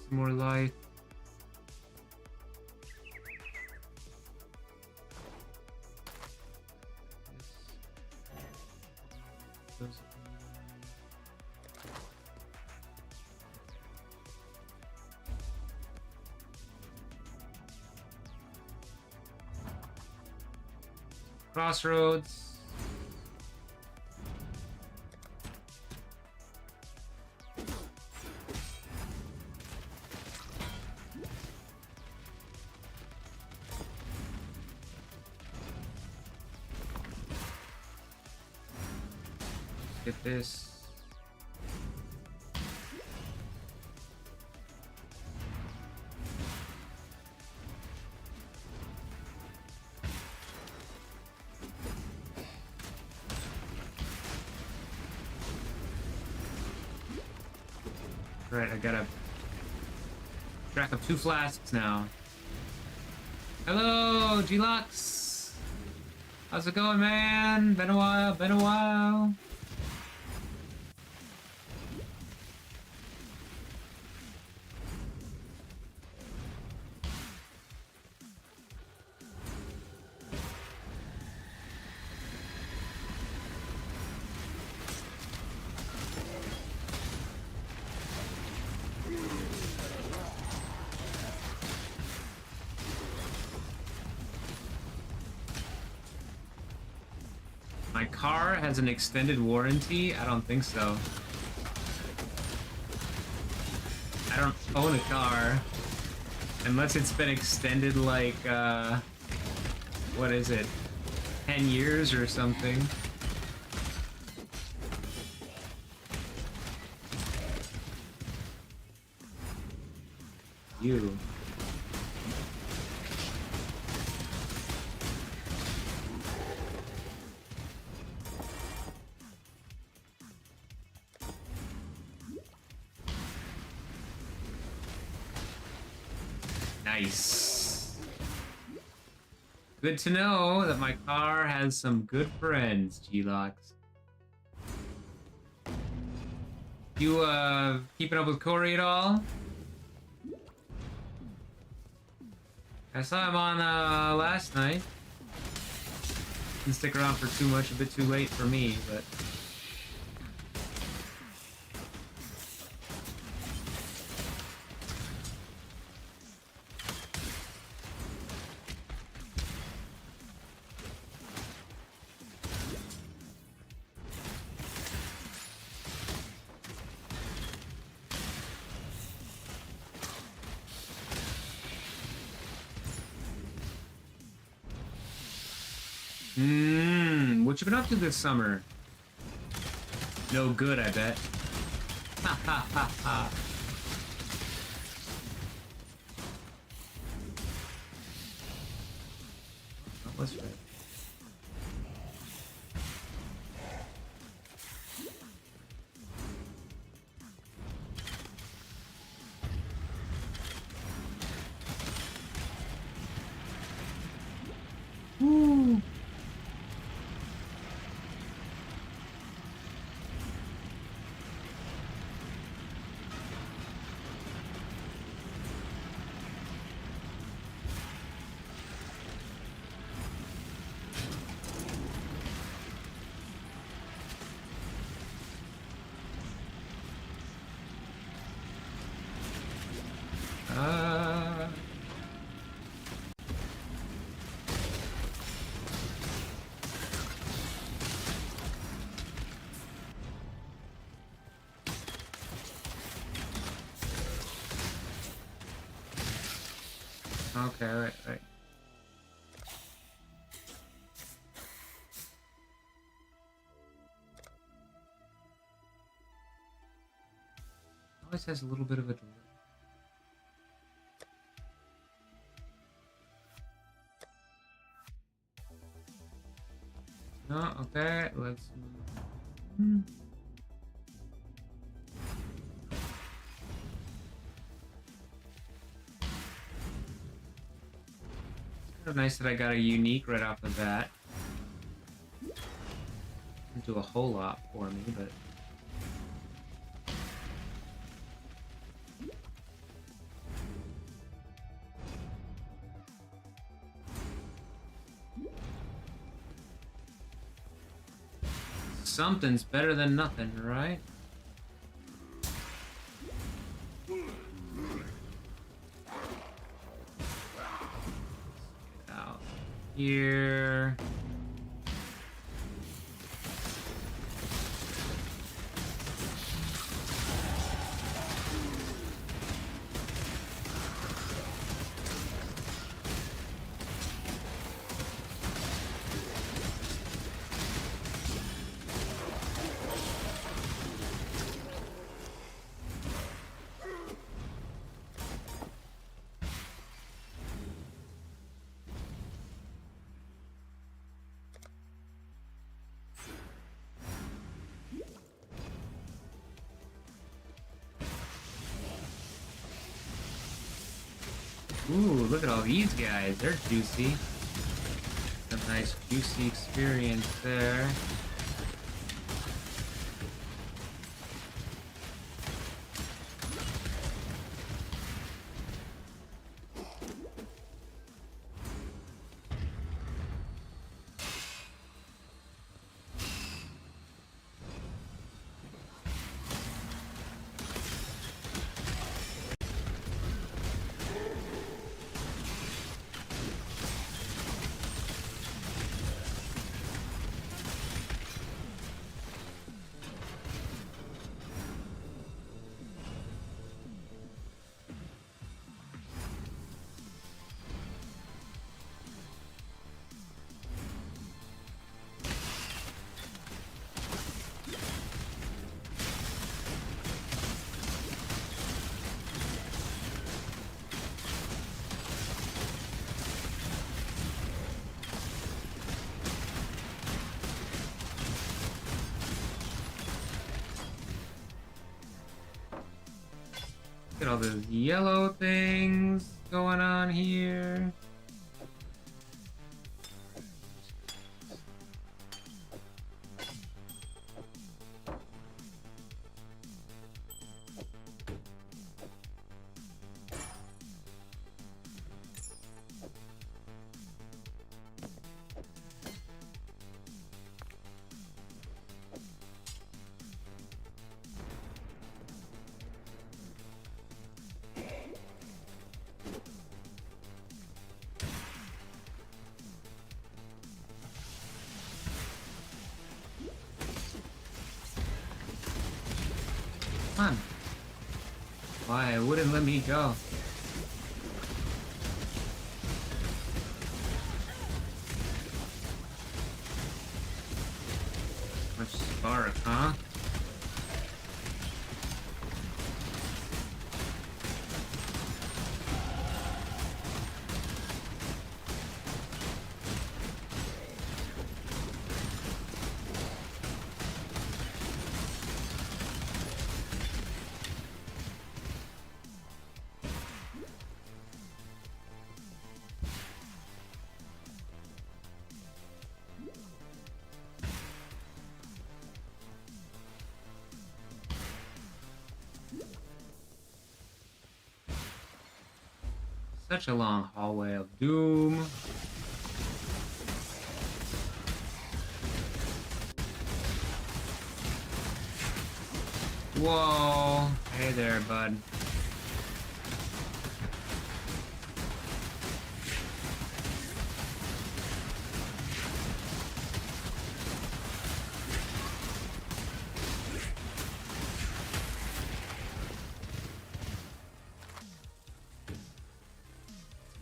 Some more light. Crossroads. Get this. Right, I got a track of 2 flasks now. Hello, G-Lux! How's it going, man? Been a while, been a while. My car has an extended warranty? I don't think so. I don't own a car. Unless it's been extended like, what is it? 10 years or something. you. Nice. Good to know that my car has some good friends, G-Locks. You, keeping up with Corey at all? I saw him on, last night. Didn't stick around for too much, a bit too late for me, but... what you been up to this summer? No good, I bet. Ha ha ha ha. What's right? Woo. Okay, right. Always has a little bit of a delay. No, okay, let's... Kind of nice that I got a unique right off the bat. Didn't do a whole lot for me, but... Something's better than nothing, right? Get out here. Ooh, look at all these guys. They're juicy. Some nice juicy experience there. Look at all those yellow things going on here. Come on. Why? It wouldn't let me go. Much spark, huh? Such a long hallway of doom. Whoa. Hey there, bud.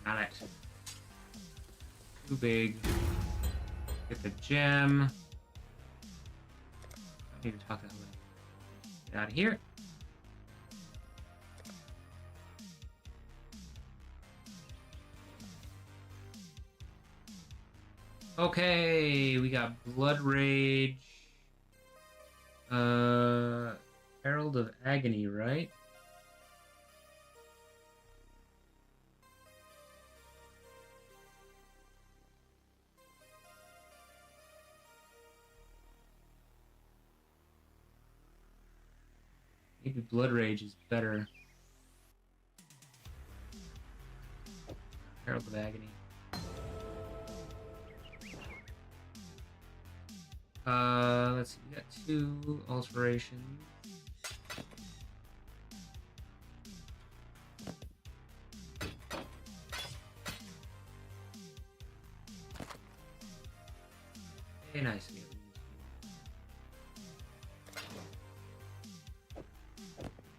Got it. Too big. Get the gem. I need to talk that way. Get out of here. Okay, we got Blood Rage. Herald of Agony, right? Maybe Blood Rage is better. Herald of Agony. Let's see, we got 2 alterations. Hey, nice.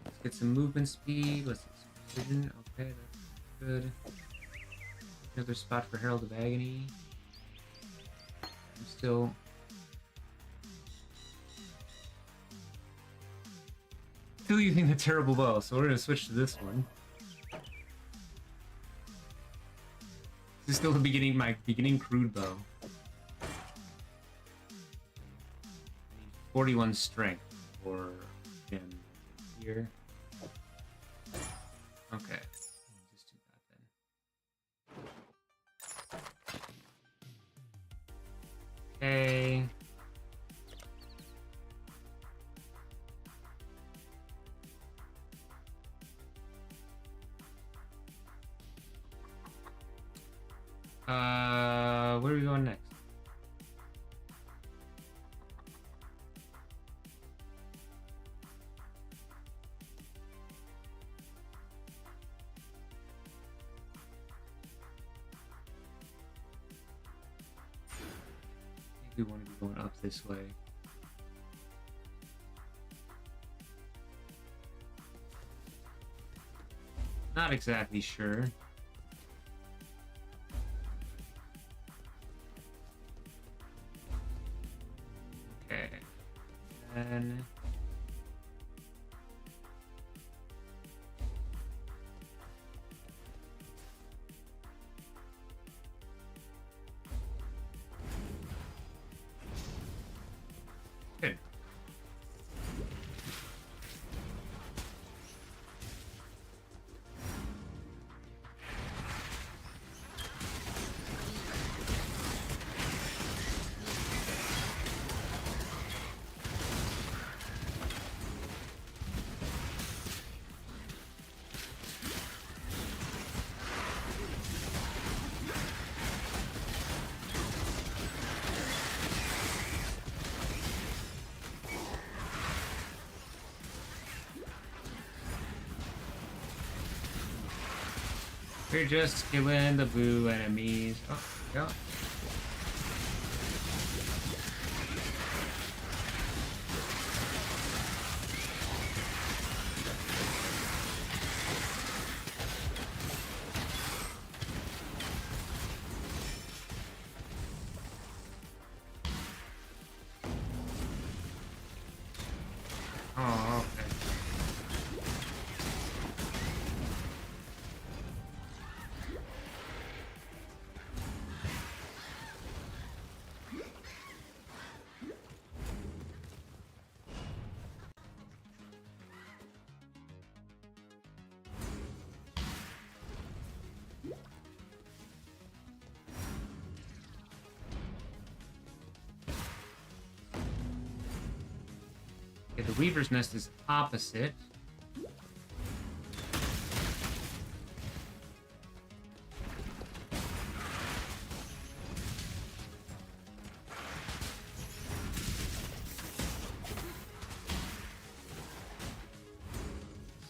Let's get some movement speed. Let's get some precision. Okay, that's good. Another spot for Herald of Agony. I'm still using the terrible bow, so we're gonna switch to this one. This is still the beginning, my beginning crude bow. I need 41 strength for him here. Okay, just do that then. Okay. Where are we going next? I think we want to be going up this way. Not exactly sure. And good. We're just killing the blue enemies. Oh, yeah. Oh, okay. Okay, the Weaver's Nest is opposite.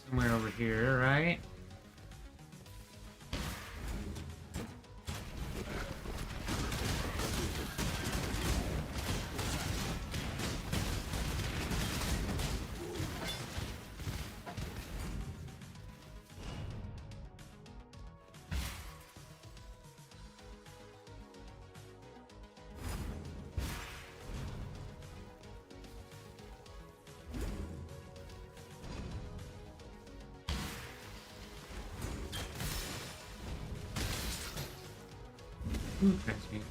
Somewhere over here, right? Ooh, transmute.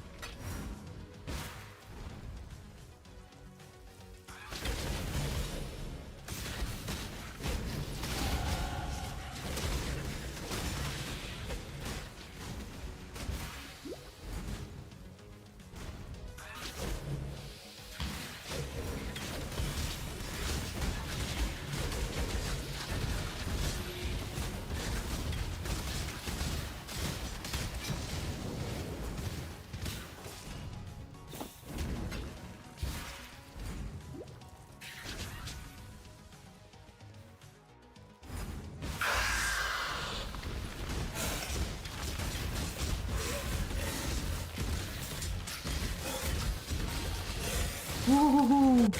Woo-hoo-hoo.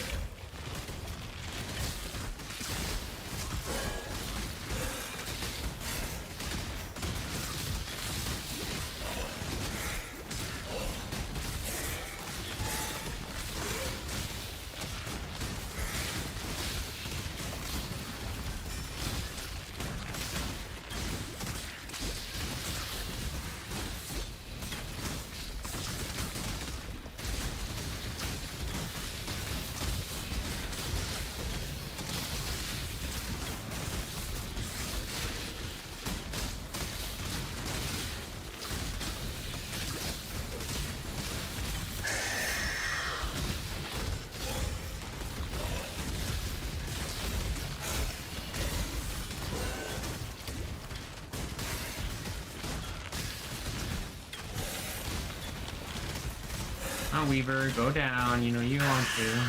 Come on, Weaver, go down. You know you want to.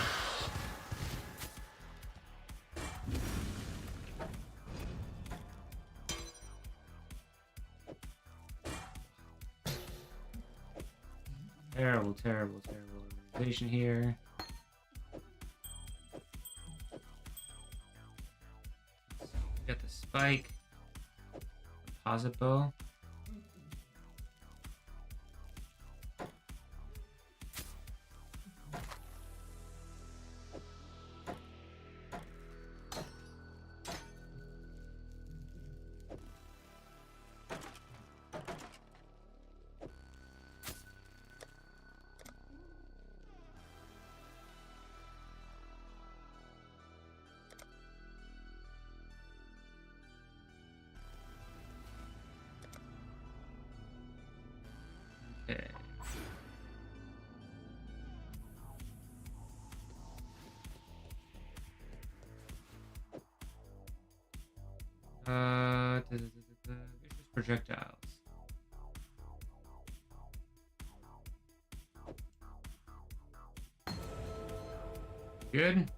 Terrible, terrible, terrible organization here. We got the spike. Deposit bow. Okay. Vicious projectiles. Good.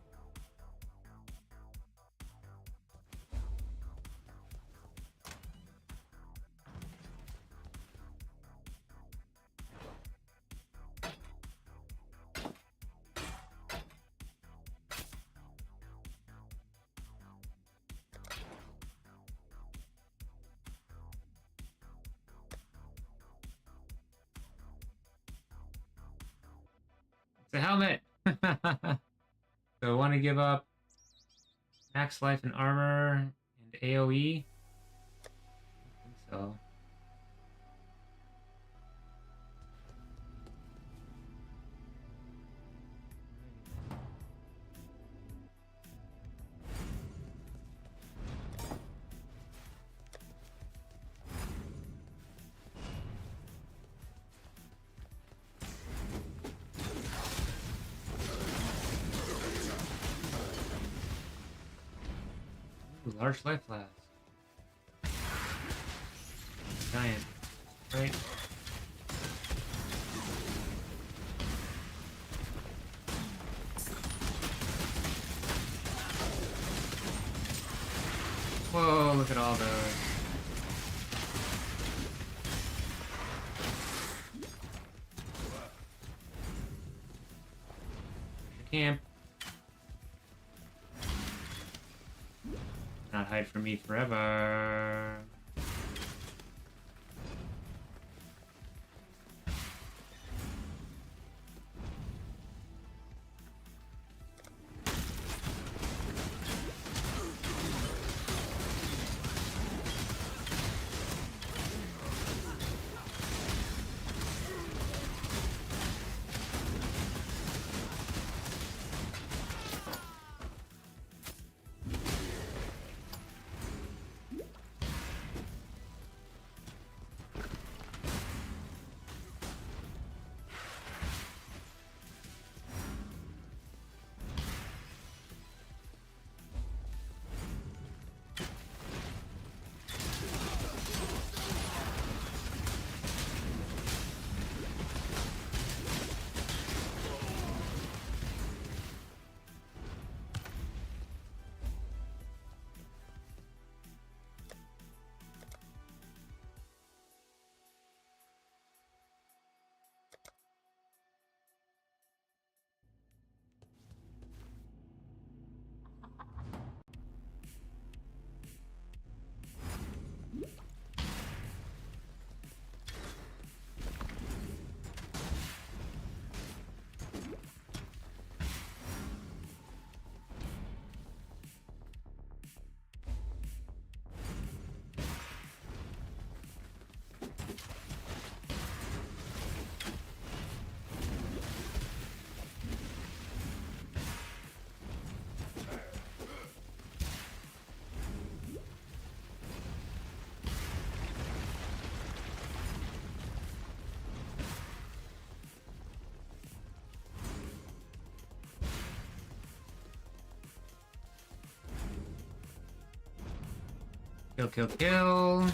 the helmet. So I want to give up max life and armor and AoE. I think so. Ooh, large life flask. Giant. Right? Whoa, look at all those. Camp. Not hide from me forever. Kill, kill, kill.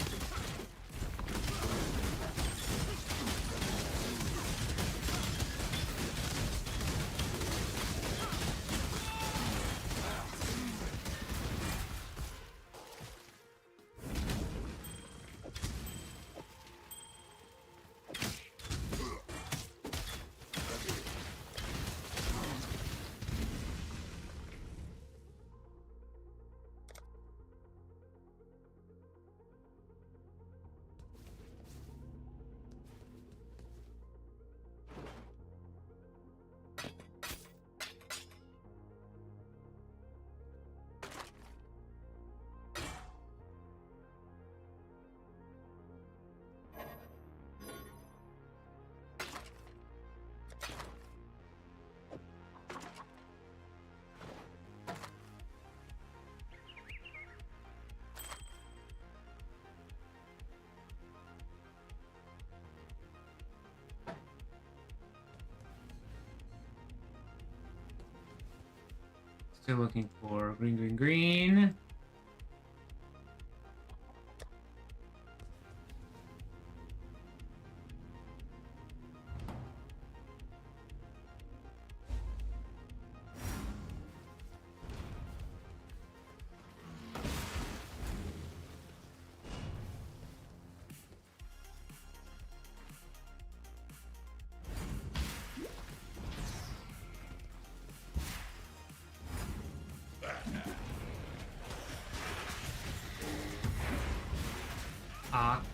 Still looking for green, green, green.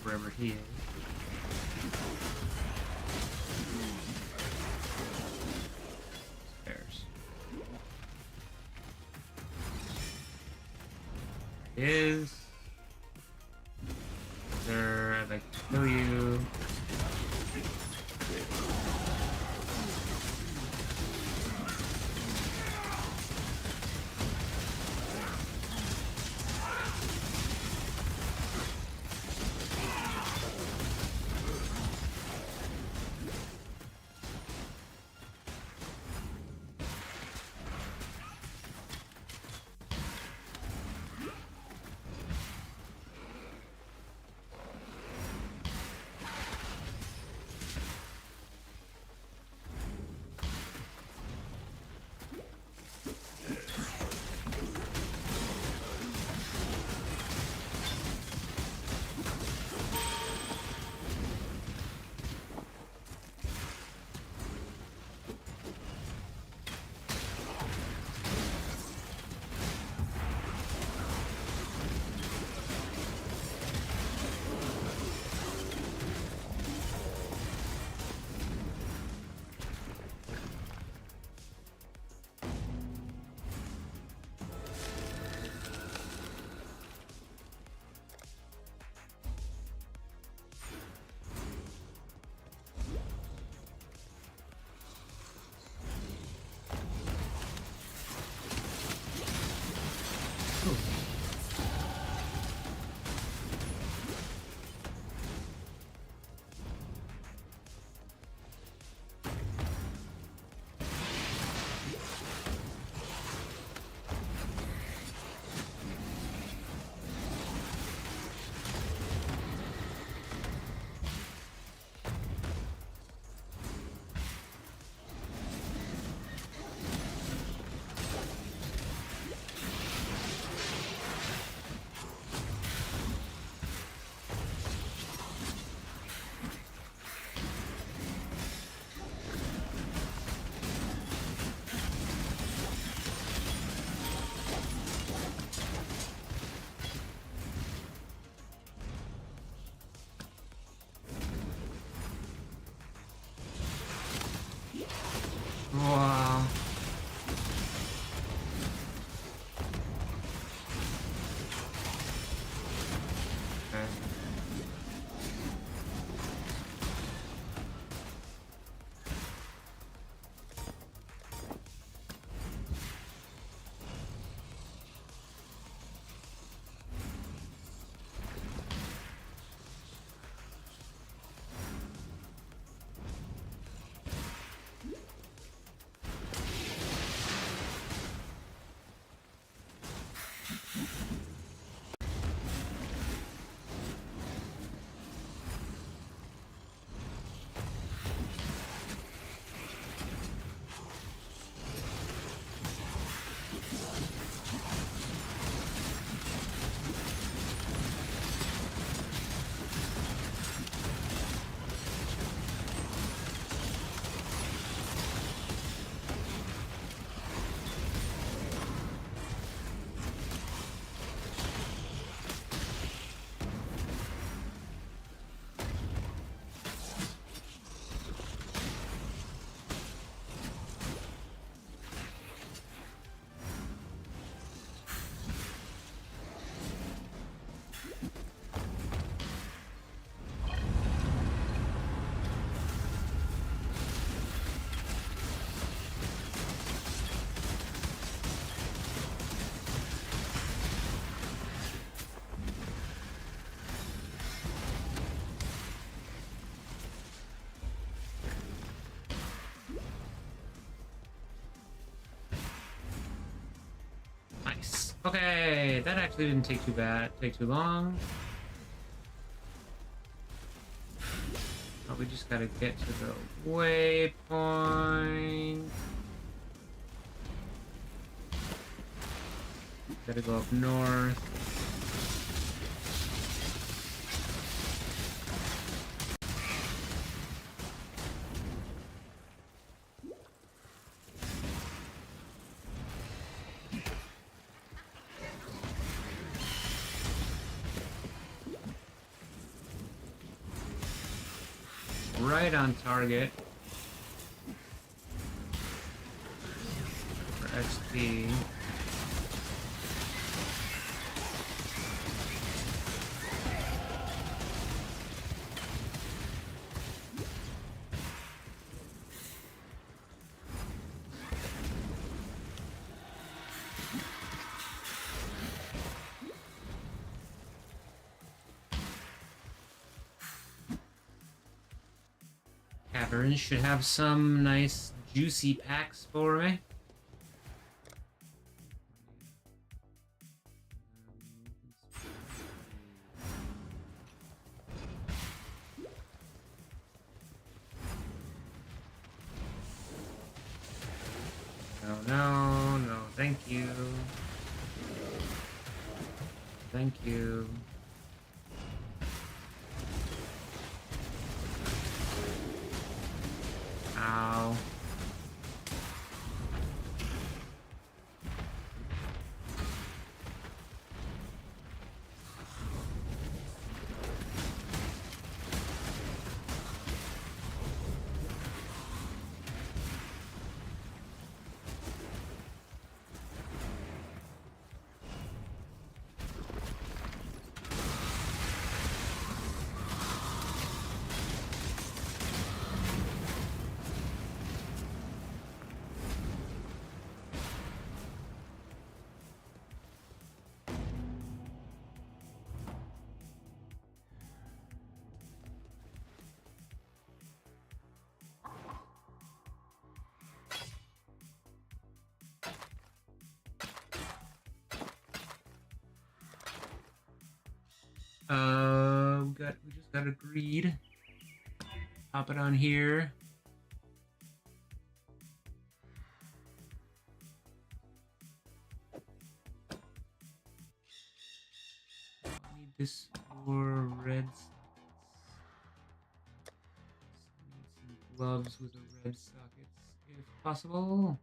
Wherever he is. is. Sir, I'd like to kill you. Wow. Okay. Nice. Okay, that actually didn't take too long. Oh, we just gotta get to the waypoint. Gotta go up north. Right on target for XP. Caverns should have some nice juicy packs for me. No, thank you. Thank you. Ow. We just got a greed. Pop it on here. I need this for red sockets. Need some gloves with the red sockets, if possible.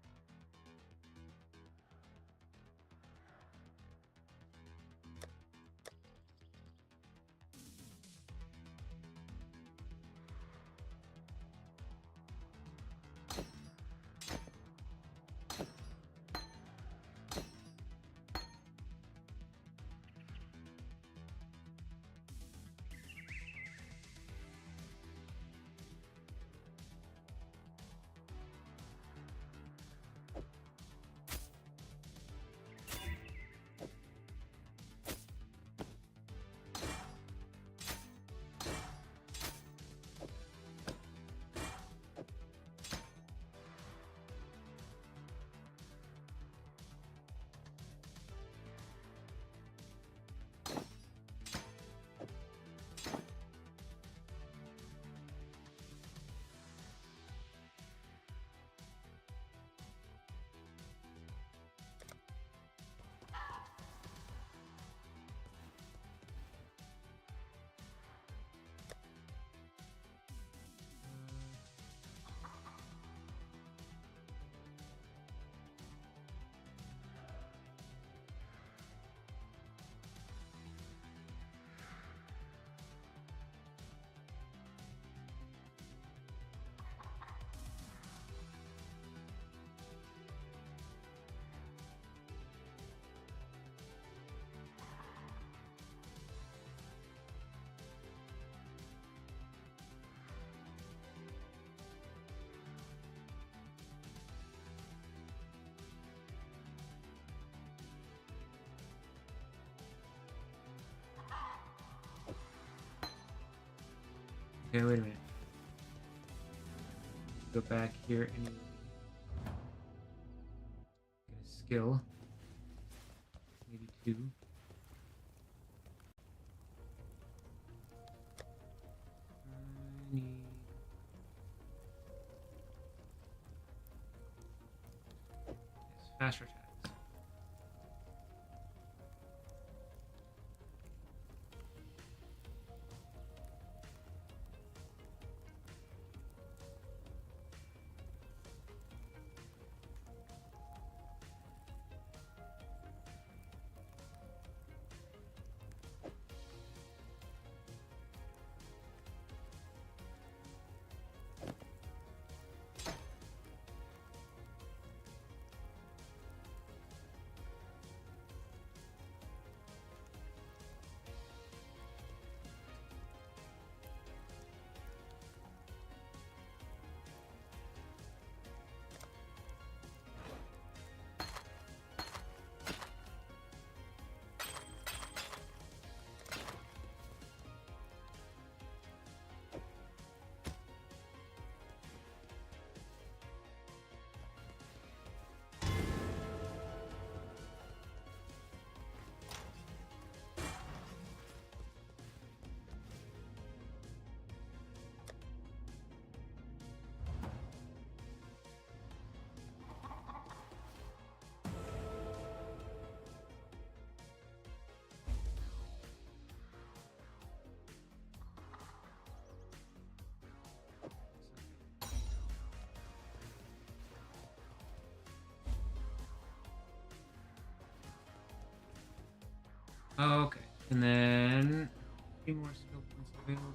Okay, wait a minute. Go back here and get a skill. Maybe two. I need... Yes, faster attacks. Okay, and then 3 more skill points available.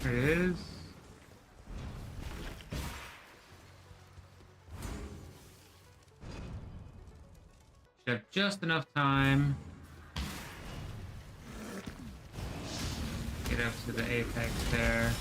There it is. Should have just enough time. Get up to the apex there.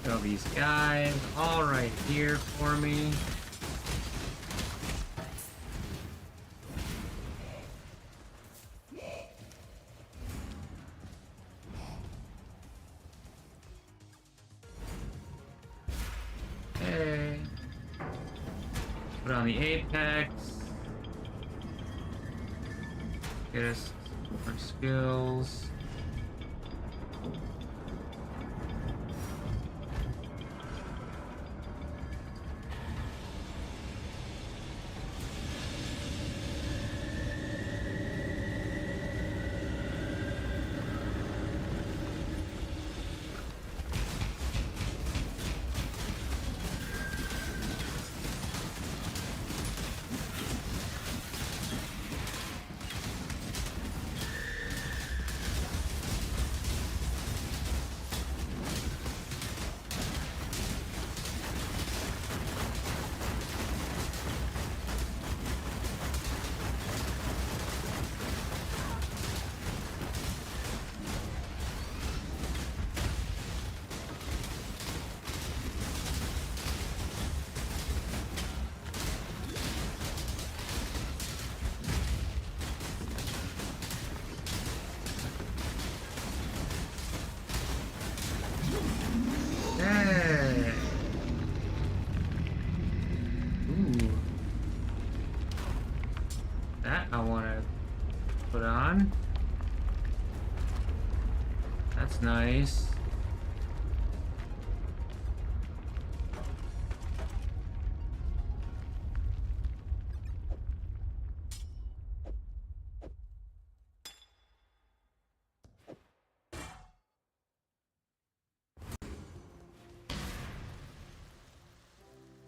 Kill these guys all right here for me. Okay. Put on the apex. Get us more skills. nice.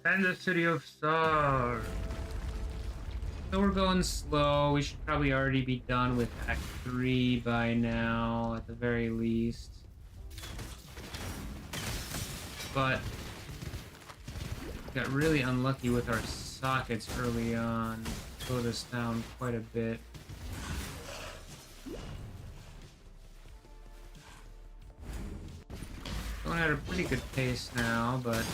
And the City of Stars. So we're going slow. We should probably already be done with Act 3 by now, at the very least. But got really unlucky with our sockets early on. Slowed us down quite a bit. Going at a pretty good pace now, but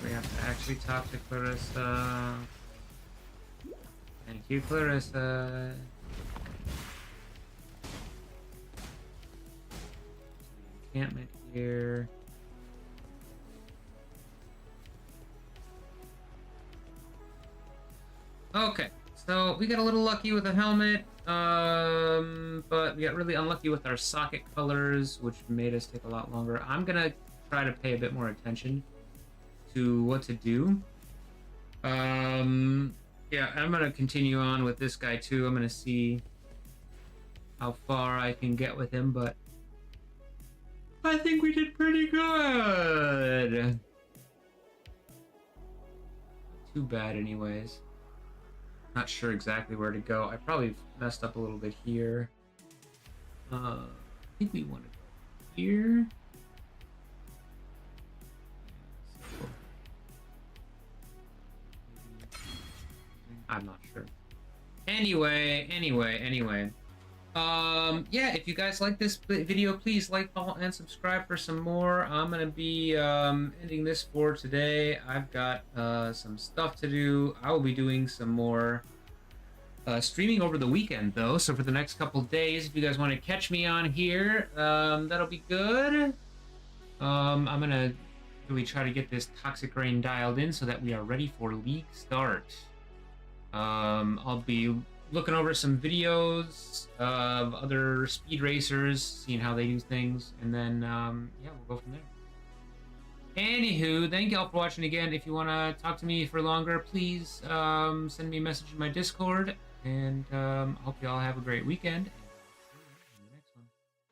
we have to actually talk to Clarissa. Thank you, Clarissa. Encampment here. Okay, so we got a little lucky with the helmet, but we got really unlucky with our socket colors, which made us take a lot longer. I'm gonna try to pay a bit more attention to what to do. Yeah, I'm gonna continue on with this guy too. I'm gonna see how far I can get with him, but I think we did pretty good. Not too bad anyways. Not sure exactly where to go. I probably messed up a little bit here. I think we want to go here. I'm not sure. Anyway. Yeah, if you guys like this video, please like, follow, and subscribe for some more. I'm gonna be ending this for today. I've got some stuff to do. I will be doing some more streaming over the weekend, though. So for the next couple days, if you guys want to catch me on here, that'll be good. I'm gonna really try to get this Toxic Rain dialed in so that we are ready for League start. I'll be looking over some videos of other speed racers, seeing how they do things, and then yeah, we'll go from there. Anywho, thank y'all for watching again. If you want to talk to me for longer, please send me a message in my Discord, and hope y'all have a great weekend.